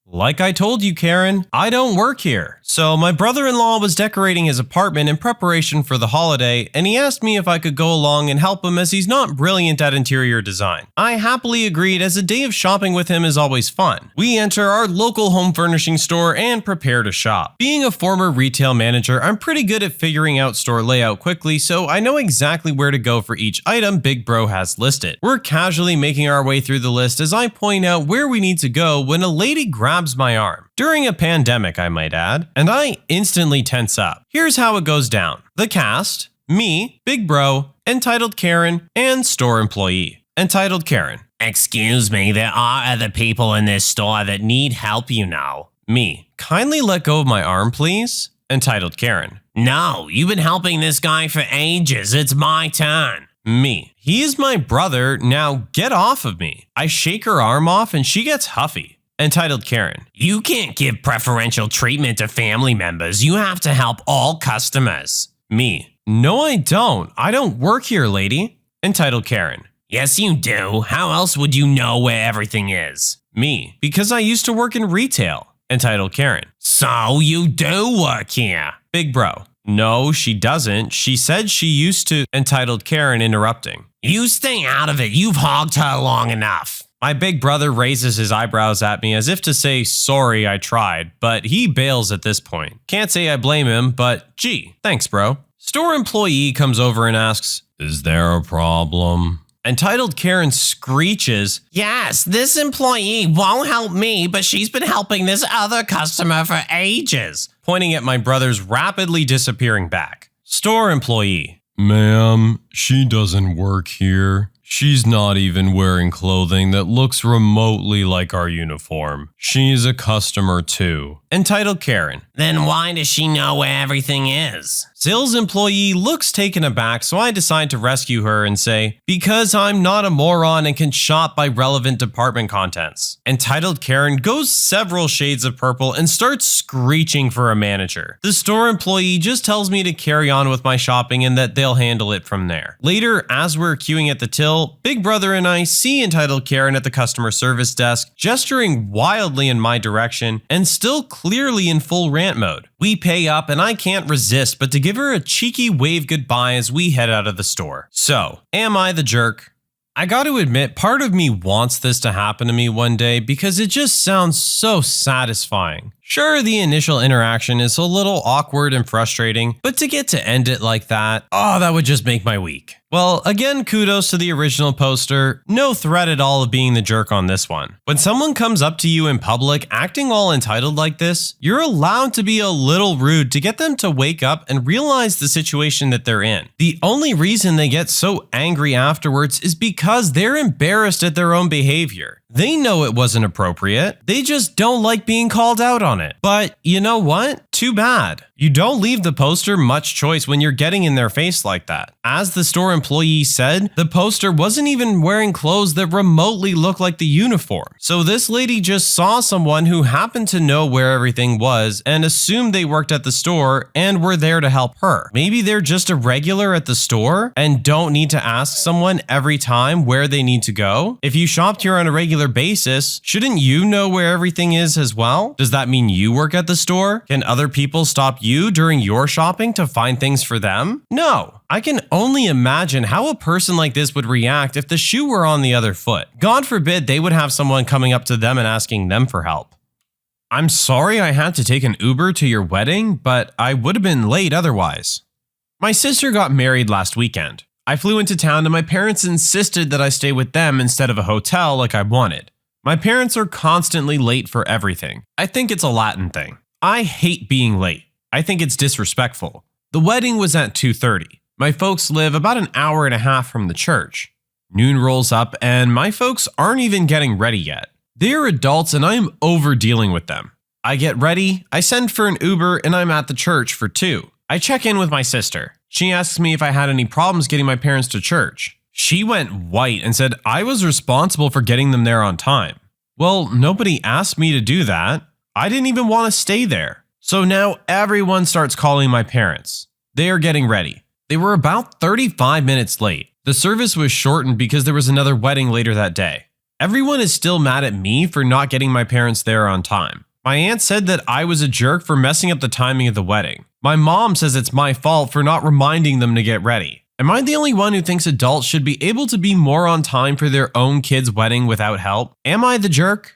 Speaker 2: Like I told you, Karen, I don't work here. So my brother-in-law was decorating his apartment in preparation for the holiday, and he asked me if I could go along and help him as he's not brilliant at interior design. I happily agreed as a day of shopping with him is always fun. We enter our local home furnishing store and prepare to shop. Being a former retail manager, I'm pretty good at figuring out store layout quickly, so I know exactly where to go for each item Big Bro has listed. We're casually making our way through the list as I point out where we need to go when a lady grabs my arm. During a pandemic, I might add, and I instantly tense up. Here's how it goes down. The cast, me, Big Bro, entitled Karen, and store employee. Entitled Karen. Excuse me, there are other people in this store that need help, you know. Me. Kindly let go of my arm, please. Entitled Karen. No, you've been helping this guy for ages. It's my turn. Me. He is my brother. Now get off of me. I shake her arm off and she gets huffy. Entitled Karen. You can't give preferential treatment to family members. You have to help all customers. Me. No, I don't. I don't work here, lady. Entitled Karen. Yes, you do. How else would you know where everything is? Me. Because I used to work in retail. Entitled Karen. So you do work here. Big Bro. No, she doesn't. She said she used to. Entitled Karen interrupting. You stay out of it. You've hogged her long enough. My big brother raises his eyebrows at me as if to say, sorry, I tried, but he bails at this point. Can't say I blame him, but gee, thanks, bro. Store employee comes over and asks, is there a problem? Entitled Karen screeches, yes, this employee won't help me, but she's been helping this other customer for ages, pointing at my brother's rapidly disappearing back. Store employee, ma'am, she doesn't work here. She's not even wearing clothing that looks remotely like our uniform. She's a customer too. Entitled Karen. Then why does she know where everything is? Sales employee looks taken aback, so I decide to rescue her and say, because I'm not a moron and can shop by relevant department contents. Entitled Karen goes several shades of purple and starts screeching for a manager. The store employee just tells me to carry on with my shopping and that they'll handle it from there. Later, as we're queuing at the till, Big Brother and I see Entitled Karen at the customer service desk, gesturing wildly in my direction and still clearly in full rant mode. We pay up and I can't resist but to give her a cheeky wave goodbye as we head out of the store. So, am I the jerk? I gotta admit, part of me wants this to happen to me one day because it just sounds so satisfying. Sure, the initial interaction is a little awkward and frustrating, but to get to end it like that, oh, that would just make my week. Well, again, kudos to the original poster. No threat at all of being the jerk on this one. When someone comes up to you in public acting all entitled like this, you're allowed to be a little rude to get them to wake up and realize the situation that they're in. The only reason they get so angry afterwards is because they're embarrassed at their own behavior. They know it wasn't appropriate. They just don't like being called out on it. But you know what? Too bad. You don't leave the poster much choice when you're getting in their face like that. As the store employee said, the poster wasn't even wearing clothes that remotely looked like the uniform. So this lady just saw someone who happened to know where everything was and assumed they worked at the store and were there to help her. Maybe they're just a regular at the store and don't need to ask someone every time where they need to go. If you shopped here on a regular basis, shouldn't you know where everything is as well? Does that mean you work at the store? Can other people stop you during your shopping to find things for them? No. I can only imagine how a person like this would react if the shoe were on the other foot. God forbid they would have someone coming up to them and asking them for help. I'm sorry I had to take an Uber to your wedding, but I would have been late otherwise. My sister got married last weekend. I flew into town and my parents insisted that I stay with them instead of a hotel like I wanted. My parents are constantly late for everything. I think it's a Latin thing. I hate being late. I think it's disrespectful. The wedding was at 2:30. My folks live about an hour and a half from the church. Noon rolls up and my folks aren't even getting ready yet. They're adults and I am over dealing with them. I get ready, I send for an Uber, and I'm at the church for 2. I check in with my sister. She asks me if I had any problems getting my parents to church. She went white and said I was responsible for getting them there on time. Well, nobody asked me to do that. I didn't even want to stay there. So now everyone starts calling my parents. They are getting ready. They were about 35 minutes late. The service was shortened because there was another wedding later that day. Everyone is still mad at me for not getting my parents there on time. My aunt said that I was a jerk for messing up the timing of the wedding. My mom says it's my fault for not reminding them to get ready. Am I the only one who thinks adults should be able to be more on time for their own kid's wedding without help? Am I the jerk?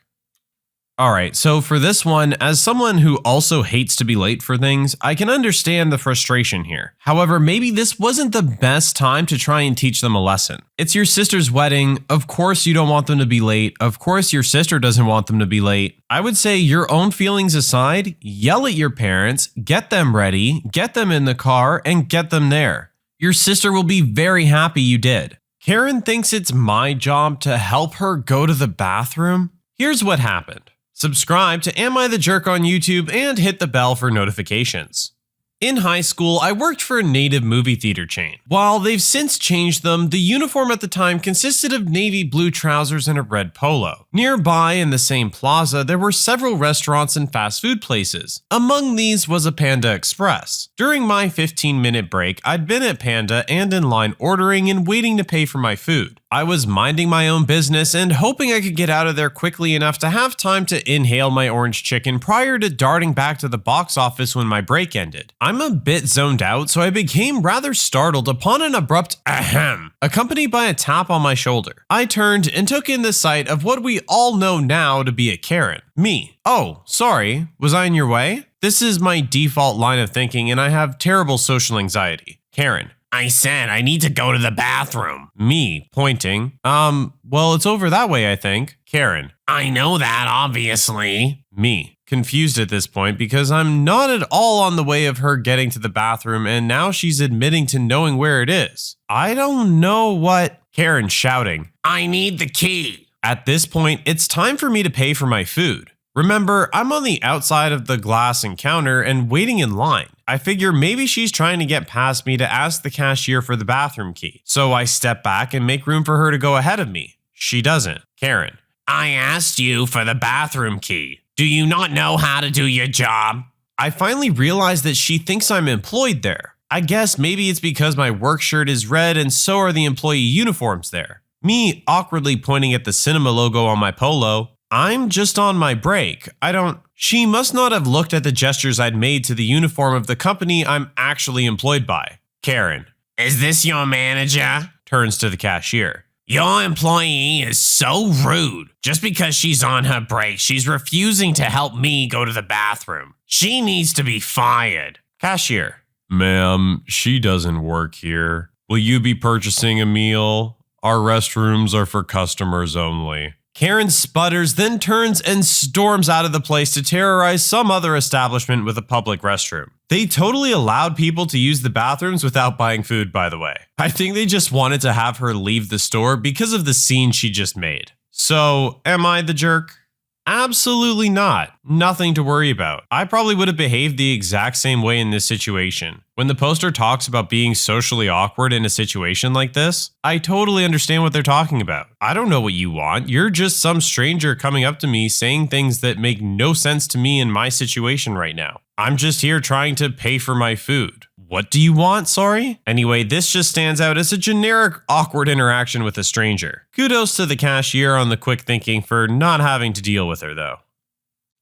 Speaker 2: Alright, so for this one, as someone who also hates to be late for things, I can understand the frustration here. However, maybe this wasn't the best time to try and teach them a lesson. It's your sister's wedding, of course you don't want them to be late, of course your sister doesn't want them to be late. I would say your own feelings aside, yell at your parents, get them ready, get them in the car, and get them there. Your sister will be very happy you did. Karen thinks it's my job to help her go to the bathroom. Here's what happened. Subscribe to Am I the Jerk on YouTube and hit the bell for notifications. In high school, I worked for a native movie theater chain. While they've since changed them, the uniform at the time consisted of navy blue trousers and a red polo. Nearby in the same plaza, there were several restaurants and fast food places. Among these was a Panda Express. During my 15-minute break, I'd been at Panda and in line ordering and waiting to pay for my food. I was minding my own business and hoping I could get out of there quickly enough to have time to inhale my orange chicken prior to darting back to the box office when my break ended. I'm a bit zoned out, so I became rather startled upon an abrupt ahem, accompanied by a tap on my shoulder. I turned and took in the sight of what we all know now to be a Karen. Me. Oh, sorry, was I in your way? This is my default line of thinking and I have terrible social anxiety. Karen. I said I need to go to the bathroom. Me, pointing. Well, it's over that way, I think. Karen. I know that, obviously. Me, confused at this point because I'm not at all on the way of her getting to the bathroom and now she's admitting to knowing where it is. I don't know what... Karen shouting. I need the key. At this point, it's time for me to pay for my food. Remember, I'm on the outside of the glass and counter and waiting in line. I figure maybe she's trying to get past me to ask the cashier for the bathroom key. So I step back and make room for her to go ahead of me. She doesn't. Karen: I asked you for the bathroom key. Do you not know how to do your job? I finally realize that she thinks I'm employed there. I guess maybe it's because my work shirt is red and so are the employee uniforms there. Me awkwardly pointing at the cinema logo on my polo. I'm just on my break. She must not have looked at the gestures I'd made to the uniform of the company I'm actually employed by. Karen: Is this your manager? Turns to the cashier. Your employee is so rude. Just because she's on her break, she's refusing to help me go to the bathroom. She needs to be fired. Cashier: Ma'am, she doesn't work here. Will you be purchasing a meal? Our restrooms are for customers only. Karen sputters, then turns and storms out of the place to terrorize some other establishment with a public restroom. They totally allowed people to use the bathrooms without buying food, by the way. I think they just wanted to have her leave the store because of the scene she just made. So, am I the jerk? Absolutely not. Nothing to worry about. I probably would have behaved the exact same way in this situation. When the poster talks about being socially awkward in a situation like this, I totally understand what they're talking about. I don't know what you want. You're just some stranger coming up to me saying things that make no sense to me in my situation right now. I'm just here trying to pay for my food. What do you want, sorry? Anyway, this just stands out as a generic awkward interaction with a stranger. Kudos to the cashier on the quick thinking for not having to deal with her though.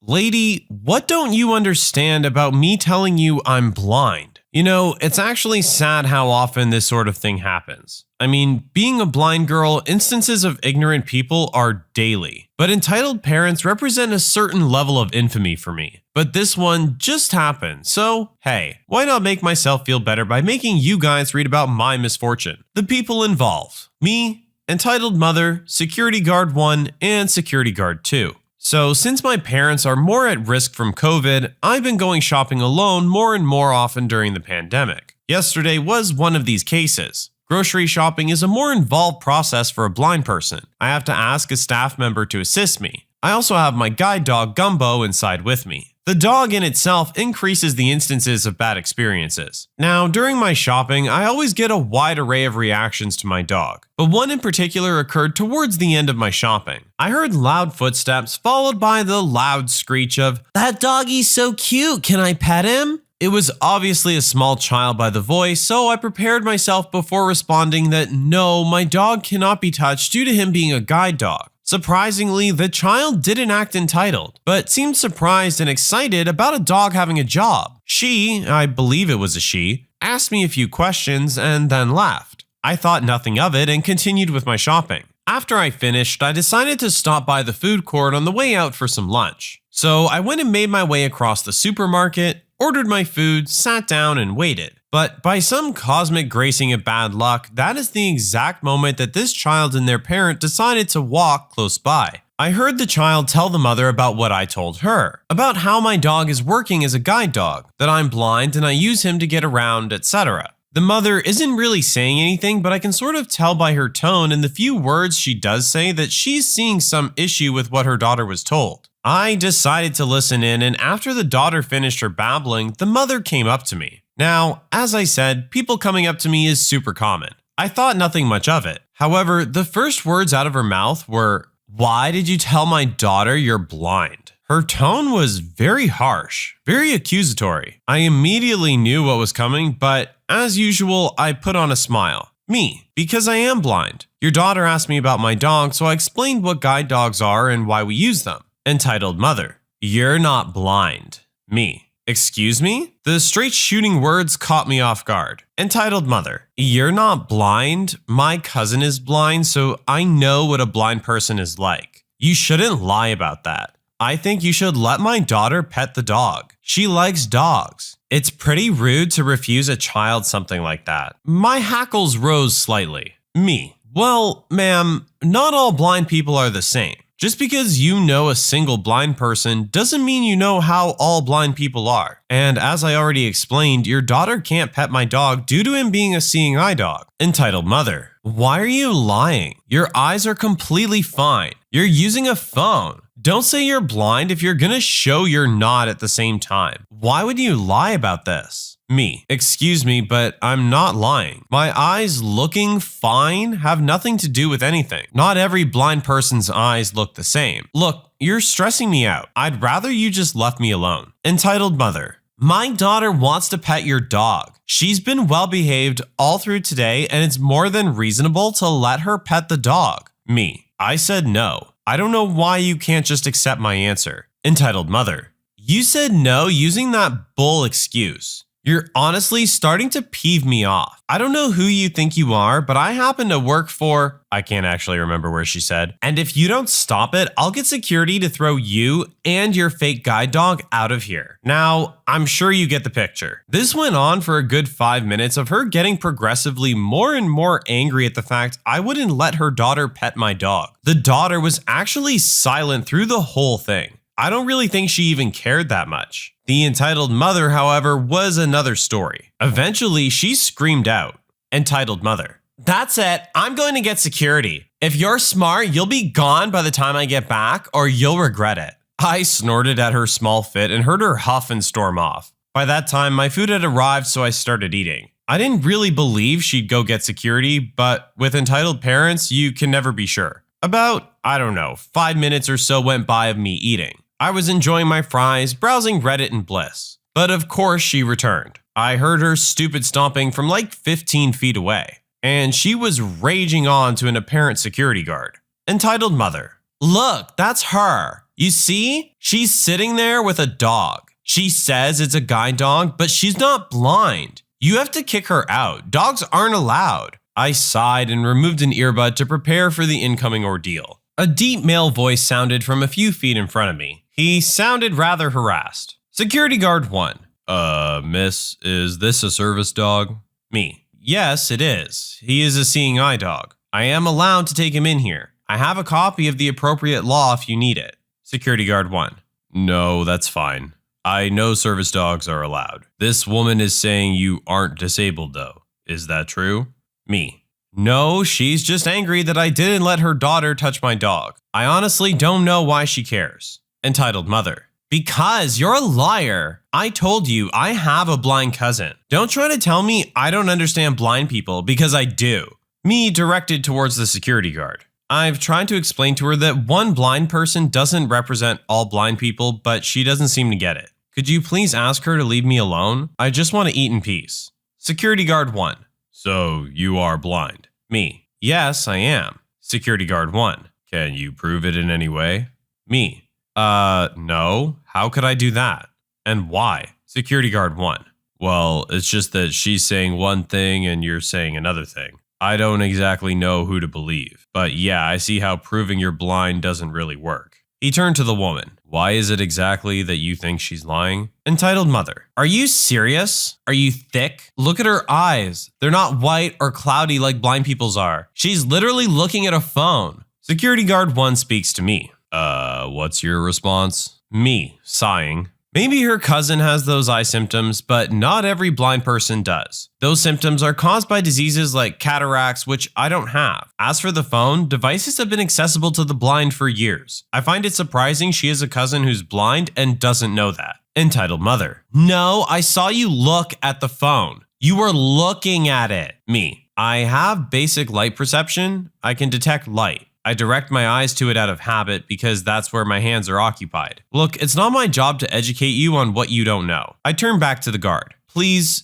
Speaker 2: Lady, what don't you understand about me telling you I'm blind? You know, it's actually sad how often this sort of thing happens. I mean, being a blind girl, instances of ignorant people are daily. But entitled parents represent a certain level of infamy for me. But this one just happened, so hey, why not make myself feel better by making you guys read about my misfortune? The people involved: me, entitled mother, security guard 1, and security guard 2. So since my parents are more at risk from COVID, I've been going shopping alone more and more often during the pandemic. Yesterday was one of these cases. Grocery shopping is a more involved process for a blind person. I have to ask a staff member to assist me. I also have my guide dog Gumbo inside with me. The dog in itself increases the instances of bad experiences. Now, during my shopping, I always get a wide array of reactions to my dog, but one in particular occurred towards the end of my shopping. I heard loud footsteps followed by the loud screech of, "That doggy's so cute, can I pet him?" It was obviously a small child by the voice, so I prepared myself before responding that no, my dog cannot be touched due to him being a guide dog. Surprisingly, the child didn't act entitled, but seemed surprised and excited about a dog having a job. She, I believe it was a she, asked me a few questions and then laughed. I thought nothing of it and continued with my shopping. After I finished, I decided to stop by the food court on the way out for some lunch. So I went and made my way across the supermarket, ordered my food, sat down and waited. But by some cosmic gracing of bad luck, that is the exact moment that this child and their parent decided to walk close by. I heard the child tell the mother about what I told her, about how my dog is working as a guide dog, that I'm blind and I use him to get around, etc. The mother isn't really saying anything, but I can sort of tell by her tone and the few words she does say that she's seeing some issue with what her daughter was told. I decided to listen in, and after the daughter finished her babbling, the mother came up to me. Now, as I said, people coming up to me is super common. I thought nothing much of it. However, the first words out of her mouth were, "Why did you tell my daughter you're blind?" Her tone was very harsh, very accusatory. I immediately knew what was coming, but as usual, I put on a smile. Me, because I am blind. Your daughter asked me about my dog, so I explained what guide dogs are and why we use them. Entitled mother: "You're not blind." Me: "Excuse me?" The straight shooting words caught me off guard. Entitled mother: "You're not blind. My cousin is blind, so I know what a blind person is like. You shouldn't lie about that. I think you should let my daughter pet the dog. She likes dogs. It's pretty rude to refuse a child something like that." My hackles rose slightly. Me: "Well, ma'am, not all blind people are the same. Just because you know a single blind person doesn't mean you know how all blind people are. And as I already explained, your daughter can't pet my dog due to him being a seeing eye dog." Entitled mother: "Why are you lying? Your eyes are completely fine. You're using a phone. Don't say you're blind if you're gonna show you're not at the same time. Why would you lie about this? Me. Excuse me, but I'm not lying. My eyes looking fine have nothing to do with anything. Not every blind person's eyes look the same. Look, you're stressing me out. I'd rather you just left me alone. Entitled mother. My daughter wants to pet your dog. She's been well behaved all through today, and it's more than reasonable to let her pet the dog. Me. I said no. I don't know why you can't just accept my answer. Entitled mother. You said no using that bull excuse. You're honestly starting to peeve me off. I don't know who you think you are, but I happen to work for… I can't actually remember where she said. And if you don't stop it, I'll get security to throw you and your fake guide dog out of here. Now, I'm sure you get the picture. This went on for a good 5 minutes of her getting progressively more and more angry at the fact I wouldn't let her daughter pet my dog. The daughter was actually silent through the whole thing. I don't really think she even cared that much. The entitled mother, however, was another story. Eventually, she screamed out. Entitled mother. That's it. I'm going to get security. If you're smart, you'll be gone by the time I get back, or you'll regret it. I snorted at her small fit and heard her huff and storm off. By that time, my food had arrived, so I started eating. I didn't really believe she'd go get security, but with entitled parents, you can never be sure. About, 5 minutes or so went by of me eating. I was enjoying my fries, browsing Reddit in bliss. But of course she returned. I heard her stupid stomping from like 15 feet away, and she was raging on to an apparent security guard. Entitled mother. Look, that's her. You see? She's sitting there with a dog. She says it's a guide dog, but she's not blind. You have to kick her out. Dogs aren't allowed. I sighed and removed an earbud to prepare for the incoming ordeal. A deep male voice sounded from a few feet in front of me. He sounded rather harassed. Security guard 1. Miss, is this a service dog? Me. Yes, it is. He is a seeing eye dog. I am allowed to take him in here. I have a copy of the appropriate law if you need it. Security guard 1. No, that's fine. I know service dogs are allowed. This woman is saying you aren't disabled though. Is that true? Me. No, she's just angry that I didn't let her daughter touch my dog. I honestly don't know why she cares. Entitled mother. Because you're a liar. I told you I have a blind cousin. Don't try to tell me I don't understand blind people, because I do. Me directed towards the security guard. I've tried to explain to her that one blind person doesn't represent all blind people, but she doesn't seem to get it. Could you please ask her to leave me alone? I just want to eat in peace. Security guard 1. So you are blind? Me. Yes, I am. Security guard 1. Can you prove it in any way? Me. No. How could I do that? And why? Security guard 1. Well, it's just that she's saying one thing and you're saying another thing. I don't exactly know who to believe. But yeah, I see how proving you're blind doesn't really work. He turned to the woman. Why is it exactly that you think she's lying? Entitled mother. Are you serious? Are you thick? Look at her eyes. They're not white or cloudy like blind people's are. She's literally looking at a phone. Security guard 1 speaks to me. What's your response? Me, sighing. Maybe her cousin has those eye symptoms, but not every blind person does. Those symptoms are caused by diseases like cataracts, which I don't have. As for the phone, devices have been accessible to the blind for years. I find it surprising she has a cousin who's blind and doesn't know that. Entitled mother. No, I saw you look at the phone. You were looking at it. Me. I have basic light perception. I can detect light. I direct my eyes to it out of habit because that's where my hands are occupied. Look, it's not my job to educate you on what you don't know. I turn back to the guard. Please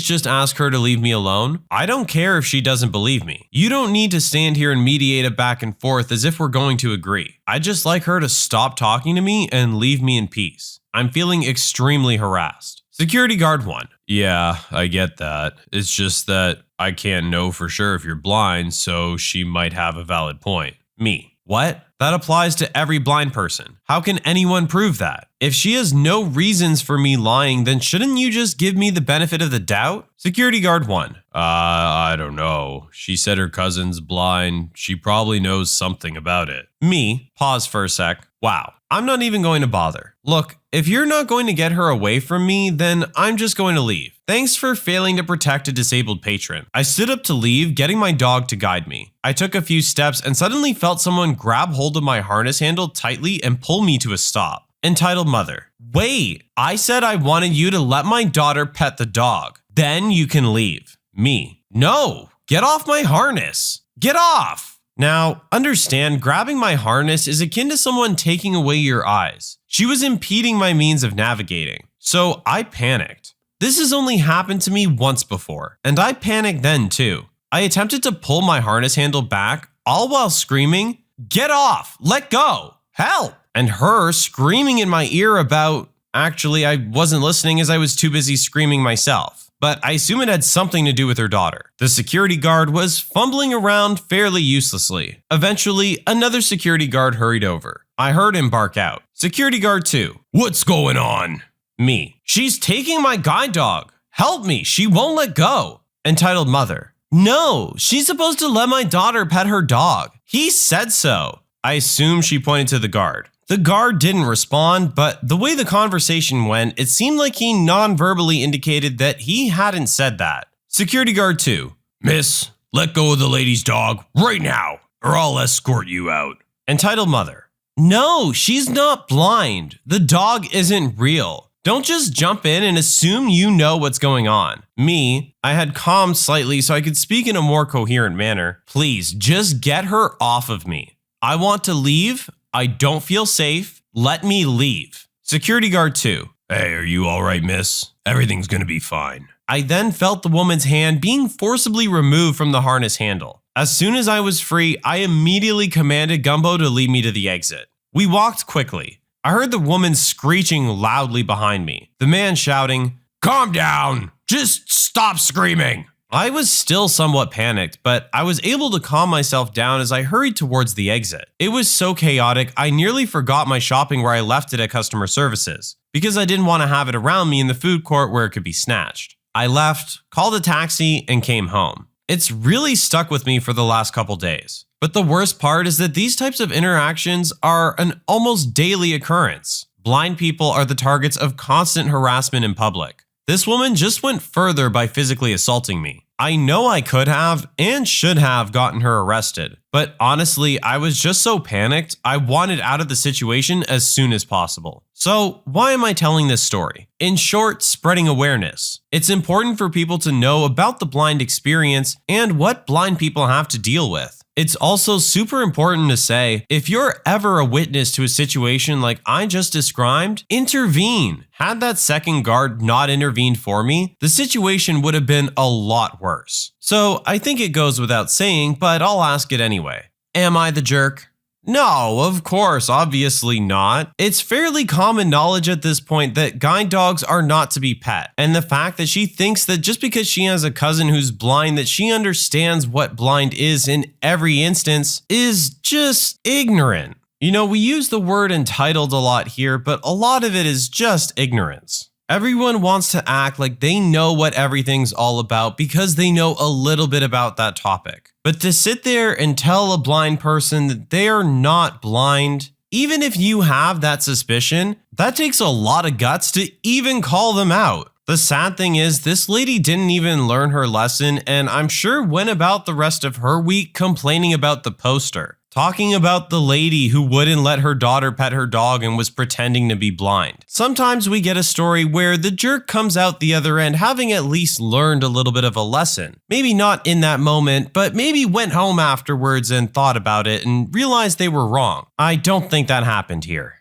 Speaker 2: just ask her to leave me alone. I don't care if she doesn't believe me. You don't need to stand here and mediate a back and forth as if we're going to agree. I'd just like her to stop talking to me and leave me in peace. I'm feeling extremely harassed. Security guard 1. Yeah, I get that. It's just that I can't know for sure if you're blind, so she might have a valid point. Me. What? That applies to every blind person. How can anyone prove that? If she has no reasons for me lying, then shouldn't you just give me the benefit of the doubt? Security guard 1. I don't know. She said her cousin's blind. She probably knows something about it. Me. Pause for a sec. Wow. I'm not even going to bother. Look, if you're not going to get her away from me, then I'm just going to leave. Thanks for failing to protect a disabled patron. I stood up to leave, getting my dog to guide me. I took a few steps and suddenly felt someone grab hold of my harness handle tightly and pull me to a stop. Entitled mother. Wait, I said I wanted you to let my daughter pet the dog. Then you can leave. Me. No, get off my harness. Get off. Now, understand, grabbing my harness is akin to someone taking away your eyes. She was impeding my means of navigating, so I panicked. This has only happened to me once before, and I panicked then too. I attempted to pull my harness handle back, all while screaming, "Get off! Let go! Help!" And her screaming in my ear about… Actually, I wasn't listening as I was too busy screaming myself. But I assume it had something to do with her daughter. The security guard was fumbling around fairly uselessly. Eventually, another security guard hurried over. I heard him bark out. Security guard 2. What's going on? Me. She's taking my guide dog. Help me, she won't let go. Entitled mother. No, she's supposed to let my daughter pet her dog. He said so. I assume she pointed to the guard. The guard didn't respond, but the way the conversation went, it seemed like he non-verbally indicated that he hadn't said that. Security guard 2. Miss, let go of the lady's dog right now, or I'll escort you out. Entitled mother. No, she's not blind. The dog isn't real. Don't just jump in and assume you know what's going on. Me, I had calmed slightly so I could speak in a more coherent manner. Please, just get her off of me. I want to leave. I don't feel safe. Let me leave. Security guard 2. Hey, are you all right, miss? Everything's gonna be fine. I then felt the woman's hand being forcibly removed from the harness handle. As soon as I was free, I immediately commanded Gumbo to lead me to the exit. We walked quickly. I heard the woman screeching loudly behind me. The man shouting, "Calm down! Just stop screaming!" I was still somewhat panicked, but I was able to calm myself down as I hurried towards the exit. It was so chaotic, I nearly forgot my shopping where I left it at customer services, because I didn't want to have it around me in the food court where it could be snatched. I left, called a taxi, and came home. It's really stuck with me for the last couple days. But the worst part is that these types of interactions are an almost daily occurrence. Blind people are the targets of constant harassment in public. This woman just went further by physically assaulting me. I know I could have and should have gotten her arrested, but honestly, I was just so panicked, I wanted out of the situation as soon as possible. So why am I telling this story? In short, spreading awareness. It's important for people to know about the blind experience and what blind people have to deal with. It's also super important to say, if you're ever a witness to a situation like I just described, intervene. Had that second guard not intervened for me, the situation would have been a lot worse. So I think it goes without saying, but I'll ask it anyway. Am I the jerk? No, of course, obviously not. It's fairly common knowledge at this point that guide dogs are not to be pet, and the fact that she thinks that just because she has a cousin who's blind that she understands what blind is in every instance is just ignorant. You know, we use the word entitled a lot here, but a lot of it is just ignorance. Everyone wants to act like they know what everything's all about because they know a little bit about that topic. But to sit there and tell a blind person that they are not blind, even if you have that suspicion, that takes a lot of guts to even call them out. The sad thing is, this lady didn't even learn her lesson, and I'm sure went about the rest of her week complaining about the poster. Talking about the lady who wouldn't let her daughter pet her dog and was pretending to be blind. Sometimes we get a story where the jerk comes out the other end having at least learned a little bit of a lesson. Maybe not in that moment, but maybe went home afterwards and thought about it and realized they were wrong. I don't think that happened here.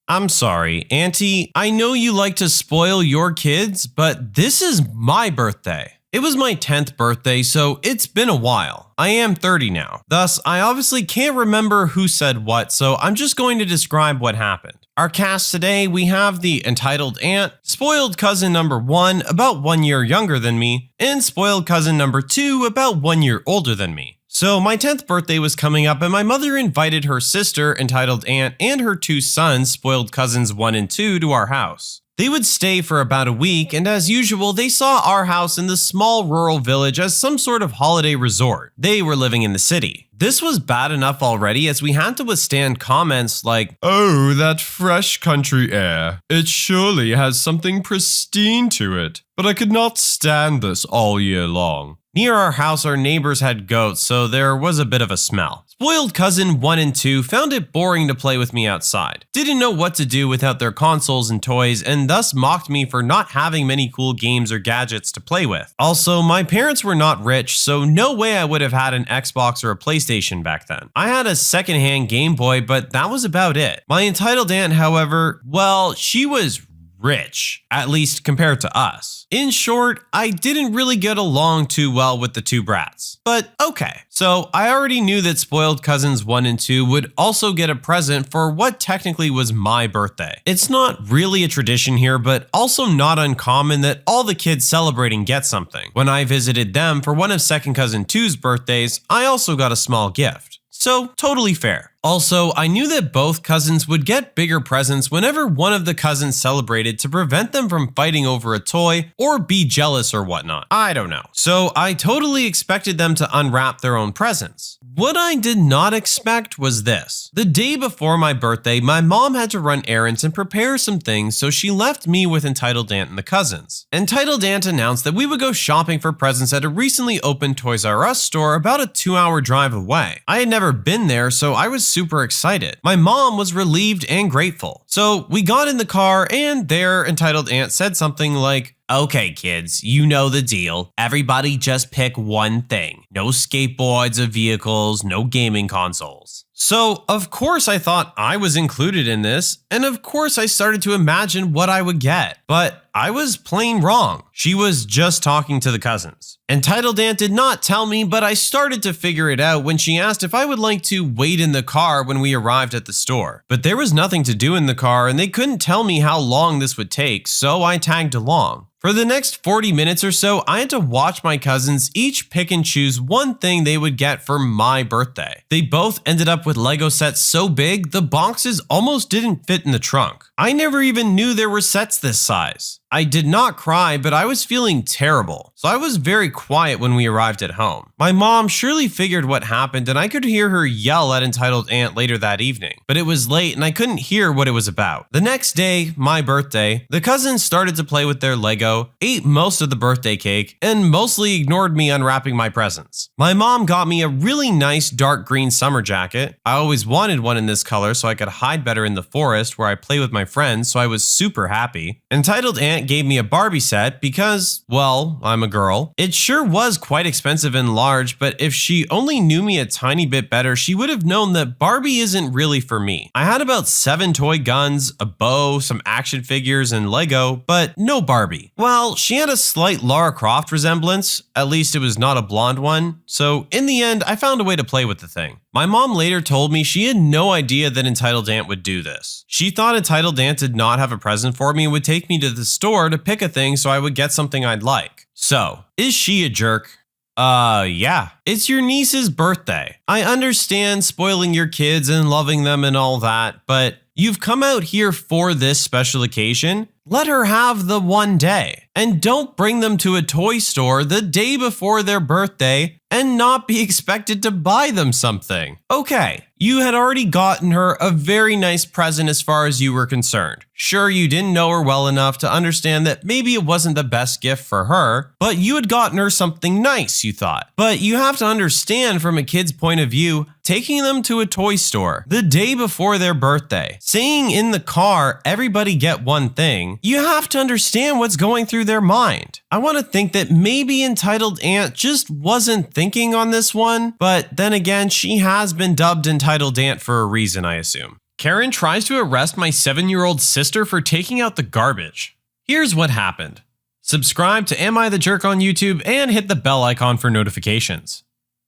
Speaker 2: I'm sorry, Auntie, I know you like to spoil your kids, but this is my birthday. It was my 10th birthday, so it's been a while. I am 30 now. Thus, I obviously can't remember who said what, so I'm just going to describe what happened. Our cast today, we have the entitled aunt, spoiled cousin number 1, about 1 year younger than me, and spoiled cousin number 2, about 1 year older than me. So my 10th birthday was coming up and my mother invited her sister, entitled aunt, and her 2 sons, spoiled cousins 1 and 2, to our house. They would stay for about a week, and as usual, they saw our house in the small rural village as some sort of holiday resort. They were living in the city. This was bad enough already, as we had to withstand comments like, "Oh, that fresh country air. It surely has something pristine to it. But I could not stand this all year long." Near our house, our neighbors had goats, so there was a bit of a smell. Spoiled cousin 1 and 2 found it boring to play with me outside, didn't know what to do without their consoles and toys, and thus mocked me for not having many cool games or gadgets to play with. Also, my parents were not rich, so no way I would have had an Xbox or a PlayStation back then. I had a secondhand Game Boy, but that was about it. My entitled aunt, however, well, she was rich, at least compared to us. In short, I didn't really get along too well with the two brats. But okay, so I already knew that spoiled cousins 1 and 2 would also get a present for what technically was my birthday. It's not really a tradition here, but also not uncommon that all the kids celebrating get something. When I visited them for one of second cousin 2's birthdays, I also got a small gift. So totally fair. Also, I knew that both cousins would get bigger presents whenever one of the cousins celebrated to prevent them from fighting over a toy or be jealous or whatnot. I don't know. So I totally expected them to unwrap their own presents. What I did not expect was this. The day before my birthday, my mom had to run errands and prepare some things, so she left me with Entitled Aunt and the cousins. Entitled Aunt announced that we would go shopping for presents at a recently opened Toys R Us store about a 2-hour drive away. I had never been there, so I was super excited. My mom was relieved and grateful. So we got in the car, and their Entitled Aunt said something like, "Okay, kids, you know the deal. Everybody just pick one thing. No skateboards or vehicles, no gaming consoles." So, of course, I thought I was included in this, and of course, I started to imagine what I would get. But I was plain wrong. She was just talking to the cousins. Entitled Aunt did not tell me, but I started to figure it out when she asked if I would like to wait in the car when we arrived at the store. But there was nothing to do in the car, and they couldn't tell me how long this would take, so I tagged along. For the next 40 minutes or so, I had to watch my cousins each pick and choose one thing they would get for my birthday. They both ended up with Lego sets so big, the boxes almost didn't fit in the trunk. I never even knew there were sets this size. I did not cry, but I was feeling terrible, so I was very quiet when we arrived at home. My mom surely figured what happened, and I could hear her yell at Entitled Aunt later that evening, but it was late and I couldn't hear what it was about. The next day, my birthday, the cousins started to play with their Lego, ate most of the birthday cake, and mostly ignored me unwrapping my presents. My mom got me a really nice dark green summer jacket. I always wanted one in this color so I could hide better in the forest where I play with my friends, so I was super happy. Entitled Aunt gave me a Barbie set because, well, I'm a girl. It sure was quite expensive and large, but if she only knew me a tiny bit better, she would have known that Barbie isn't really for me. I had about 7 toy guns, a bow, some action figures, and Lego, but no Barbie. Well, she had a slight Lara Croft resemblance, at least it was not a blonde one, so in the end, I found a way to play with the thing. My mom later told me she had no idea that Entitled Aunt would do this. She thought Entitled Aunt did not have a present for me and would take me to the store to pick a thing so I would get something I'd like. So, is she a jerk? Yeah. It's your niece's birthday. I understand spoiling your kids and loving them and all that, but you've come out here for this special occasion. Let her have the one day. And don't bring them to a toy store the day before their birthday and not be expected to buy them something. Okay, you had already gotten her a very nice present as far as you were concerned. Sure, you didn't know her well enough to understand that maybe it wasn't the best gift for her, but you had gotten her something nice, you thought. But you have to understand from a kid's point of view, taking them to a toy store the day before their birthday, saying in the car, everybody get one thing, you have to understand what's going through their mind. I want to think that maybe Entitled Aunt just wasn't thinking on this one, but then again, she has been dubbed Entitled Aunt for a reason, I assume. Karen tries to arrest my 7-year-old sister for taking out the garbage. Here's what happened. Subscribe to Am I the Jerk on YouTube and hit the bell icon for notifications.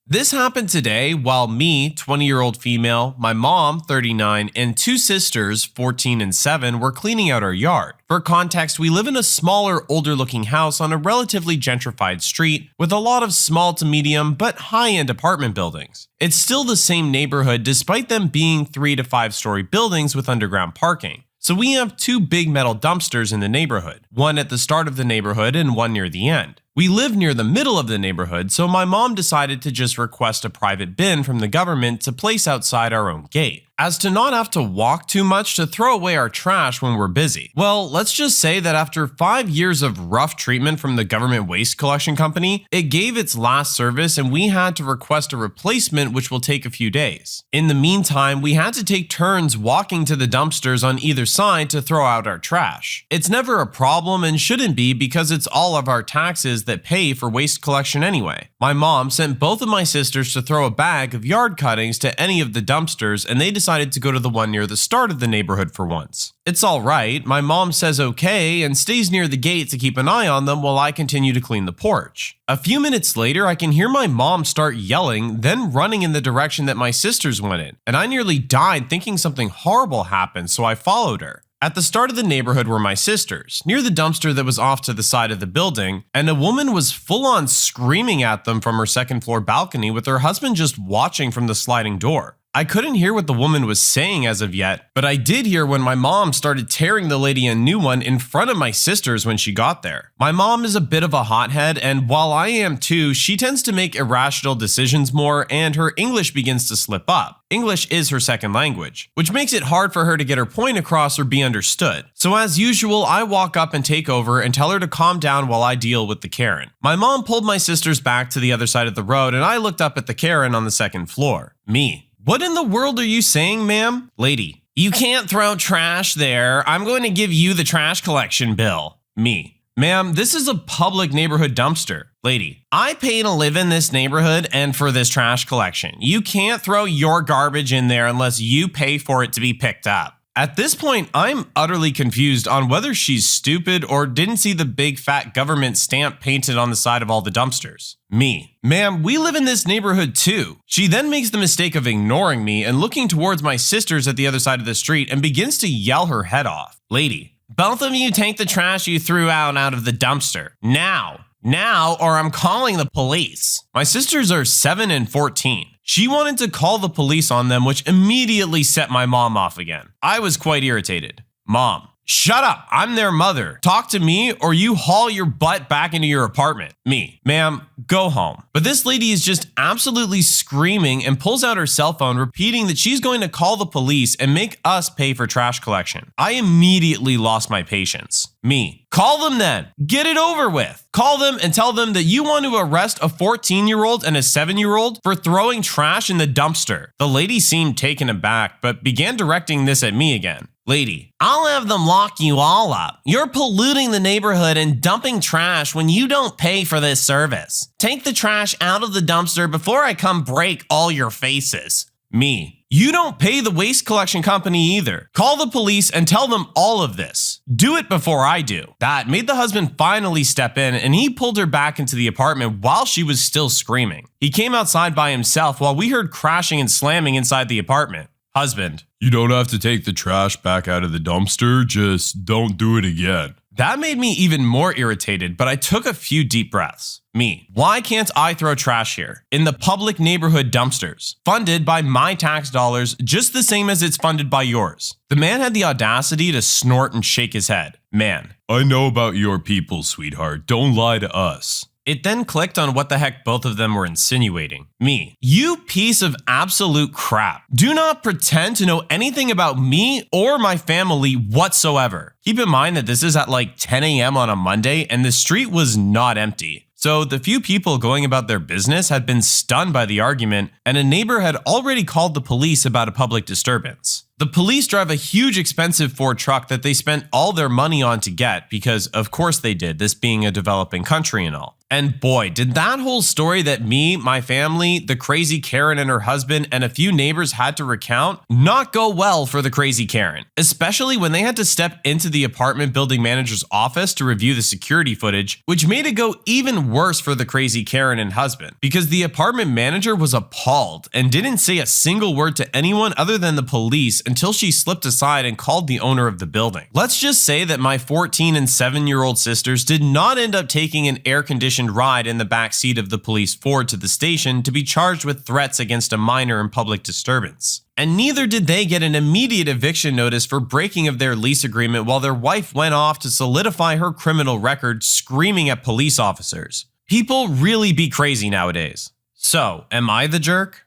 Speaker 2: This happened today while me, 20-year-old female, my mom, 39, and 2 sisters, 14 and 7, were cleaning out our yard. For context, we live in a smaller, older-looking house on a relatively gentrified street with a lot of small to medium but high-end apartment buildings. It's still the same neighborhood despite them being 3 to 5 story buildings with underground parking. So we have two big metal dumpsters in the neighborhood, one at the start of the neighborhood and one near the end. We live near the middle of the neighborhood, so my mom decided to just request a private bin from the government to place outside our own gate, as to not have to walk too much to throw away our trash when we're busy. Well, let's just say that after 5 years of rough treatment from the government waste collection company, it gave its last service and we had to request a replacement, which will take a few days. In the meantime, we had to take turns walking to the dumpsters on either side to throw out our trash. It's never a problem and shouldn't be because it's all of our taxes that pay for waste collection anyway. My mom sent both of my sisters to throw a bag of yard cuttings to any of the dumpsters and they decided to go to the one near the start of the neighborhood for once. It's alright, my mom says okay and stays near the gate to keep an eye on them while I continue to clean the porch. A few minutes later, I can hear my mom start yelling, then running in the direction that my sisters went in, and I nearly died thinking something horrible happened, so I followed her. At the start of the neighborhood were my sisters, near the dumpster that was off to the side of the building, and a woman was full on screaming at them from her second floor balcony with her husband just watching from the sliding door. I couldn't hear what the woman was saying as of yet, but I did hear when my mom started tearing the lady a new one in front of my sisters when she got there. My mom is a bit of a hothead, and while I am too, she tends to make irrational decisions more and her English begins to slip up. English is her second language, which makes it hard for her to get her point across or be understood. So as usual, I walk up and take over and tell her to calm down while I deal with the Karen. My mom pulled my sisters back to the other side of the road and I looked up at the Karen on the second floor. Me. What in the world are you saying, ma'am? Lady. You can't throw trash there. I'm going to give you the trash collection bill. Me. Ma'am, this is a public neighborhood dumpster. Lady. I pay to live in this neighborhood and for this trash collection. You can't throw your garbage in there unless you pay for it to be picked up. At this point, I'm utterly confused on whether she's stupid or didn't see the big fat government stamp painted on the side of all the dumpsters. Me. Ma'am, we live in this neighborhood too. She then makes the mistake of ignoring me and looking towards my sisters at the other side of the street and begins to yell her head off. Lady. Both of you take the trash you threw out of the dumpster. Now, or I'm calling the police. My sisters are 7 and 14. She wanted to call the police on them, which immediately set my mom off again. I was quite irritated. Mom. Shut up, I'm their mother. Talk to me or you haul your butt back into your apartment. Me. Ma'am, go home. But this lady is just absolutely screaming and pulls out her cell phone repeating that she's going to call the police and make us pay for trash collection. I immediately lost my patience. Me. Call them then. Get it over with. Call them and tell them that you want to arrest a 14-year-old and a 7-year-old for throwing trash in the dumpster. The lady seemed taken aback, but began directing this at me again. Lady. I'll have them lock you all up. You're polluting the neighborhood and dumping trash when you don't pay for this service. Take the trash out of the dumpster before I come break all your faces. Me. You don't pay the waste collection company either. Call the police and tell them all of this. Do it before I do. That made the husband finally step in and he pulled her back into the apartment while she was still screaming. He came outside by himself while we heard crashing and slamming inside the apartment. Husband. You don't have to take the trash back out of the dumpster, just don't do it again. That made me even more irritated, but I took a few deep breaths. Me. Why can't I throw trash here? In the public neighborhood dumpsters, funded by my tax dollars, just the same as it's funded by yours. The man had the audacity to snort and shake his head. Man. I know about your people, sweetheart. Don't lie to us. It then clicked on what the heck both of them were insinuating. Me. You piece of absolute crap. Do not pretend to know anything about me or my family whatsoever. Keep in mind that this is at like 10 a.m. on a Monday and the street was not empty. So the few people going about their business had been stunned by the argument and a neighbor had already called the police about a public disturbance. The police drive a huge expensive Ford truck that they spent all their money on to get because of course they did, this being a developing country and all. And boy, did that whole story that me, my family, the crazy Karen and her husband, and a few neighbors had to recount not go well for the crazy Karen, especially when they had to step into the apartment building manager's office to review the security footage, which made it go even worse for the crazy Karen and husband because the apartment manager was appalled and didn't say a single word to anyone other than the police until she slipped aside and called the owner of the building. Let's just say that my 14 and 7-year-old sisters did not end up taking an air-conditioned ride in the back seat of the police Ford to the station to be charged with threats against a minor and public disturbance. And neither did they get an immediate eviction notice for breaking of their lease agreement while their wife went off to solidify her criminal record screaming at police officers. People really be crazy nowadays. So, am I the jerk?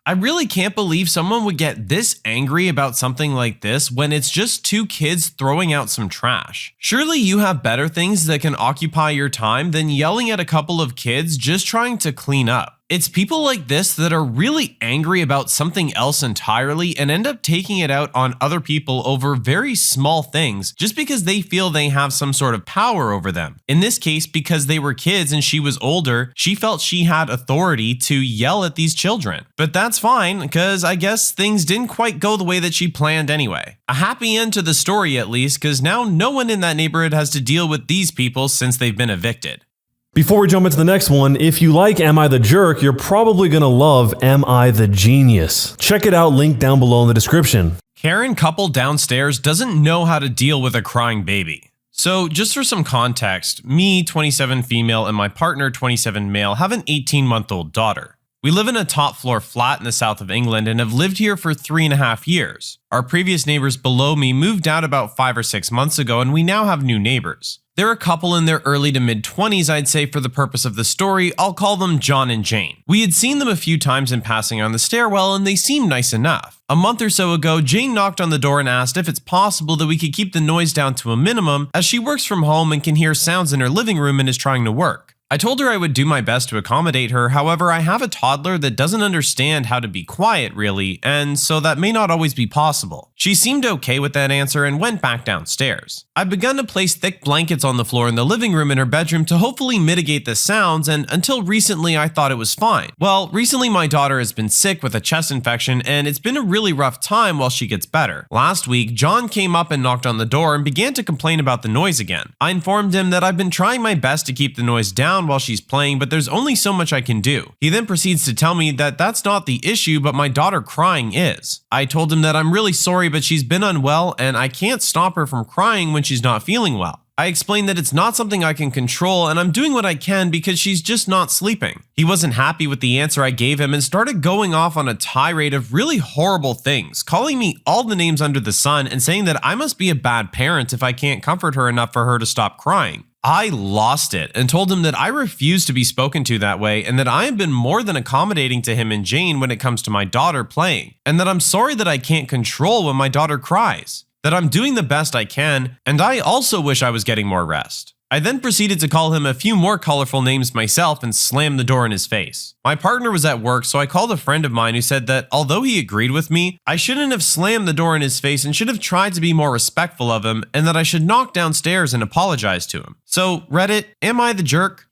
Speaker 2: I really can't believe someone would get this angry about something like this when it's just two kids throwing out some trash. Surely you have better things that can occupy your time than yelling at a couple of kids just trying to clean up. It's people like this that are really angry about something else entirely and end up taking it out on other people over very small things just because they feel they have some sort of power over them. In this case, because they were kids and she was older, she felt she had authority to yell at these children. But that's fine, because I guess things didn't quite go the way that she planned anyway. A happy end to the story at least, because now no one in that neighborhood has to deal with these people since they've been evicted.
Speaker 3: Before we jump into the next one, if you like Am I the Jerk, you're probably going to love Am I the Genius. Check it out, link down below in the description.
Speaker 2: Karen couple downstairs doesn't know how to deal with a crying baby. So just for some context, me, 27 female, and my partner, 27 male, have an 18-month-old daughter. We live in a top floor flat in the south of England and have lived here for 3.5 years. Our previous neighbors below me moved out about 5 or 6 months ago, and we now have new neighbors. They're a couple in their early to mid 20s, I'd say for the purpose of the story. I'll call them John and Jane. We had seen them a few times in passing on the stairwell and they seemed nice enough. A month or so ago, Jane knocked on the door and asked if it's possible that we could keep the noise down to a minimum, as she works from home and can hear sounds in her living room and is trying to work. I told her I would do my best to accommodate her, however I have a toddler that doesn't understand how to be quiet really, and so that may not always be possible. She seemed okay with that answer and went back downstairs. I've begun to place thick blankets on the floor in the living room in her bedroom to hopefully mitigate the sounds, and until recently I thought it was fine. Well, recently my daughter has been sick with a chest infection and it's been a really rough time while she gets better. Last week, John came up and knocked on the door and began to complain about the noise again. I informed him that I've been trying my best to keep the noise down while she's playing, but there's only so much I can do. He then proceeds to tell me that that's not the issue, but my daughter crying is. I told him that I'm really sorry, but she's been unwell and I can't stop her from crying when she's not feeling well. I explained that it's not something I can control and I'm doing what I can because she's just not sleeping. He wasn't happy with the answer I gave him and started going off on a tirade of really horrible things, calling me all the names under the sun and saying that I must be a bad parent if I can't comfort her enough for her to stop crying. I lost it and told him that I refuse to be spoken to that way and that I have been more than accommodating to him and Jane when it comes to my daughter playing, and that I'm sorry that I can't control when my daughter cries, that I'm doing the best I can, and I also wish I was getting more rest. I then proceeded to call him a few more colorful names myself and slammed the door in his face. My partner was at work, so I called a friend of mine who said that although he agreed with me, I shouldn't have slammed the door in his face and should have tried to be more respectful of him, and that I should knock downstairs and apologize to him. So Reddit, am I the jerk?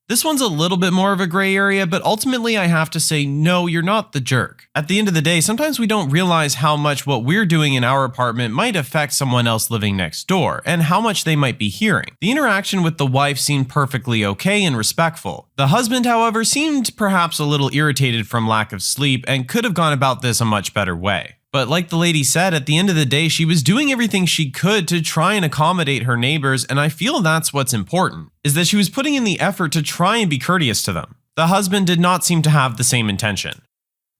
Speaker 2: This one's a little bit more of a gray area, but ultimately I have to say, no, you're not the jerk. At the end of the day, sometimes we don't realize how much what we're doing in our apartment might affect someone else living next door, and how much they might be hearing. The interaction with the wife seemed perfectly okay and respectful. The husband, however, seemed perhaps a little irritated from lack of sleep and could have gone about this a much better way. But like the lady said, at the end of the day, she was doing everything she could to try and accommodate her neighbors, and I feel that's what's important, is that she was putting in the effort to try and be courteous to them. The husband did not seem to have the same intention.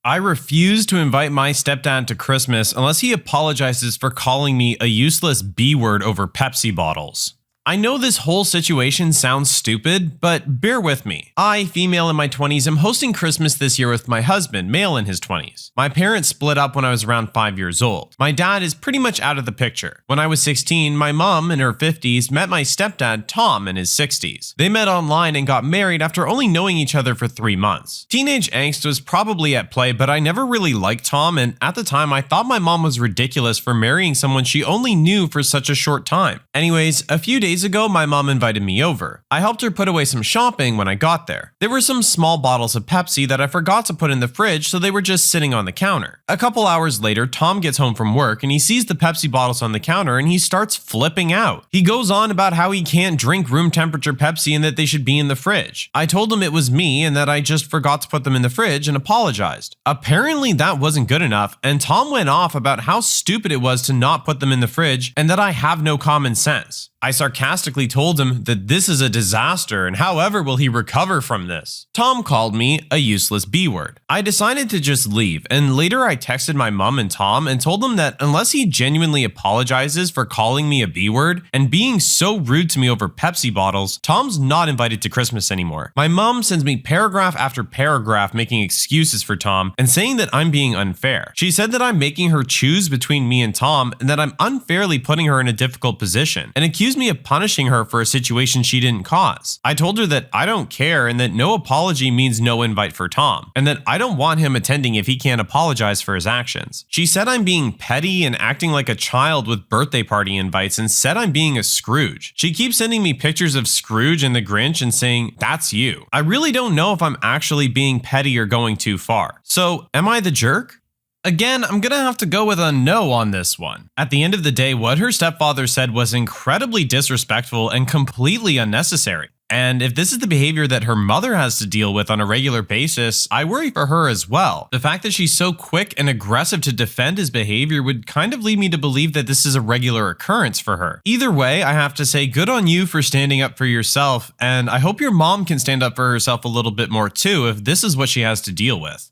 Speaker 2: I refuse to invite my stepdad to Christmas unless he apologizes for calling me a useless B word over Pepsi bottles. I know this whole situation sounds stupid, but bear with me. I, female in my 20s, am hosting Christmas this year with my husband, male in his 20s. My parents split up when I was around 5 years old. My dad is pretty much out of the picture. When I was 16, my mom in her 50s met my stepdad, Tom, in his 60s. They met online and got married after only knowing each other for 3 months. Teenage angst was probably at play, but I never really liked Tom, and at the time I thought my mom was ridiculous for marrying someone she only knew for such a short time. Anyways, a few days days ago, my mom invited me over. I helped her put away some shopping when I got there. There were some small bottles of Pepsi that I forgot to put in the fridge, so they were just sitting on the counter. A couple hours later, Tom gets home from work and he sees the Pepsi bottles on the counter and he starts flipping out. He goes on about how he can't drink room temperature Pepsi and that they should be in the fridge. I told him it was me and that I just forgot to put them in the fridge and apologized. Apparently that wasn't good enough, and Tom went off about how stupid it was to not put them in the fridge and that I have no common sense. I sarcastically told him that this is a disaster and however will he recover from this. Tom called me a useless B-word. I decided to just leave, and later I texted my mom and Tom and told them that unless he genuinely apologizes for calling me a B-word and being so rude to me over Pepsi bottles, Tom's not invited to Christmas anymore. My mom sends me paragraph after paragraph making excuses for Tom and saying that I'm being unfair. She said that I'm making her choose between me and Tom and that I'm unfairly putting her in a difficult position, and accused me of punishing her for a situation she didn't cause. I told her that I don't care and that no apology means no invite for Tom, and that I don't want him attending if he can't apologize for his actions. She said I'm being petty and acting like a child with birthday party invites and said I'm being a Scrooge. She keeps sending me pictures of Scrooge and the Grinch and saying, "That's you." I really don't know if I'm actually being petty or going too far. So, am I the jerk? Again, I'm gonna have to go with a no on this one. At the end of the day, what her stepfather said was incredibly disrespectful and completely unnecessary. And if this is the behavior that her mother has to deal with on a regular basis, I worry for her as well. The fact that she's so quick and aggressive to defend his behavior would kind of lead me to believe that this is a regular occurrence for her. Either way, I have to say good on you for standing up for yourself, and I hope your mom can stand up for herself a little bit more too if this is what she has to deal with.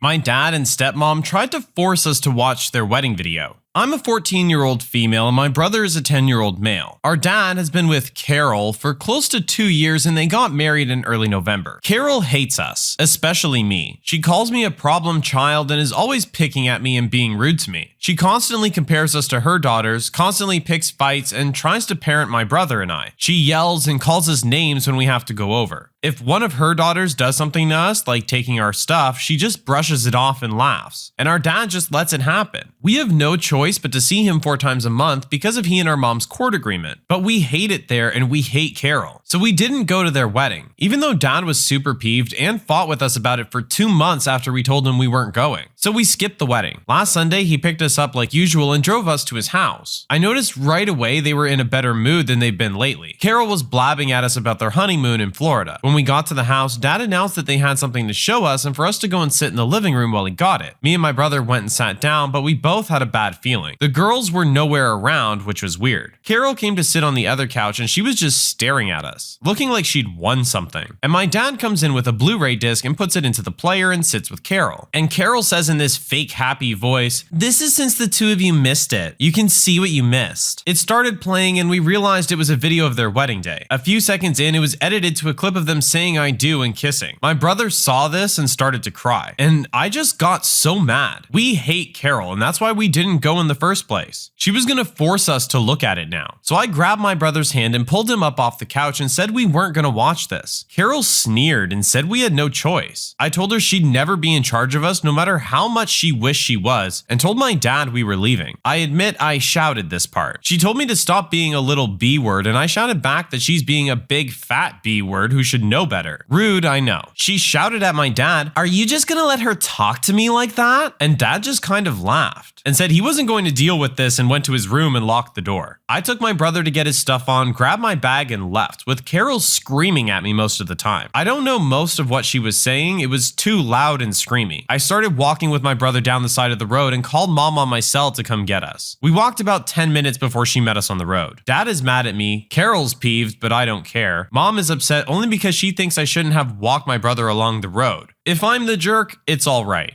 Speaker 2: My dad and stepmom tried to force us to watch their wedding video. I'm a 14-year-old female and my brother is a 10-year-old male. Our dad has been with Carol for close to 2 years and they got married in early November. Carol hates us, especially me. She calls me a problem child and is always picking at me and being rude to me. She constantly compares us to her daughters, constantly picks fights, and tries to parent my brother and I. She yells and calls us names when we have to go over. If one of her daughters does something to us, like taking our stuff, she just brushes it off and laughs. And our dad just lets it happen. We have no choice but to see him 4 times a month because of he and our mom's court agreement. But we hate it there and we hate Carol. So we didn't go to their wedding, even though dad was super peeved and fought with us about it for 2 months after we told him we weren't going. So we skipped the wedding. Last Sunday, he picked us up like usual and drove us to his house. I noticed right away they were in a better mood than they've been lately. Carol was blabbing at us about their honeymoon in Florida. When we got to the house, dad announced that they had something to show us and for us to go and sit in the living room while he got it. Me and my brother went and sat down, but we both had a bad feeling. The girls were nowhere around, which was weird. Carol came to sit on the other couch and she was just staring at us, looking like she'd won something. And my dad comes in with a Blu-ray disc and puts it into the player and sits with Carol. And Carol says in this fake happy voice, "This is since the two of you missed it. You can see what you missed." It started playing and we realized it was a video of their wedding day. A few seconds in, it was edited to a clip of them saying "I do" and kissing. My brother saw this and started to cry. And I just got so mad. We hate Carol and that's why we didn't go in the first place. She was gonna force us to look at it now. So I grabbed my brother's hand and pulled him up off the couch and said we weren't gonna watch this. Carol sneered and said we had no choice. I told her she'd never be in charge of us no matter how much she wished she was, and told my dad we were leaving. I admit I shouted this part. She told me to stop being a little B-word and I shouted back that she's being a big fat B-word who should know better. Rude, I know. She shouted at my dad, "Are you just gonna let her talk to me like that?" And dad just kind of laughed and said he wasn't going to deal with this and went to his room and locked the door. I took my brother to get his stuff on, grabbed my bag and left, with Carol screaming at me most of the time. I don't know most of what she was saying, it was too loud and screamy. I started walking with my brother down the side of the road and called mom on my cell to come get us. We walked about 10 minutes before she met us on the road. Dad is mad at me, Carol's peeved, but I don't care. Mom is upset only because she thinks I shouldn't have walked my brother along the road. If I'm the jerk, it's alright.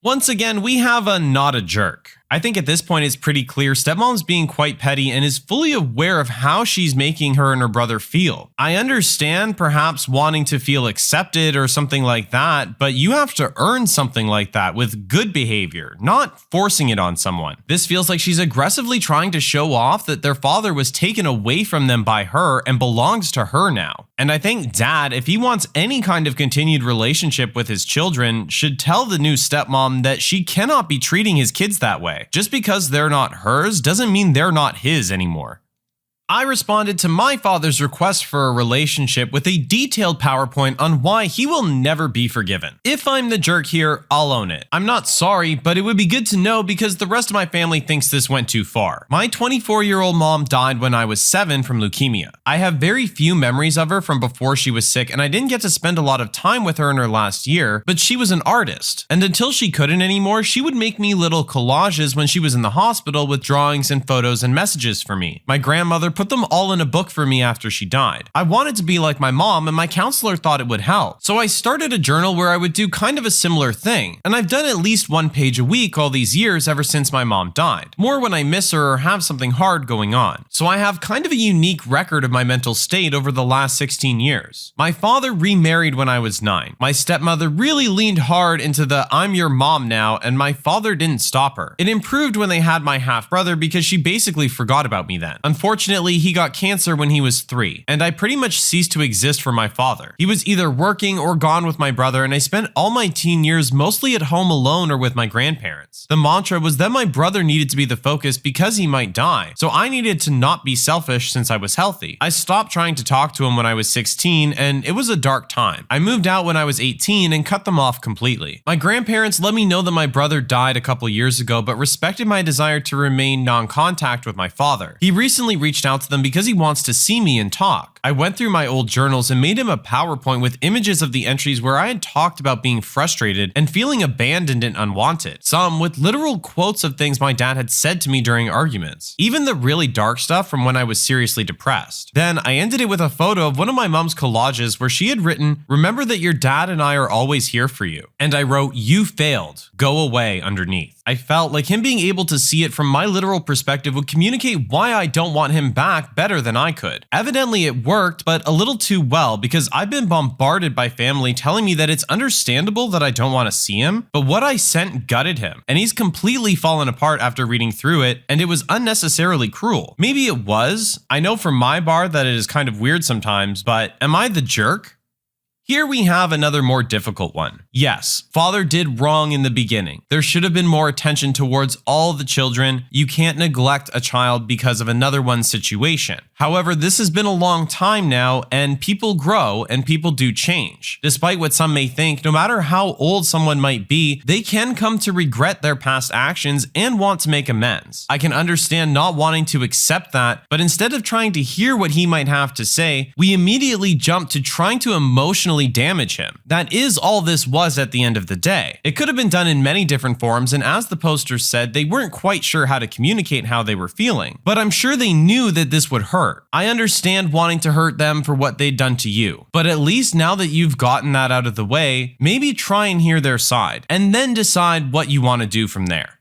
Speaker 2: Once again, we have a not a jerk. I think at this point it's pretty clear stepmom's being quite petty and is fully aware of how she's making her and her brother feel. I understand perhaps wanting to feel accepted or something like that, but you have to earn something like that with good behavior, not forcing it on someone. This feels like she's aggressively trying to show off that their father was taken away from them by her and belongs to her now. And I think dad, if he wants any kind of continued relationship with his children, should tell the new stepmom that she cannot be treating his kids that way. Just because they're not hers doesn't mean they're not his anymore. I responded to my father's request for a relationship with a detailed PowerPoint on why he will never be forgiven. If I'm the jerk here, I'll own it. I'm not sorry, but it would be good to know because the rest of my family thinks this went too far. My 24-year-old mom died when I was 7 from leukemia. I have very few memories of her from before she was sick, and I didn't get to spend a lot of time with her in her last year, but she was an artist. And until she couldn't anymore, she would make me little collages when she was in the hospital with drawings and photos and messages for me. My grandmother put them all in a book for me after she died. I wanted to be like my mom, and my counselor thought it would help. So I started a journal where I would do kind of a similar thing, and I've done at least 1 page a week all these years ever since my mom died. More when I miss her or have something hard going on. So I have kind of a unique record of my mental state over the last 16 years. My father remarried when I was 9. My stepmother really leaned hard into the "I'm your mom now," and my father didn't stop her. It improved when they had my half-brother because she basically forgot about me then. Unfortunately, he got cancer when he was 3, and I pretty much ceased to exist for my father. He was either working or gone with my brother, and I spent all my teen years mostly at home alone or with my grandparents. The mantra was that my brother needed to be the focus because he might die, so I needed to not be selfish since I was healthy. I stopped trying to talk to him when I was 16, and it was a dark time. I moved out when I was 18 and cut them off completely. My grandparents let me know that my brother died a couple years ago, but respected my desire to remain non-contact with my father. He recently reached out to them because he wants to see me and talk. I went through my old journals and made him a PowerPoint with images of the entries where I had talked about being frustrated and feeling abandoned and unwanted. Some with literal quotes of things my dad had said to me during arguments. Even the really dark stuff from when I was seriously depressed. Then I ended it with a photo of one of my mom's collages where she had written, "Remember that your dad and I are always here for you." And I wrote, "You failed. Go away," underneath. I felt like him being able to see it from my literal perspective would communicate why I don't want him back better than I could. Evidently it worked, but a little too well because I've been bombarded by family telling me that it's understandable that I don't want to see him, but what I sent gutted him, and he's completely fallen apart after reading through it, and it was unnecessarily cruel. Maybe it was. I know from my bar that it is kind of weird sometimes, but am I the jerk? Here we have another more difficult one. Yes, father did wrong in the beginning. There should have been more attention towards all the children. You can't neglect a child because of another one's situation. However, this has been a long time now, and people grow and people do change. Despite what some may think, no matter how old someone might be, they can come to regret their past actions and want to make amends. I can understand not wanting to accept that, but instead of trying to hear what he might have to say, we immediately jump to trying to emotionally damage him. That is all this was at the end of the day. It could have been done in many different forms, and as the posters said, they weren't quite sure how to communicate how they were feeling. But I'm sure they knew that this would hurt. I understand wanting to hurt them for what they'd done to you. But at least now that you've gotten that out of the way, maybe try and hear their side, and then decide what you want to do from there.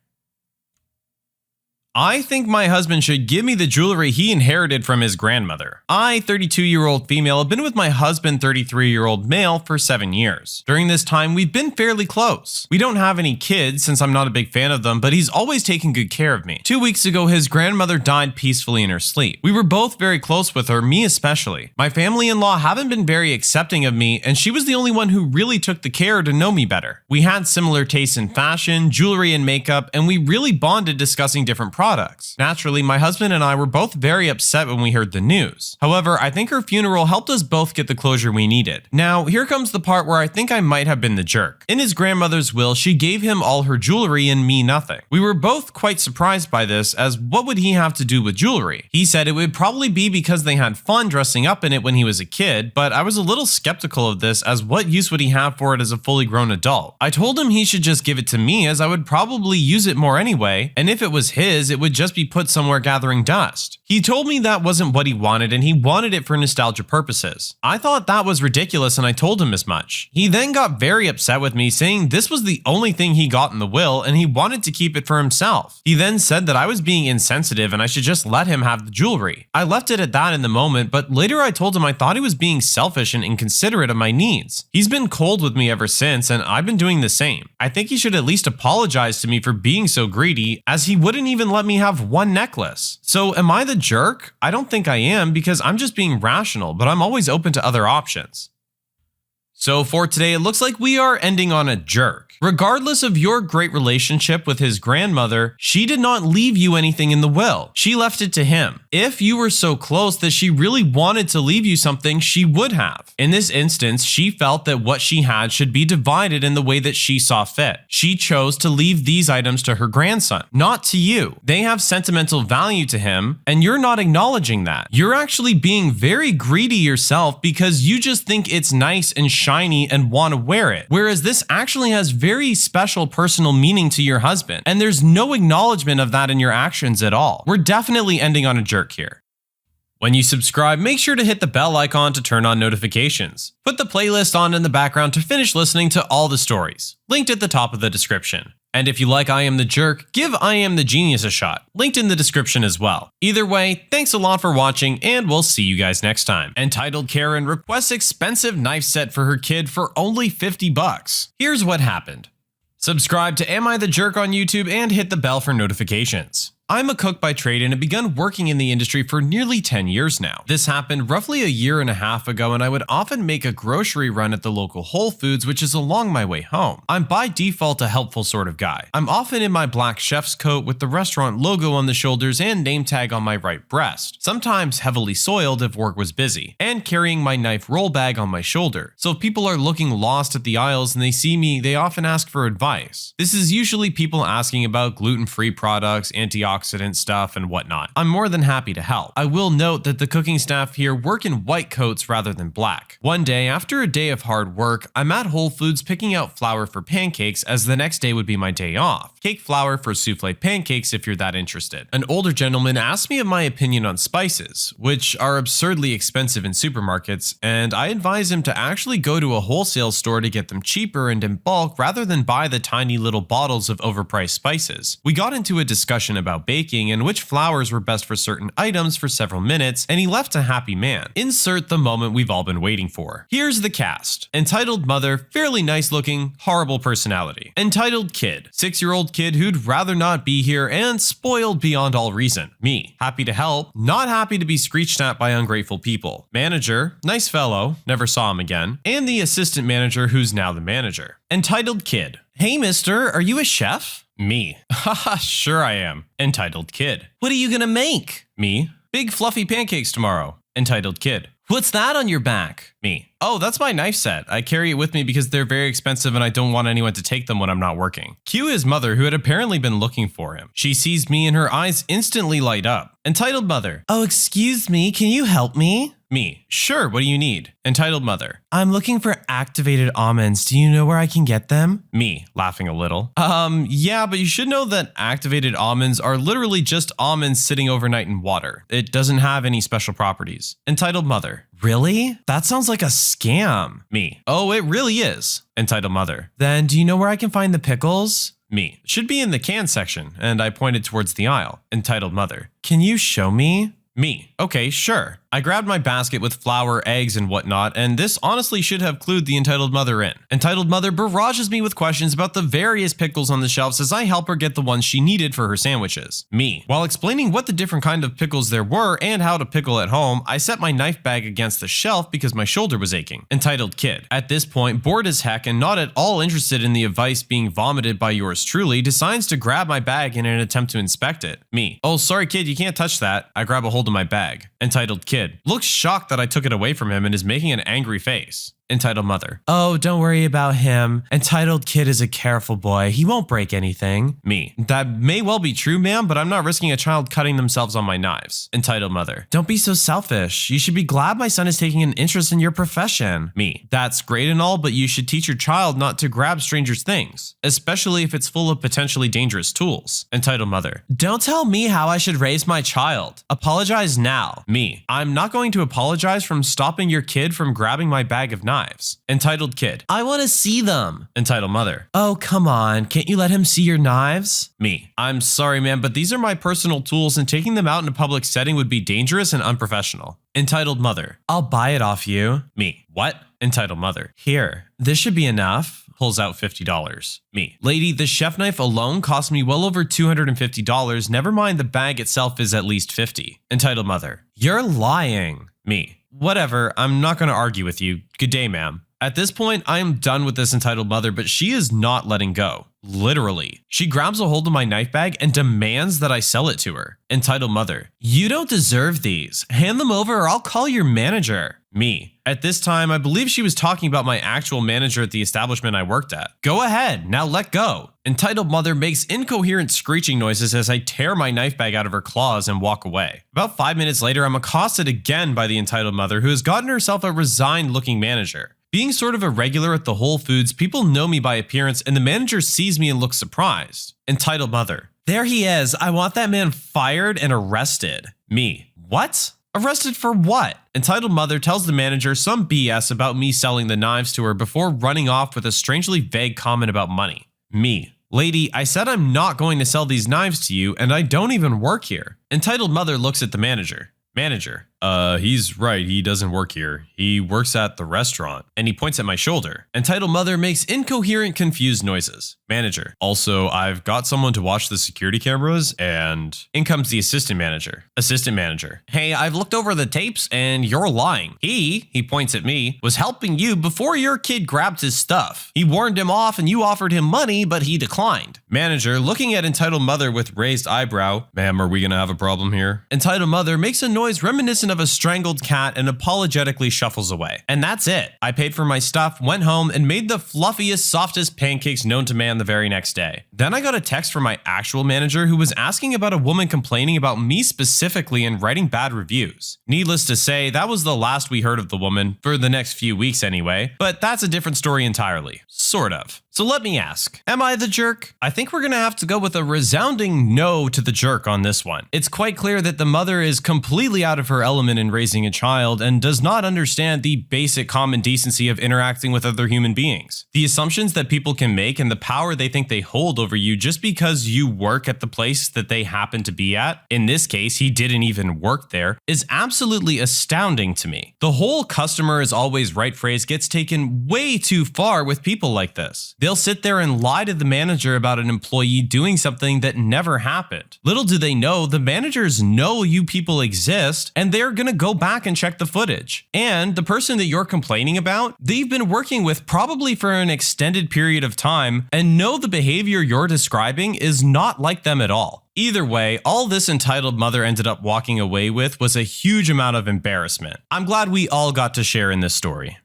Speaker 2: I think my husband should give me the jewelry he inherited from his grandmother. I, 32-year-old female, have been with my husband, 33-year-old male, for 7 years. During this time, we've been fairly close. We don't have any kids since I'm not a big fan of them, but he's always taken good care of me. 2 weeks ago, his grandmother died peacefully in her sleep. We were both very close with her, me especially. My family-in-law haven't been very accepting of me, and she was the only one who really took the care to know me better. We had similar tastes in fashion, jewelry, and makeup, and we really bonded discussing different products. Naturally, my husband and I were both very upset when we heard the news. However, I think her funeral helped us both get the closure we needed. Now, here comes the part where I think I might have been the jerk. In his grandmother's will, she gave him all her jewelry and me nothing. We were both quite surprised by this, as what would he have to do with jewelry? He said it would probably be because they had fun dressing up in it when he was a kid, but I was a little skeptical of this, as what use would he have for it as a fully grown adult? I told him he should just give it to me, as I would probably use it more anyway, and if it was his, it would just be put somewhere gathering dust. He told me that wasn't what he wanted, and he wanted it for nostalgia purposes. I thought that was ridiculous, and I told him as much. He then got very upset with me, saying this was the only thing he got in the will, and he wanted to keep it for himself. He then said that I was being insensitive and I should just let him have the jewelry. I left it at that in the moment, but later I told him I thought he was being selfish and inconsiderate of my needs. He's been cold with me ever since, and I've been doing the same. I think he should at least apologize to me for being so greedy, as he wouldn't even let me have one necklace. So am I the jerk? I don't think I am, because I'm just being rational, but I'm always open to other options. So for today, it looks like we are ending on a jerk. Regardless of your great relationship with his grandmother, she did not leave you anything in the will. She left it to him. If you were so close that she really wanted to leave you something, she would have. In this instance, she felt that what she had should be divided in the way that she saw fit. She chose to leave these items to her grandson, not to you. They have sentimental value to him, and you're not acknowledging that. You're actually being very greedy yourself because you just think it's nice and shiny and want to wear it. Whereas this actually has very special personal meaning to your husband, and there's no acknowledgement of that in your actions at all. We're definitely ending on a jerk here. When you subscribe, make sure to hit the bell icon to turn on notifications. Put the playlist on in the background to finish listening to all the stories, linked at the top of the description. And if you like I Am the Jerk, give I Am the Genius a shot, linked in the description as well. Either way, thanks a lot for watching, and we'll see you guys next time. Entitled Karen requests expensive knife set for her kid for only $50. Here's what happened. Subscribe to Am I the Jerk on YouTube and hit the bell for notifications. I'm a cook by trade and have begun working in the industry for nearly 10 years now. This happened roughly a year and a half ago, and I would often make a grocery run at the local Whole Foods, which is along my way home. I'm by default a helpful sort of guy. I'm often in my black chef's coat with the restaurant logo on the shoulders and name tag on my right breast, sometimes heavily soiled if work was busy, and carrying my knife roll bag on my shoulder. So if people are looking lost at the aisles and they see me, they often ask for advice. This is usually people asking about gluten-free products, antioxidant stuff, and whatnot. I'm more than happy to help. I will note that the cooking staff here work in white coats rather than black. One day, after a day of hard work, I'm at Whole Foods picking out flour for pancakes, as the next day would be my day off. Cake flour for souffle pancakes if you're that interested. An older gentleman asked me of my opinion on spices, which are absurdly expensive in supermarkets, and I advise him to actually go to a wholesale store to get them cheaper and in bulk rather than buy the tiny little bottles of overpriced spices. We got into a discussion about baking and which flours were best for certain items for several minutes, and he left a happy man. Insert the moment we've all been waiting for. Here's the cast. Entitled mother, fairly nice looking, horrible personality. Entitled kid, 6-year-old kid who'd rather not be here and spoiled beyond all reason. Me, happy to help, not happy to be screeched at by ungrateful people. Manager, nice fellow, never saw him again. And the assistant manager who's now the manager. Entitled kid, hey mister, are you a chef? Me. Haha, sure I am. Entitled kid. What are you gonna make? Me. Big fluffy pancakes tomorrow. Entitled kid. What's that on your back? Me. Oh, that's my knife set. I carry it with me because they're very expensive and I don't want anyone to take them when I'm not working. Cue his mother, who had apparently been looking for him. She sees me and her eyes instantly light up. Entitled mother. Oh, excuse me, can you help me? Me. Sure, what do you need? Entitled mother. I'm looking for activated almonds. Do you know where I can get them? Me, laughing a little. Yeah, but you should know that activated almonds are literally just almonds sitting overnight in water. It doesn't have any special properties. Entitled mother. Really? That sounds like a scam. Me. Oh, it really is. Entitled mother. Then do you know where I can find the pickles? Me. Should be in the can section, and I pointed towards the aisle. Entitled mother. Can you show me? Me. Okay, sure. I grabbed my basket with flour, eggs, and whatnot, and this honestly should have clued the entitled mother in. Entitled mother barrages me with questions about the various pickles on the shelves as I help her get the ones she needed for her sandwiches. Me. While explaining what the different kind of pickles there were and how to pickle at home, I set my knife bag against the shelf because my shoulder was aching. Entitled kid. At this point, bored as heck and not at all interested in the advice being vomited by yours truly, decides to grab my bag in an attempt to inspect it. Me. Oh, sorry kid, you can't touch that. I grab a hold of my bag. Entitled kid. Looks shocked that I took it away from him and is making an angry face. Entitled mother. Oh, don't worry about him. Entitled kid is a careful boy. He won't break anything. Me. That may well be true, ma'am, but I'm not risking a child cutting themselves on my knives. Entitled mother. Don't be so selfish. You should be glad my son is taking an interest in your profession. Me. That's great and all, but you should teach your child not to grab strangers' things, especially if it's full of potentially dangerous tools. Entitled mother. Don't tell me how I should raise my child. Apologize now. Me. I'm not going to apologize from stopping your kid from grabbing my bag of knives. Entitled kid. I want to see them. Entitled mother. Oh, come on. Can't you let him see your knives? Me. I'm sorry, man, but these are my personal tools and taking them out in a public setting would be dangerous and unprofessional. Entitled mother. I'll buy it off you. Me. What? Entitled mother. Here. This should be enough. Pulls out $50. Me. Lady, the chef knife alone cost me well over $250. Never mind the bag itself is at least $50. Entitled mother. You're lying. Me. Whatever, I'm not going to argue with you. Good day, ma'am. At this point, I am done with this entitled mother, but she is not letting go. Literally. She grabs a hold of my knife bag and demands that I sell it to her. Entitled mother, you don't deserve these. Hand them over or I'll call your manager. Me. At this time, I believe she was talking about my actual manager at the establishment I worked at. Go ahead, now let go. Entitled mother makes incoherent screeching noises as I tear my knife bag out of her claws and walk away. About 5 minutes later, I'm accosted again by the entitled mother who has gotten herself a resigned looking manager. Being sort of a regular at the Whole Foods, people know me by appearance and the manager sees me and looks surprised. Entitled mother, there he is. I want that man fired and arrested. Me, what? Arrested for what? Entitled mother tells the manager some BS about me selling the knives to her before running off with a strangely vague comment about money. Me, lady, I said I'm not going to sell these knives to you and I don't even work here. Entitled mother looks at the manager. Manager, he's right, he doesn't work here. He works at the restaurant. And he points at my shoulder. Entitled mother makes incoherent, confused noises. Manager, also, I've got someone to watch the security cameras, and in comes the assistant manager. Assistant manager, hey, I've looked over the tapes and you're lying. He points at me, was helping you before your kid grabbed his stuff. He warned him off and you offered him money, but he declined. Manager, looking at entitled mother with raised eyebrow, ma'am, are we gonna have a problem here? Entitled mother makes a noise reminiscent of a strangled cat and apologetically shuffles away. And that's it. I paid for my stuff, went home, and made the fluffiest, softest pancakes known to man the very next day. Then I got a text from my actual manager who was asking about a woman complaining about me specifically and writing bad reviews. Needless to say, that was the last we heard of the woman, for the next few weeks anyway, but that's a different story entirely. Sort of. So let me ask, am I the jerk? I think we're gonna have to go with a resounding no to the jerk on this one. It's quite clear that the mother is completely out of her element in raising a child and does not understand the basic common decency of interacting with other human beings. The assumptions that people can make and the power they think they hold over you just because you work at the place that they happen to be at, in this case, he didn't even work there, is absolutely astounding to me. The whole customer is always right phrase gets taken way too far with people like this. They'll sit there and lie to the manager about an employee doing something that never happened. Little do they know, the managers know you people exist and they're gonna go back and check the footage. And the person that you're complaining about, they've been working with probably for an extended period of time and know the behavior you're describing is not like them at all. Either way, all this entitled mother ended up walking away with was a huge amount of embarrassment. I'm glad we all got to share in this story.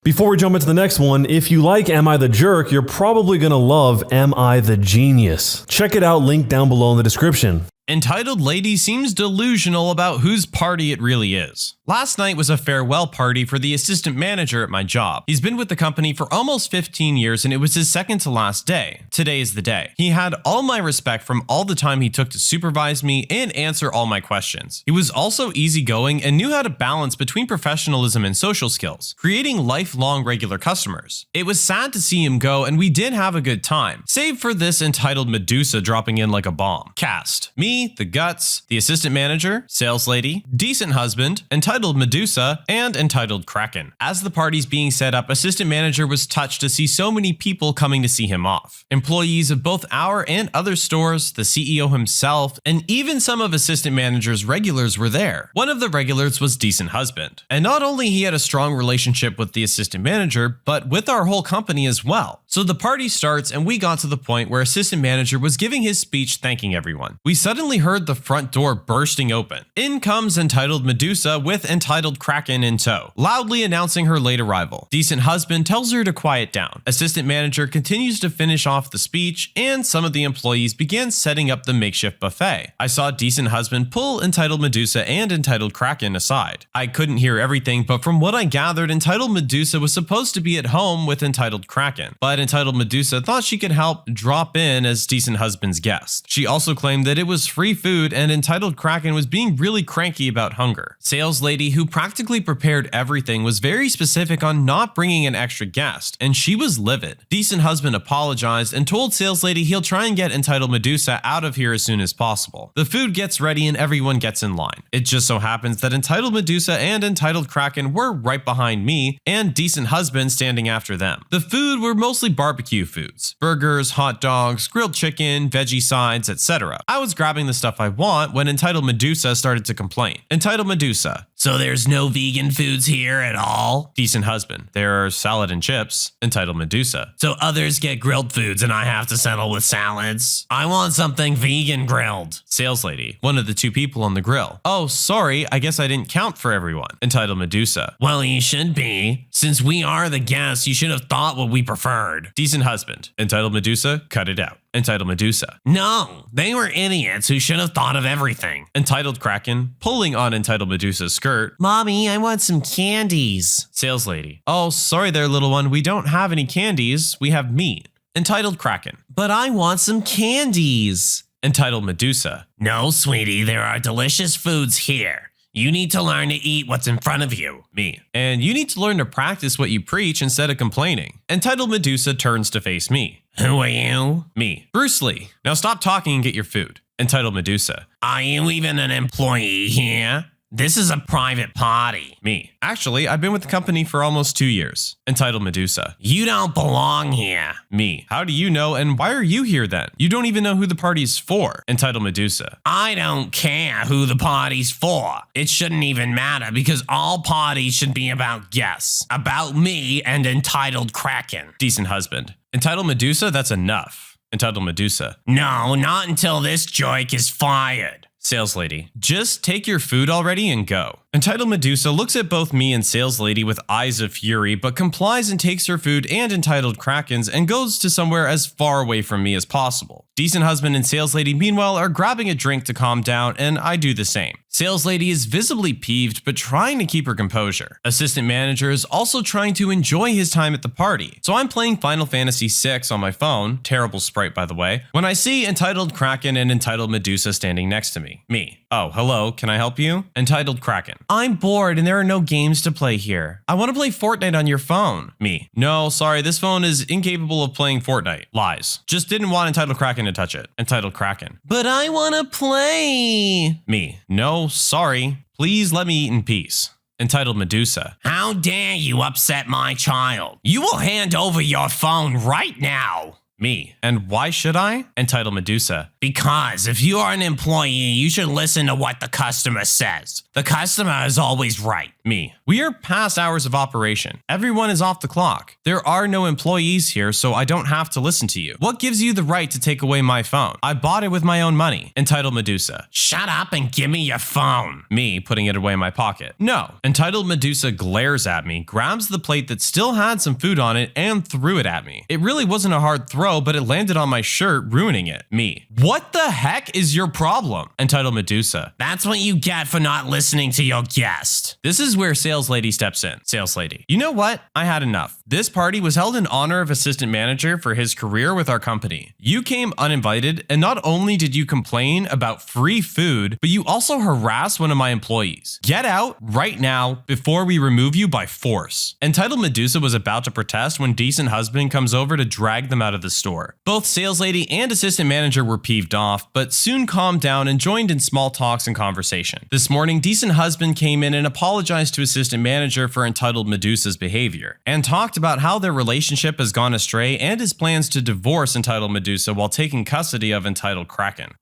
Speaker 3: Before we jump into the next one, if you like Am I the Jerk, you're probably going to love Am I the Genius. Check it out, link down below in the description.
Speaker 2: Entitled lady seems delusional about whose party it really is. Last night was a farewell party for the assistant manager at my job. He's been with the company for almost 15 years and it was his second to last day. Today is the day. He had all my respect from all the time he took to supervise me and answer all my questions. He was also easygoing and knew how to balance between professionalism and social skills, creating lifelong regular customers. It was sad to see him go and we did have a good time, save for this entitled Medusa dropping in like a bomb. Cast: me, the guts, the assistant manager, sales lady, decent husband, entitled Medusa, and entitled Kraken. As the party's being set up, assistant manager was touched to see so many people coming to see him off. Employees of both our and other stores, the CEO himself, and even some of assistant manager's regulars were there. One of the regulars was decent husband. And not only he had a strong relationship with the assistant manager, but with our whole company as well. So the party starts and we got to the point where assistant manager was giving his speech thanking everyone. We suddenly heard the front door bursting open. In comes entitled Medusa with entitled Kraken in tow, loudly announcing her late arrival. Decent husband tells her to quiet down. Assistant manager continues to finish off the speech and some of the employees began setting up the makeshift buffet. I saw decent husband pull entitled Medusa and entitled Kraken aside. I couldn't hear everything, but from what I gathered, entitled Medusa was supposed to be at home with entitled Kraken, but entitled Medusa thought she could help drop in as decent husband's guest. She also claimed that it was free food and entitled Kraken was being really cranky about hunger. Sales lady who practically prepared everything was very specific on not bringing an extra guest and she was livid. Decent husband apologized and and told saleslady he'll try and get entitled Medusa out of here as soon as possible. The food gets ready and everyone gets in line. It just so happens that entitled Medusa and entitled Kraken were right behind me and decent husband standing after them. The food were mostly barbecue foods: burgers, hot dogs, grilled chicken, veggie sides, etc. I was grabbing the stuff I want when entitled Medusa started to complain. Entitled Medusa: so there's no vegan foods here at all? Decent husband: there are salad and chips. Entitled Medusa: so others get grilled foods and I have to settle with salads? I want something vegan grilled. Saleslady: one of the two people on the grill: oh, sorry, I guess I didn't count for everyone. Entitled Medusa: well, you should be. Since we are the guests, you should have thought what we preferred. Decent husband: entitled Medusa, cut it out. Entitled Medusa: no, they were idiots who should have thought of everything. Entitled Kraken, pulling on entitled Medusa's skirt: Mommy, I want some candies. Saleslady: oh, sorry there, little one, we don't have any candies, we have meat. Entitled Kraken: but I want some candies. Entitled Medusa: no, sweetie, there are delicious foods here. You need to learn to eat what's in front of you. Me: and you need to learn to practice what you preach instead of complaining. Entitled Medusa turns to face me: who are you? Me: Bruce Lee. Now stop talking and get your food. Entitled Medusa: are you even an employee here? This is a private party. Me: actually, I've been with the company for almost 2 years. Entitled Medusa: you don't belong here. Me: how do you know, and why are you here then? You don't even know who the party's for. Entitled Medusa: I don't care who the party's for. It shouldn't even matter because all parties should be about guests. About me and entitled Kraken. Decent husband: entitled Medusa, that's enough. Entitled Medusa: no, not until this joke is fired. Saleslady: just take your food already and go. Entitled Medusa looks at both me and Saleslady with eyes of fury, but complies and takes her food and entitled Kraken's and goes to somewhere as far away from me as possible. Decent husband and Saleslady meanwhile are grabbing a drink to calm down, and I do the same. Saleslady is visibly peeved but trying to keep her composure. Assistant manager is also trying to enjoy his time at the party, so I'm playing Final Fantasy VI on my phone, terrible sprite by the way, when I see entitled Kraken and entitled Medusa standing next to me. Me: oh, hello, can I help you? Entitled Kraken: I'm bored and there are no games to play here. I want to play Fortnite on your phone. Me: no, sorry, this phone is incapable of playing Fortnite. Lies. Just didn't want entitled Kraken to touch it. Entitled Kraken: but I want to play. Me: no, sorry, please let me eat in peace. Entitled Medusa: how dare you upset my child? You will hand over your phone right now. Me: and why should I? Entitled Medusa: because if you are an employee, you should listen to what the customer says. The customer is always right. Me: we are past hours of operation. Everyone is off the clock. There are no employees here, so I don't have to listen to you. What gives you the right to take away my phone? I bought it with my own money. Entitled Medusa: shut up and give me your phone. Me, putting it away in my pocket: no. Entitled Medusa glares at me, grabs the plate that still had some food on it, and threw it at me. It really wasn't a hard throw, but it landed on my shirt, ruining it. Me: what the heck is your problem? Entitled Medusa: that's what you get for not listening to your guest. This is where Saleslady steps in. Saleslady: you know what? I had enough. This party was held in honor of assistant manager for his career with our company. You came uninvited, and not only did you complain about free food, but you also harassed one of my employees. Get out right now before we remove you by force. Entitled Medusa was about to protest when decent husband comes over to drag them out of the store. Both Saleslady and assistant manager were peeved off, but soon calmed down and joined in small talks and conversation. This morning, decent husband came in and apologized to assistant manager for entitled Medusa's behavior, and talked about how their relationship has gone astray and his plans to divorce entitled Medusa while taking custody of entitled Kraken.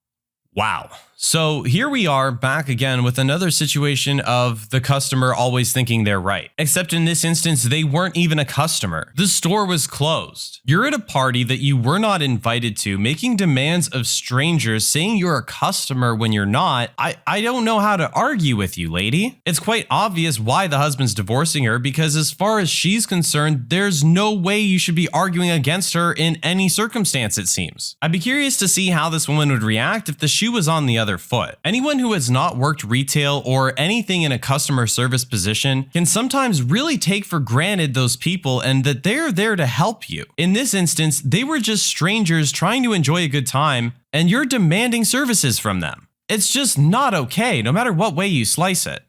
Speaker 2: Wow. So here we are back again with another situation of the customer always thinking they're right. Except in this instance, they weren't even a customer. The store was closed. You're at a party that you were not invited to, making demands of strangers, saying you're a customer when you're not. I don't know how to argue with you, lady. It's quite obvious why the husband's divorcing her, because as far as she's concerned, there's no way you should be arguing against her in any circumstance, it seems. I'd be curious to see how this woman would react if the shoe was on the other foot. Anyone who has not worked retail or anything in a customer service position can sometimes really take for granted those people and that they're there to help you. In this instance, they were just strangers trying to enjoy a good time, and you're demanding services from them. It's just not okay, no matter what way you slice it.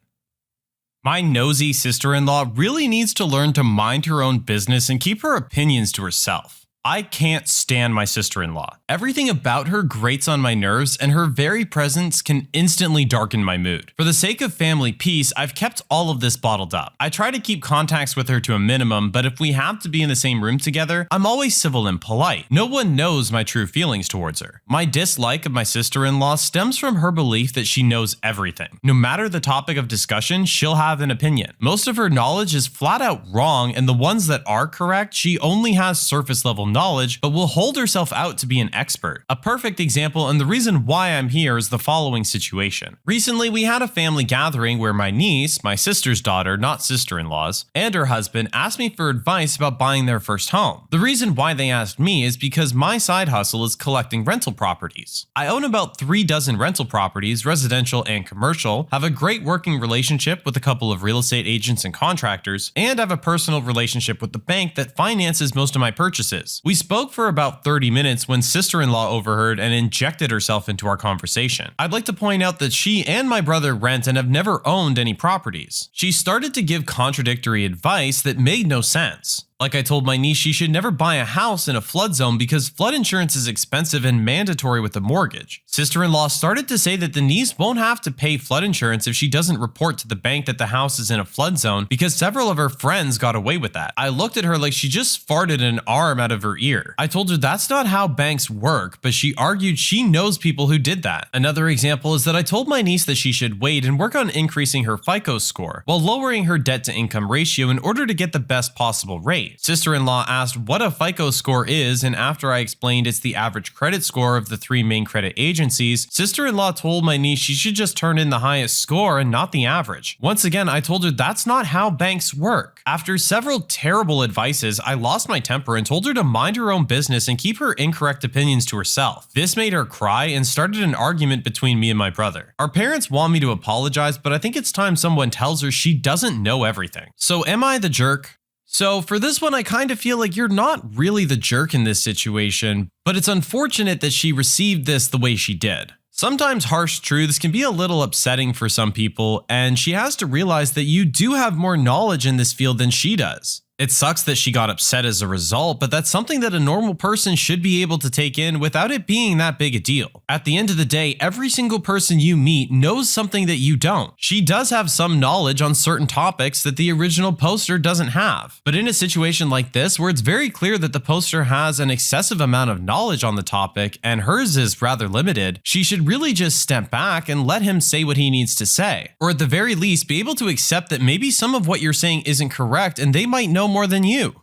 Speaker 2: My nosy sister-in-law really needs to learn to mind her own business and keep her opinions to herself. I can't stand my sister-in-law. Everything about her grates on my nerves, and her very presence can instantly darken my mood. For the sake of family peace, I've kept all of this bottled up. I try to keep contacts with her to a minimum, but if we have to be in the same room together, I'm always civil and polite. No one knows my true feelings towards her. My dislike of my sister-in-law stems from her belief that she knows everything. No matter the topic of discussion, she'll have an opinion. Most of her knowledge is flat out wrong, and the ones that are correct, she only has surface level knowledge, but will hold herself out to be an expert. A perfect example, and the reason why I'm here, is the following situation. Recently, we had a family gathering where my niece, my sister's daughter, not sister-in-law's, and her husband asked me for advice about buying their first home. The reason why they asked me is because my side hustle is collecting rental properties. I own about 3 dozen rental properties, residential and commercial, have a great working relationship with a couple of real estate agents and contractors, and have a personal relationship with the bank that finances most of my purchases. We spoke for about 30 minutes when sister-in-law overheard and injected herself into our conversation. I'd like to point out that she and my brother rent and have never owned any properties. She started to give contradictory advice that made no sense. Like I told my niece she should never buy a house in a flood zone because flood insurance is expensive and mandatory with a mortgage. Sister-in-law started to say that the niece won't have to pay flood insurance if she doesn't report to the bank that the house is in a flood zone because several of her friends got away with that. I looked at her like she just farted an arm out of her ear. I told her that's not how banks work, but she argued she knows people who did that. Another example is that I told my niece that she should wait and work on increasing her FICO score while lowering her debt to income ratio in order to get the best possible rate. Sister-in-law asked what a FICO score is, and after I explained it's the average credit score of the 3 main credit agencies, sister-in-law told my niece she should just turn in the highest score and not the average. Once again, I told her that's not how banks work. After several terrible advices, I lost my temper and told her to mind her own business and keep her incorrect opinions to herself. This made her cry and started an argument between me and my brother. Our parents want me to apologize, but I think it's time someone tells her she doesn't know everything. So am I the jerk? So for this one, I kind of feel like you're not really the jerk in this situation, but it's unfortunate that she received this the way she did. Sometimes harsh truths can be a little upsetting for some people, and she has to realize that you do have more knowledge in this field than she does. It sucks that she got upset as a result, but that's something that a normal person should be able to take in without it being that big a deal. At the end of the day, every single person you meet knows something that you don't. She does have some knowledge on certain topics that the original poster doesn't have. But in a situation like this, where it's very clear that the poster has an excessive amount of knowledge on the topic and hers is rather limited, she should really just step back and let him say what he needs to say. Or at the very least, be able to accept that maybe some of what you're saying isn't correct and they might know more than you.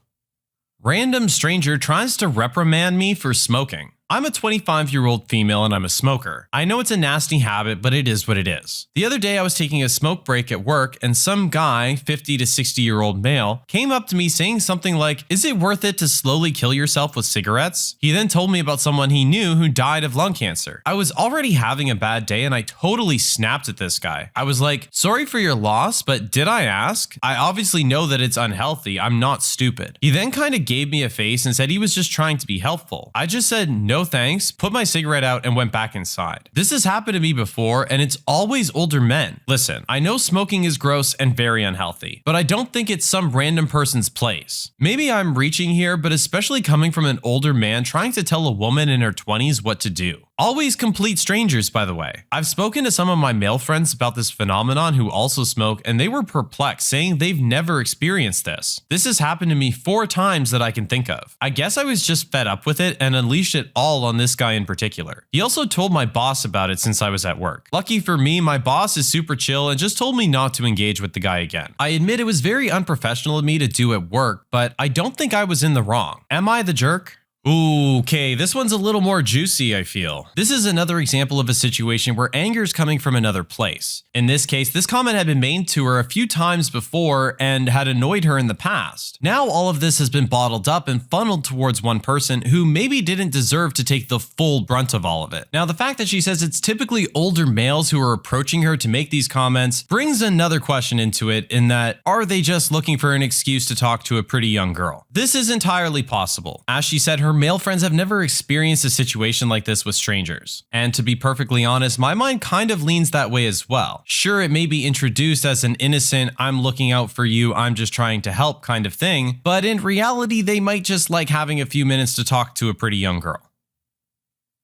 Speaker 2: Random stranger tries to reprimand me for smoking. I'm a 25-year-old female and I'm a smoker. I know it's a nasty habit, but it is what it is. The other day I was taking a smoke break at work and some guy, 50 to 60-year-old male, came up to me saying something like, "Is it worth it to slowly kill yourself with cigarettes?" He then told me about someone he knew who died of lung cancer. I was already having a bad day and I totally snapped at this guy. I was like, "Sorry for your loss, but did I ask? I obviously know that it's unhealthy. I'm not stupid." He then kind of gave me a face and said he was just trying to be helpful. I just said, "No thanks," put my cigarette out and went back inside. This has happened to me before and it's always older men. Listen, I know smoking is gross and very unhealthy, but I don't think it's some random person's place. Maybe I'm reaching here, but especially coming from an older man trying to tell a woman in her 20s what to do. Always complete strangers, by the way. I've spoken to some of my male friends about this phenomenon who also smoke, and they were perplexed, saying they've never experienced this. This has happened to me 4 times that I can think of. I guess I was just fed up with it and unleashed it all on this guy in particular. He also told my boss about it since I was at work. Lucky for me, my boss is super chill and just told me not to engage with the guy again. I admit it was very unprofessional of me to do at work, but I don't think I was in the wrong. Am I the jerk? Ooh, okay, this one's a little more juicy, I feel. This is another example of a situation where anger is coming from another place. In this case, this comment had been made to her a few times before and had annoyed her in the past. Now all of this has been bottled up and funneled towards one person who maybe didn't deserve to take the full brunt of all of it. Now, the fact that she says it's typically older males who are approaching her to make these comments brings another question into it, in that, are they just looking for an excuse to talk to a pretty young girl? This is entirely possible. As she said, her her male friends have never experienced a situation like this with strangers. And to be perfectly honest, my mind kind of leans that way as well. Sure, it may be introduced as an innocent, I'm looking out for you, I'm just trying to help kind of thing, but in reality, they might just like having a few minutes to talk to a pretty young girl.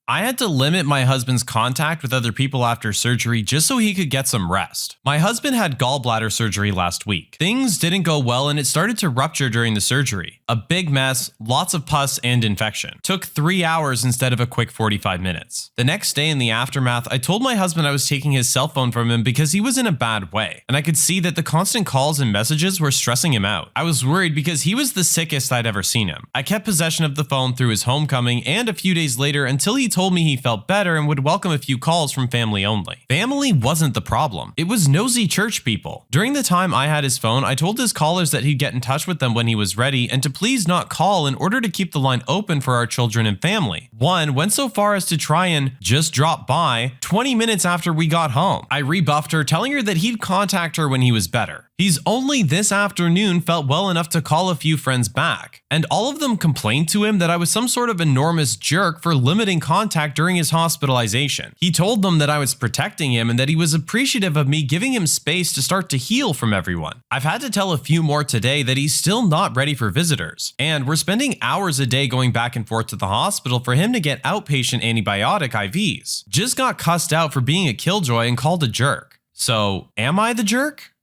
Speaker 2: I had to limit my husband's contact with other people after surgery just so he could get some rest. My husband had gallbladder surgery last week. Things didn't go well and it started to rupture during the surgery. A big mess, lots of pus and infection. Took 3 hours instead of a quick 45 minutes. The next day in the aftermath, I told my husband I was taking his cell phone from him because he was in a bad way, and I could see that the constant calls and messages were stressing him out. I was worried because he was the sickest I'd ever seen him. I kept possession of the phone through his homecoming and a few days later until he told me he felt better and would welcome a few calls from family only. Family wasn't the problem. It was nosy church people. During the time I had his phone, I told his callers that he'd get in touch with them when he was ready and to please not call in order to keep the line open for our children and family. One went so far as to try and just drop by 20 minutes after we got home. I rebuffed her, telling her that he'd contact her when he was better. He's only this afternoon felt well enough to call a few friends back, and all of them complained to him that I was some sort of enormous jerk for limiting contact during his hospitalization. He told them that I was protecting him and that he was appreciative of me giving him space to start to heal from everyone. I've had to tell a few more today that he's still not ready for visitors, and we're spending hours a day going back and forth to the hospital for him to get outpatient antibiotic IVs. Just got cussed out for being a killjoy and called a jerk. So, am I the jerk?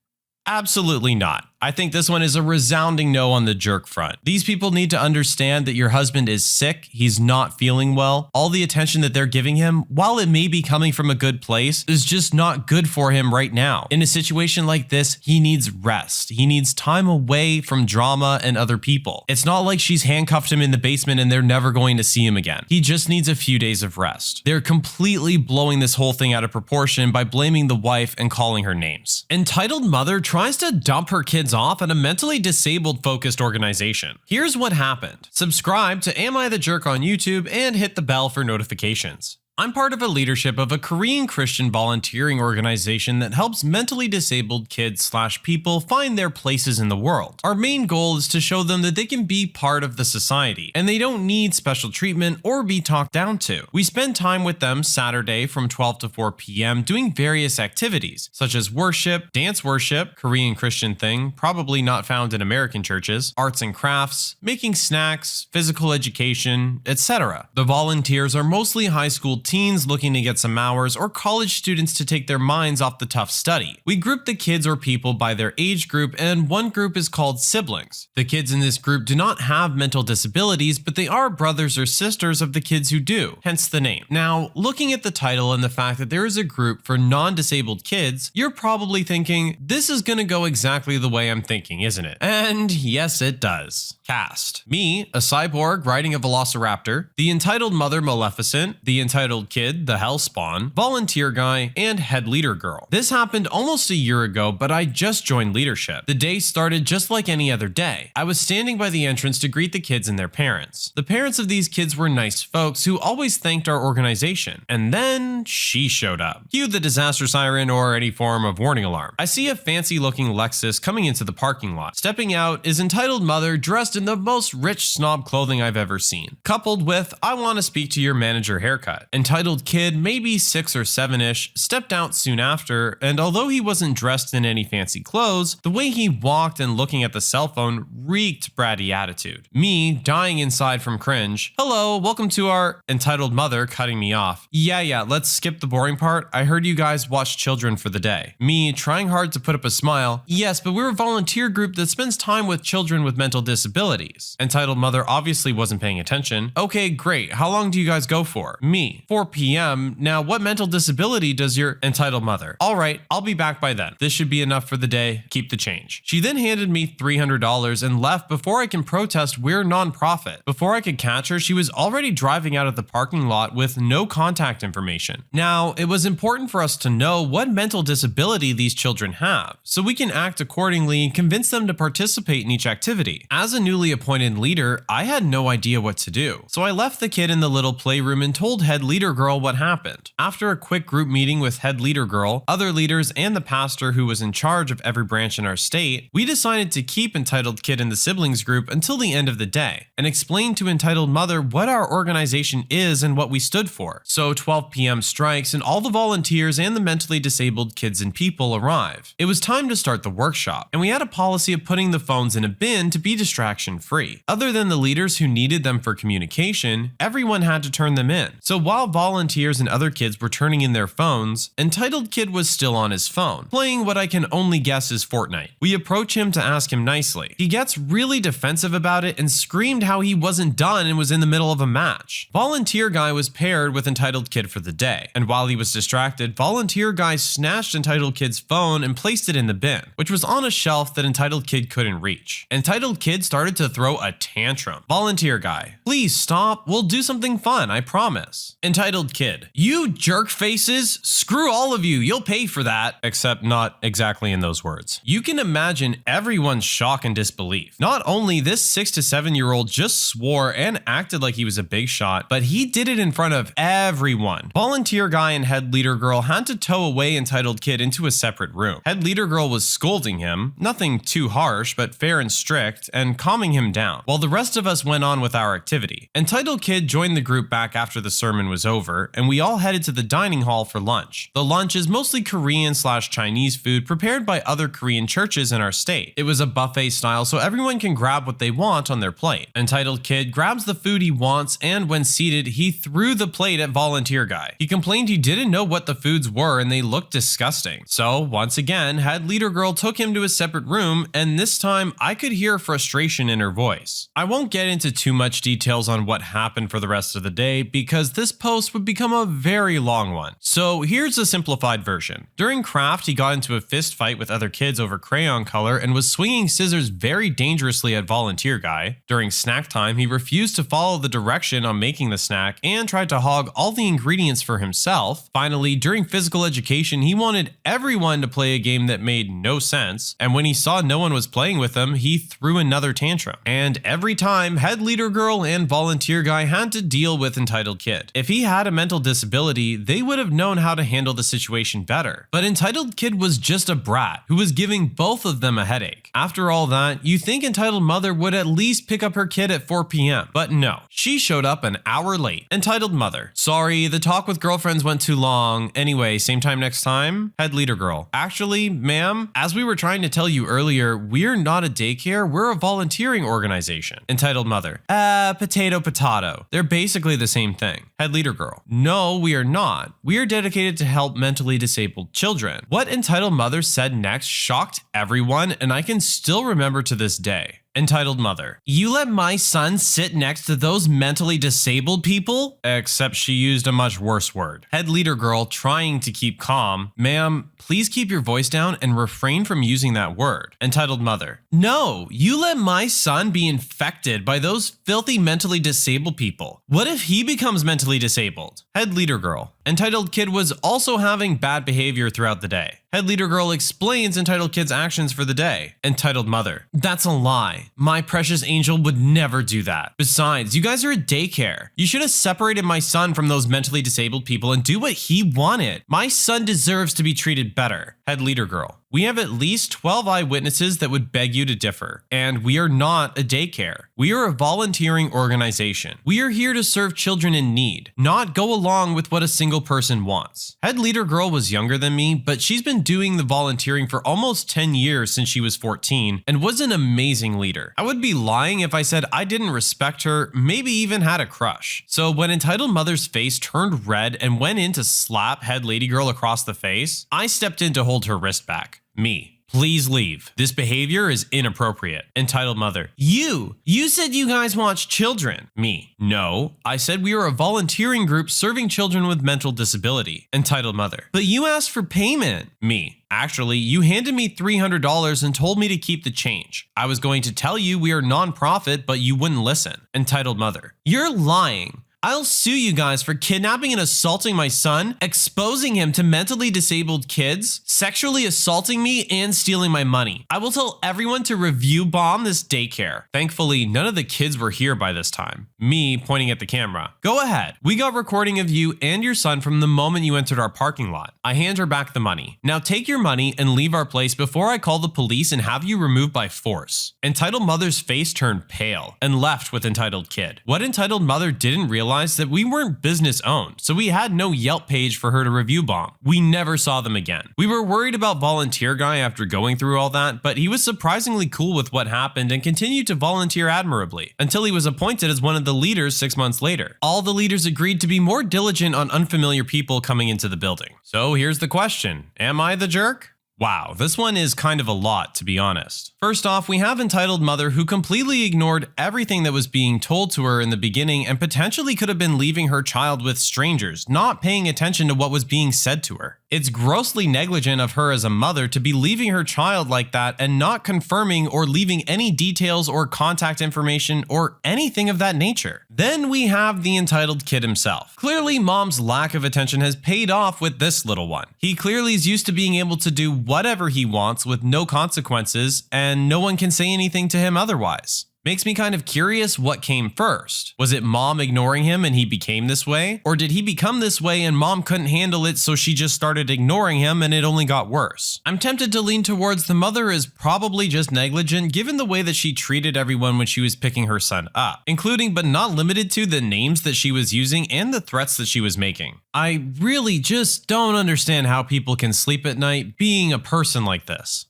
Speaker 2: Absolutely not. I think this one is a resounding no on the jerk front. These people need to understand that your husband is sick, he's not feeling well. All the attention that they're giving him, while it may be coming from a good place, is just not good for him right now. In a situation like this, he needs rest. He needs time away from drama and other people. It's not like she's handcuffed him in the basement and they're never going to see him again. He just needs a few days of rest. They're completely blowing this whole thing out of proportion by blaming the wife and calling her names. Entitled mother tries to dump her kids off at a mentally disabled focused organization. Here's what happened. Subscribe to Am I the Jerk on YouTube and hit the bell for notifications. I'm part of a leadership of a Korean Christian volunteering organization that helps mentally disabled kids/people find their places in the world. Our main goal is to show them that they can be part of the society and they don't need special treatment or be talked down to. We spend time with them Saturday from 12 to 4 p.m. doing various activities such as worship, dance worship, Korean Christian thing, probably not found in American churches, arts and crafts, making snacks, physical education, etc. The volunteers are mostly high school teens looking to get some hours or college students to take their minds off the tough study. We group the kids or people by their age group, and one group is called siblings. The kids in this group do not have mental disabilities, but they are brothers or sisters of the kids who do, hence the name. Now, looking at the title and the fact that there is a group for non-disabled kids, you're probably thinking, this is gonna go exactly the way I'm thinking, isn't it? And yes, it does. Cast. Me, a cyborg riding a velociraptor, the entitled mother Maleficent, the entitled kid, the hellspawn, volunteer guy, and head leader girl. This happened almost a year ago, but I just joined leadership. The day started just like any other day. I was standing by the entrance to greet the kids and their parents. The parents of these kids were nice folks who always thanked our organization. And then she showed up. Cue the disaster siren or any form of warning alarm. I see a fancy looking Lexus coming into the parking lot. Stepping out is entitled mother dressed in the most rich snob clothing I've ever seen, coupled with I want to speak to your manager haircut. Entitled kid, maybe 6 or 7-ish, stepped out soon after, and although he wasn't dressed in any fancy clothes, the way he walked and looking at the cell phone reeked bratty attitude. Me, dying inside from cringe. Hello, welcome to our entitled mother, cutting me off. Yeah, let's skip the boring part. I heard you guys watch children for the day. Me, trying hard to put up a smile. Yes, but we're a volunteer group that spends time with children with mental disabilities. Entitled mother obviously wasn't paying attention. Okay, great. How long do you guys go for? Me, 4 p.m. Now, what mental disability does your entitled mother? All right, I'll be back by then. This should be enough for the day. Keep the change. She then handed me $300 and left before I can protest we're nonprofit. Before I could catch her, she was already driving out of the parking lot with no contact information. Now, it was important for us to know what mental disability these children have, so we can act accordingly and convince them to participate in each activity. As a new newly appointed leader, I had no idea what to do. So I left the kid in the little playroom and told head leader girl what happened. After a quick group meeting with head leader girl, other leaders, and the pastor who was in charge of every branch in our state, we decided to keep entitled kid in the siblings group until the end of the day and explain to entitled mother what our organization is and what we stood for. So 12 p.m. strikes and all the volunteers and the mentally disabled kids and people arrive. It was time to start the workshop, and we had a policy of putting the phones in a bin to be distraction free. Other than the leaders who needed them for communication, everyone had to turn them in. So while volunteers and other kids were turning in their phones, entitled kid was still on his phone, playing what I can only guess is Fortnite. We approach him to ask him nicely. He gets really defensive about it and screamed how he wasn't done and was in the middle of a match. Volunteer guy was paired with entitled kid for the day, and while he was distracted, volunteer guy snatched entitled kid's phone and placed it in the bin, which was on a shelf that entitled kid couldn't reach. Entitled kid started to throw a tantrum. Volunteer guy, please stop, we'll do something fun, I promise. Entitled kid, you jerk faces, screw all of you, you'll pay for that. Except not exactly in those words. You can imagine everyone's shock and disbelief. Not only this 6 to 7 year old just swore and acted like he was a big shot, but he did it in front of everyone. Volunteer guy and head leader girl had to tow away entitled kid into a separate room. Head leader girl was scolding him, nothing too harsh but fair and strict, and calming him down, while the rest of us went on with our activity. Entitled kid joined the group back after the sermon was over, and we all headed to the dining hall for lunch. The lunch is mostly Korean/Chinese food prepared by other Korean churches in our state. It was a buffet style, so everyone can grab what they want on their plate. Entitled kid grabs the food he wants, and when seated, he threw the plate at volunteer guy. He complained he didn't know what the foods were and they looked disgusting. So once again, head leader girl took him to a separate room, and this time I could hear frustration in her voice. I won't get into too much details on what happened for the rest of the day because this post would become a very long one. So here's a simplified version. During craft, he got into a fist fight with other kids over crayon color and was swinging scissors very dangerously at volunteer guy. During snack time, he refused to follow the direction on making the snack and tried to hog all the ingredients for himself. Finally, during physical education, he wanted everyone to play a game that made no sense, and when he saw no one was playing with him, he threw another tantrum. And every time, head leader girl and volunteer guy had to deal with entitled kid. If he had a mental disability, they would have known how to handle the situation better. But entitled kid was just a brat who was giving both of them a headache. After all that, you think entitled mother would at least pick up her kid at 4 p.m. But no, she showed up an hour late. Entitled mother, sorry, the talk with girlfriends went too long. Anyway, same time next time? Head leader girl, actually, ma'am, as we were trying to tell you earlier, we're not a daycare, we're a volunteering organization. Entitled mother, potato. They're basically the same thing. Head leader girl, no, we are not. We are dedicated to help mentally disabled children. What entitled mother said next shocked everyone, and I can still remember to this day. Entitled mother, you let my son sit next to those mentally disabled people? Except she used a much worse word. Head leader girl trying to keep calm, ma'am, please keep your voice down and refrain from using that word. Entitled mother, no, you let my son be infected by those filthy mentally disabled people. What if he becomes mentally disabled? Head leader girl, entitled kid was also having bad behavior throughout the day. Head leader girl explains entitled kid's actions for the day. Entitled mother, that's a lie. My precious angel would never do that. Besides, you guys are a daycare. You should have separated my son from those mentally disabled people and do what he wanted. My son deserves to be treated better. Head leader girl, we have at least 12 eyewitnesses that would beg you to differ. And we are not a daycare. We are a volunteering organization. We are here to serve children in need, not go along with what a single person wants. Head leader girl was younger than me, but she's been doing the volunteering for almost 10 years since she was 14 and was an amazing leader. I would be lying if I said I didn't respect her, maybe even had a crush. So when entitled mother's face turned red and went in to slap head lady girl across the face, I stepped in to hold her wrist back. Me, please leave. This behavior is inappropriate. Entitled mother, you said you guys watch children. Me, no, I said we are a volunteering group serving children with mental disability. Entitled mother, but you asked for payment. Me, actually, you handed me $300 and told me to keep the change. I was going to tell you we are non-profit, but you wouldn't listen. Entitled mother, you're lying. I'll sue you guys for kidnapping and assaulting my son, exposing him to mentally disabled kids, sexually assaulting me, and stealing my money. I will tell everyone to review bomb this daycare. Thankfully, none of the kids were here by this time. Me pointing at the camera. Go ahead. We got recording of you and your son from the moment you entered our parking lot. I hand her back the money. Now take your money and leave our place before I call the police and have you removed by force. Entitled mother's face turned pale and left with entitled kid. What entitled mother didn't realize that we weren't business owned, so we had no Yelp page for her to review bomb. We never saw them again. We were worried about volunteer guy after going through all that, but he was surprisingly cool with what happened and continued to volunteer admirably until he was appointed as one of the leaders 6 months later. All the leaders agreed to be more diligent on unfamiliar people coming into the building. So here's the question. Am I the jerk? Wow, this one is kind of a lot, to be honest. First off, we have entitled mother who completely ignored everything that was being told to her in the beginning and potentially could have been leaving her child with strangers, not paying attention to what was being said to her. It's grossly negligent of her as a mother to be leaving her child like that and not confirming or leaving any details or contact information or anything of that nature. Then we have the entitled kid himself. Clearly, mom's lack of attention has paid off with this little one. He clearly is used to being able to do whatever he wants with no consequences, and no one can say anything to him otherwise. Makes me kind of curious what came first. Was it mom ignoring him and he became this way? Or did he become this way and mom couldn't handle it so she just started ignoring him and it only got worse? I'm tempted to lean towards the mother is probably just negligent given the way that she treated everyone when she was picking her son up, including but not limited to the names that she was using and the threats that she was making. I really just don't understand how people can sleep at night being a person like this.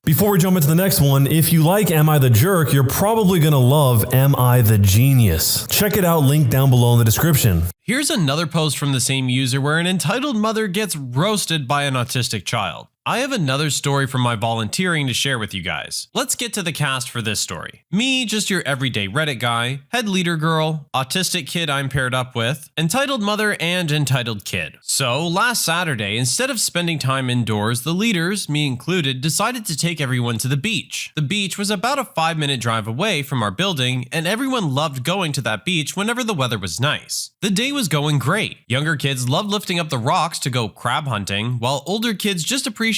Speaker 3: Before we jump into the next one, if you like Am I the Jerk, you're probably going to love Am I the Genius. Check it out, link down below in the description.
Speaker 2: Here's another post from the same user where an entitled mother gets roasted by an autistic child. I have another story from my volunteering to share with you guys. Let's get to the cast for this story. Me, just your everyday Reddit guy, head leader girl, autistic kid I'm paired up with, entitled mother, and entitled kid. So last Saturday, instead of spending time indoors, the leaders, me included, decided to take everyone to the beach. The beach was about a 5-minute drive away from our building, and everyone loved going to that beach whenever the weather was nice. The day was going great. Younger kids loved lifting up the rocks to go crab hunting, while older kids just appreciated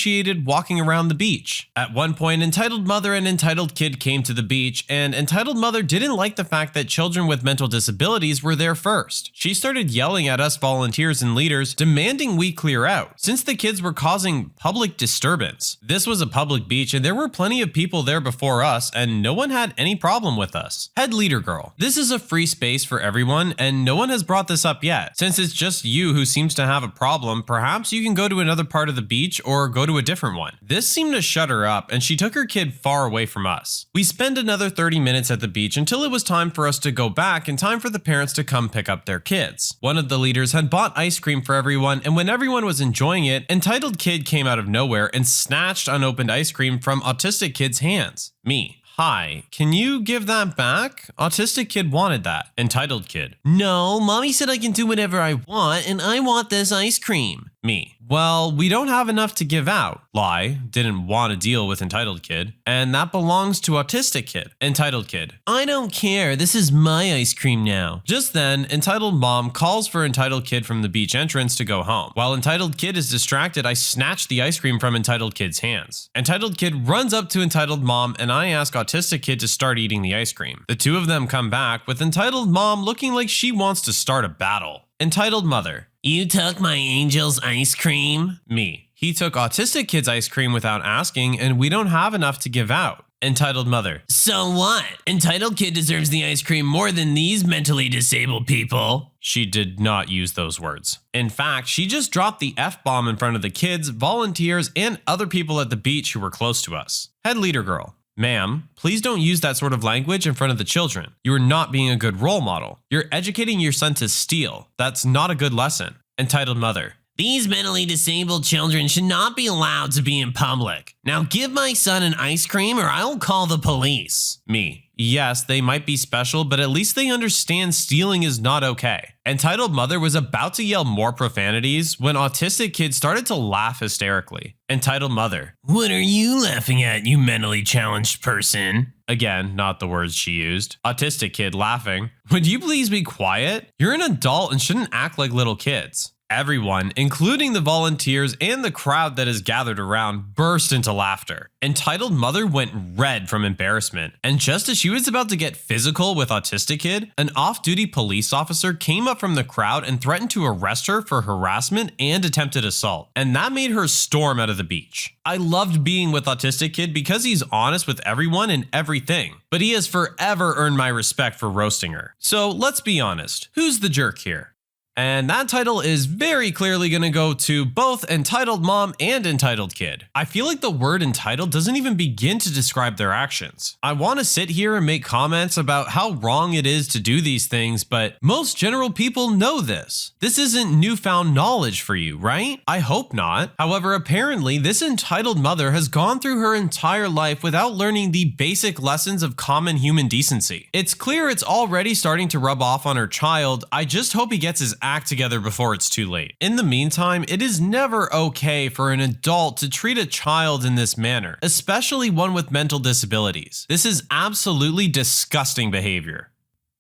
Speaker 2: walking around the beach. At one point, entitled mother and entitled kid came to the beach, and entitled mother didn't like the fact that children with mental disabilities were there first. She started yelling at us volunteers and leaders, demanding we clear out, since the kids were causing public disturbance. This was a public beach and there were plenty of people there before us, and no one had any problem with us. Head leader girl, this is a free space for everyone, and no one has brought this up yet. Since it's just you who seems to have a problem, perhaps you can go to another part of the beach or go to a different one. This seemed to shut her up, and she took her kid far away from us. We spent another 30 minutes at the beach until it was time for us to go back and time for the parents to come pick up their kids. One of the leaders had bought ice cream for everyone, and when everyone was enjoying it, entitled kid came out of nowhere and snatched unopened ice cream from autistic kid's hands. Me. Hi, can you give that back? Autistic kid wanted that. Entitled kid. No, mommy said I can do whatever I want, and I want this ice cream. Me. Well, we don't have enough to give out. Lie. Didn't want to deal with entitled kid. And that belongs to autistic kid. Entitled kid. I don't care. This is my ice cream now. Just then, entitled mom calls for entitled kid from the beach entrance to go home. While entitled kid is distracted, I snatch the ice cream from entitled kid's hands. Entitled kid runs up to entitled mom, and I ask autistic kid to start eating the ice cream. The two of them come back with entitled mom looking like she wants to start a battle. Entitled mother. You took my angel's ice cream? Me. He took autistic kid's ice cream without asking, and we don't have enough to give out. Entitled mother. So what? Entitled kid deserves the ice cream more than these mentally disabled people. She did not use those words. In fact, she just dropped the F-bomb in front of the kids, volunteers, and other people at the beach who were close to us. Head leader girl. Ma'am, please don't use that sort of language in front of the children. You are not being a good role model. You're educating your son to steal. That's not a good lesson. Entitled mother.
Speaker 4: These mentally disabled children should not be allowed to be in public. Now give my son an ice cream or I'll call the police.
Speaker 2: Me. Yes, they might be special, but at least they understand stealing is not okay. Entitled Mother was about to yell more profanities when Autistic Kid started to laugh hysterically. Entitled Mother.
Speaker 4: What are you laughing at, you mentally challenged person?
Speaker 2: Again, not the words she used. Autistic Kid laughing. Would you please be quiet? You're an adult and shouldn't act like little kids. Everyone, including the volunteers and the crowd that is gathered around, burst into laughter. Entitled Mother went red from embarrassment, and just as she was about to get physical with Autistic Kid, an off-duty police officer came up from the crowd and threatened to arrest her for harassment and attempted assault, and that made her storm out of the beach. I loved being with Autistic Kid because he's honest with everyone and everything, but he has forever earned my respect for roasting her. So let's be honest, who's the jerk here? And that title is very clearly going to go to both Entitled Mom and Entitled Kid. I feel like the word entitled doesn't even begin to describe their actions. I want to sit here and make comments about how wrong it is to do these things, but most general people know this. This isn't newfound knowledge for you, right? I hope not. However, apparently this entitled mother has gone through her entire life without learning the basic lessons of common human decency. It's clear it's already starting to rub off on her child. I just hope he gets his act together before it's too late. In the meantime, it is never okay for an adult to treat a child in this manner, especially one with mental disabilities. This is absolutely disgusting behavior.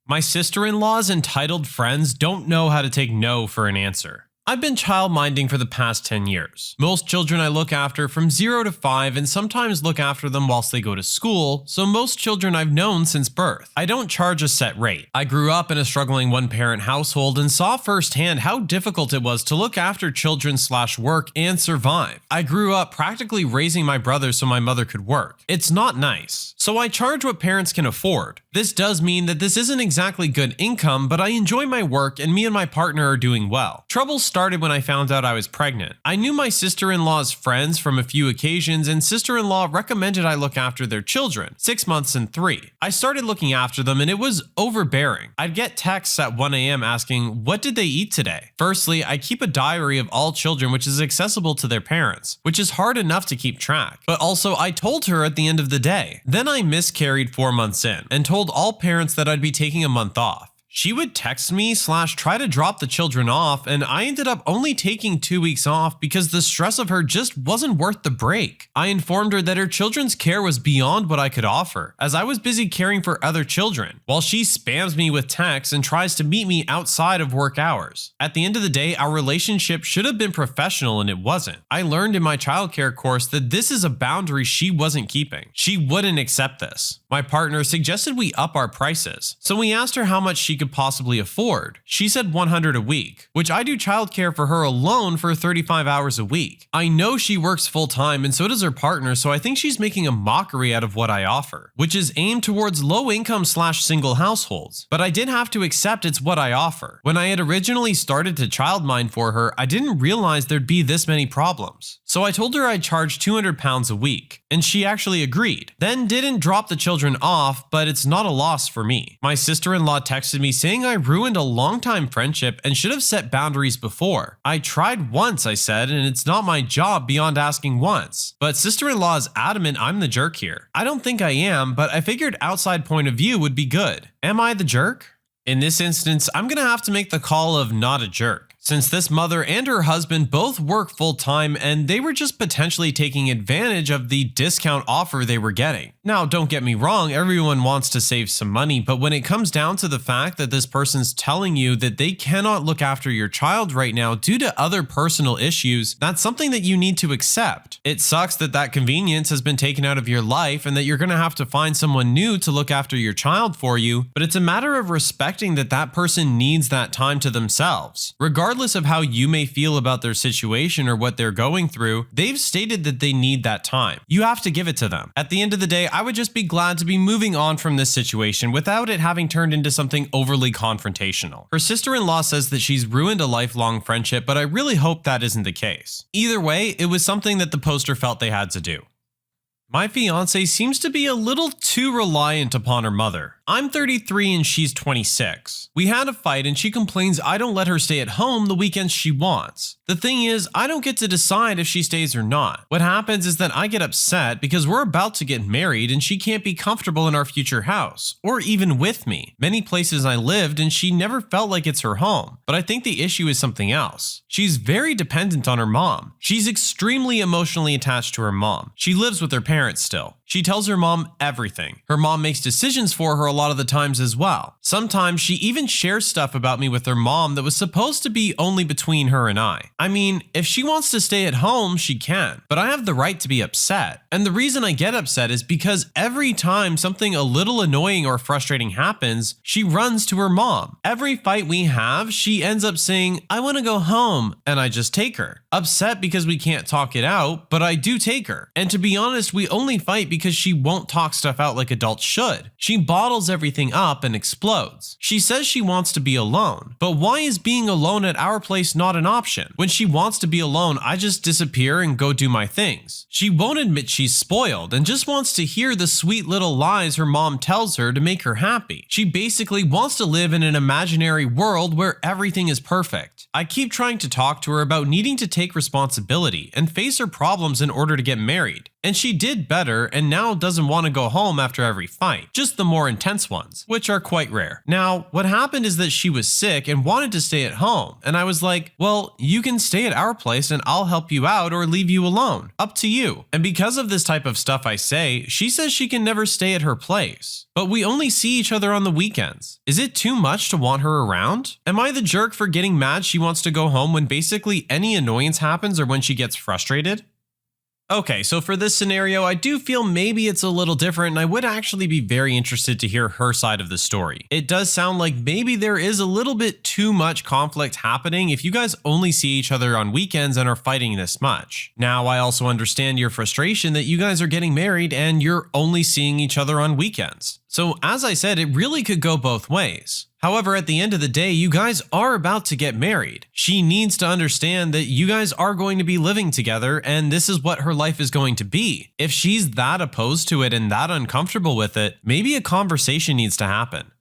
Speaker 2: My sister-in-law's entitled friends don't know how to take no for an answer. I've been child-minding for the past 10 years. Most children I look after from 0 to 5 and sometimes look after them whilst they go to school, so most children I've known since birth. I don't charge a set rate. I grew up in a struggling one-parent household and saw firsthand how difficult it was to look after children/work and survive. I grew up practically raising my brother so my mother could work. It's not nice. So I charge what parents can afford. This does mean that this isn't exactly good income, but I enjoy my work and me and my partner are doing well. Trouble started when I found out I was pregnant. I knew my sister-in-law's friends from a few occasions, and sister-in-law recommended I look after their children, 6 months and 3. I started looking after them and it was overbearing. I'd get texts at 1 a.m. asking, what did they eat today? Firstly, I keep a diary of all children which is accessible to their parents, which is hard enough to keep track. But also I told her at the end of the day. Then I miscarried 4 months in and told all parents that I'd be taking a month off. She would text me / try to drop the children off, and I ended up only taking 2 weeks off because the stress of her just wasn't worth the break. I informed her that her children's care was beyond what I could offer, as I was busy caring for other children, while she spams me with texts and tries to meet me outside of work hours. At the end of the day, our relationship should have been professional and it wasn't. I learned in my childcare course that this is a boundary she wasn't keeping. She wouldn't accept this. My partner suggested we up our prices, so we asked her how much she could possibly afford. She said $100 a week, which I do childcare for her alone for 35 hours a week. I know she works full time and so does her partner, so I think she's making a mockery out of what I offer, which is aimed towards low income / single households. But I did have to accept it's what I offer. When I had originally started to childmind for her, I didn't realize there'd be this many problems. So I told her I'd charge £200 a week, and she actually agreed. Then didn't drop the children off, but it's not a loss for me. My sister-in-law texted me saying I ruined a long-time friendship and should have set boundaries before. I tried once, I said, and it's not my job beyond asking once. But sister-in-law is adamant I'm the jerk here. I don't think I am, but I figured outside point of view would be good. Am I the jerk? In this instance, I'm gonna have to make the call of not a jerk, since this mother and her husband both work full-time and they were just potentially taking advantage of the discount offer they were getting. Now, don't get me wrong, everyone wants to save some money, but when it comes down to the fact that this person's telling you that they cannot look after your child right now due to other personal issues, that's something that you need to accept. It sucks that that convenience has been taken out of your life and that you're gonna have to find someone new to look after your child for you, but it's a matter of respecting that that person needs that time to themselves. Regardless of how you may feel about their situation or what they're going through, they've stated that they need that time. You have to give it to them. At the end of the day, I would just be glad to be moving on from this situation without it having turned into something overly confrontational. Her sister-in-law says that she's ruined a lifelong friendship, but I really hope that isn't the case. Either way, it was something that the poster felt they had to do. My fiance seems to be a little too reliant upon her mother. I'm 33 and she's 26. We had a fight and she complains I don't let her stay at home the weekends she wants. The thing is, I don't get to decide if she stays or not. What happens is that I get upset because we're about to get married and she can't be comfortable in our future house, or even with me. Many places I lived and she never felt like it's her home. But I think the issue is something else. She's very dependent on her mom. She's extremely emotionally attached to her mom. She lives with her parents still. She tells her mom everything. Her mom makes decisions for her a lot of the times as well. Sometimes she even shares stuff about me with her mom that was supposed to be only between her and I. I mean, if she wants to stay at home, she can, but I have the right to be upset. And the reason I get upset is because every time something a little annoying or frustrating happens, she runs to her mom. Every fight we have, she ends up saying, I want to go home, and I just take her. Upset because we can't talk it out, but I do take her. And to be honest, we only fight because she won't talk stuff out like adults should. She bottles everything up and explodes. She says she wants to be alone, but why is being alone at our place not an option? When she wants to be alone, I just disappear and go do my things. She won't admit she's spoiled and just wants to hear the sweet little lies her mom tells her to make her happy. She basically wants to live in an imaginary world where everything is perfect. I keep trying to talk to her about needing to take responsibility and face her problems in order to get married. And she did better and now doesn't want to go home after every fight, just the more intense ones, which are quite rare. Now, what happened is that she was sick and wanted to stay at home, and I was like, well, you can stay at our place and I'll help you out or leave you alone. Up to you. And because of this type of stuff I say, she says she can never stay at her place. But we only see each other on the weekends. Is it too much to want her around? Am I the jerk for getting mad she wants to go home when basically any annoyance happens or when she gets frustrated? Okay, so for this scenario, I do feel maybe it's a little different and I would actually be very interested to hear her side of the story. It does sound like maybe there is a little bit too much conflict happening if you guys only see each other on weekends and are fighting this much. Now, I also understand your frustration that you guys are getting married and you're only seeing each other on weekends. So as I said, it really could go both ways. However, at the end of the day, you guys are about to get married. She needs to understand that you guys are going to be living together and this is what her life is going to be. If she's that opposed to it and that uncomfortable with it, maybe a conversation needs to happen.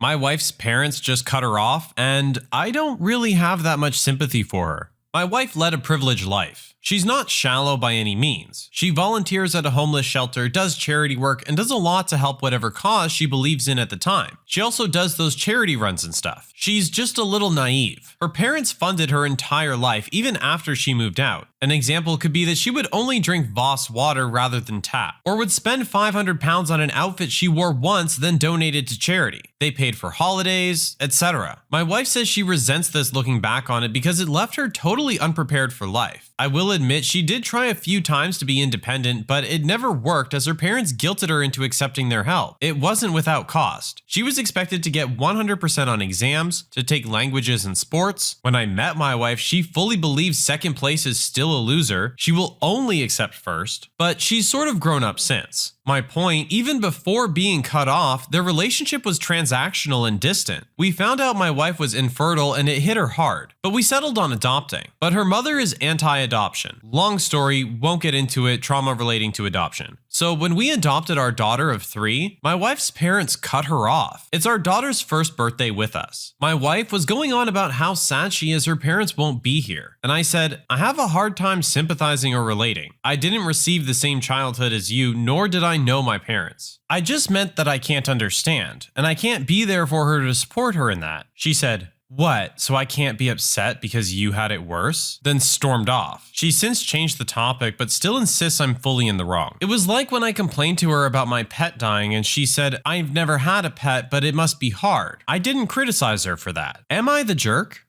Speaker 2: My wife's parents just cut her off and I don't really have that much sympathy for her. My wife led a privileged life. She's not shallow by any means. She volunteers at a homeless shelter, does charity work, and does a lot to help whatever cause she believes in at the time. She also does those charity runs and stuff. She's just a little naive. Her parents funded her entire life, even after she moved out. An example could be that she would only drink Voss water rather than tap, or would spend 500 pounds on an outfit she wore once then donated to charity. They paid for holidays, etc. My wife says she resents this looking back on it because it left her totally unprepared for life. I will admit she did try a few times to be independent, but it never worked as her parents guilted her into accepting their help. It wasn't without cost. She was expected to get 100% on exams, to take languages and sports. When I met my wife, she fully believes second place is still a loser. She will only accept first, but she's sort of grown up since. My point, even before being cut off, their relationship was transactional and distant. We found out my wife was infertile and it hit her hard, but we settled on adopting. But her mother is anti-adoption. Long story, won't get into it, trauma relating to adoption. So when we adopted our daughter of 3, my wife's parents cut her off. It's our daughter's first birthday with us. My wife was going on about how sad she is her parents won't be here. And I said, I have a hard time sympathizing or relating. I didn't receive the same childhood as you, nor did I know my parents. I just meant that I can't understand, and I can't be there for her to support her in that. She said, what, so I can't be upset because you had it worse? Then stormed off. She's since changed the topic, but still insists I'm fully in the wrong. It was like when I complained to her about my pet dying and she said, I've never had a pet, but it must be hard. I didn't criticize her for that. Am I the jerk?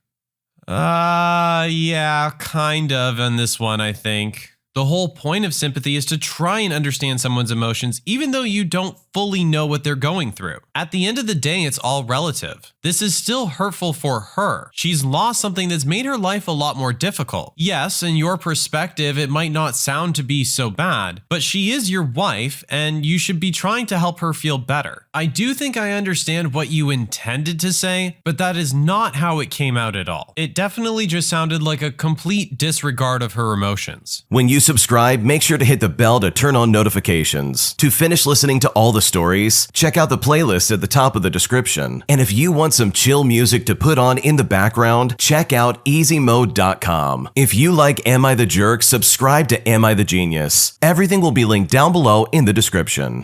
Speaker 2: Yeah, kind of on this one, I think. The whole point of sympathy is to try and understand someone's emotions, even though you don't fully know what they're going through. At the end of the day, it's all relative. This is still hurtful for her. She's lost something that's made her life a lot more difficult. Yes, in your perspective, it might not sound to be so bad, but she is your wife, and you should be trying to help her feel better. I do think I understand what you intended to say, but that is not how it came out at all. It definitely just sounded like a complete disregard of her emotions.
Speaker 1: When you subscribe, make sure to hit the bell to turn on notifications. To finish listening to all the stories? Check out the playlist at the top of the description. And if you want some chill music to put on in the background, check out easymode.com. If you like Am I the Jerk, subscribe to Am I the Genius. Everything will be linked down below in the description.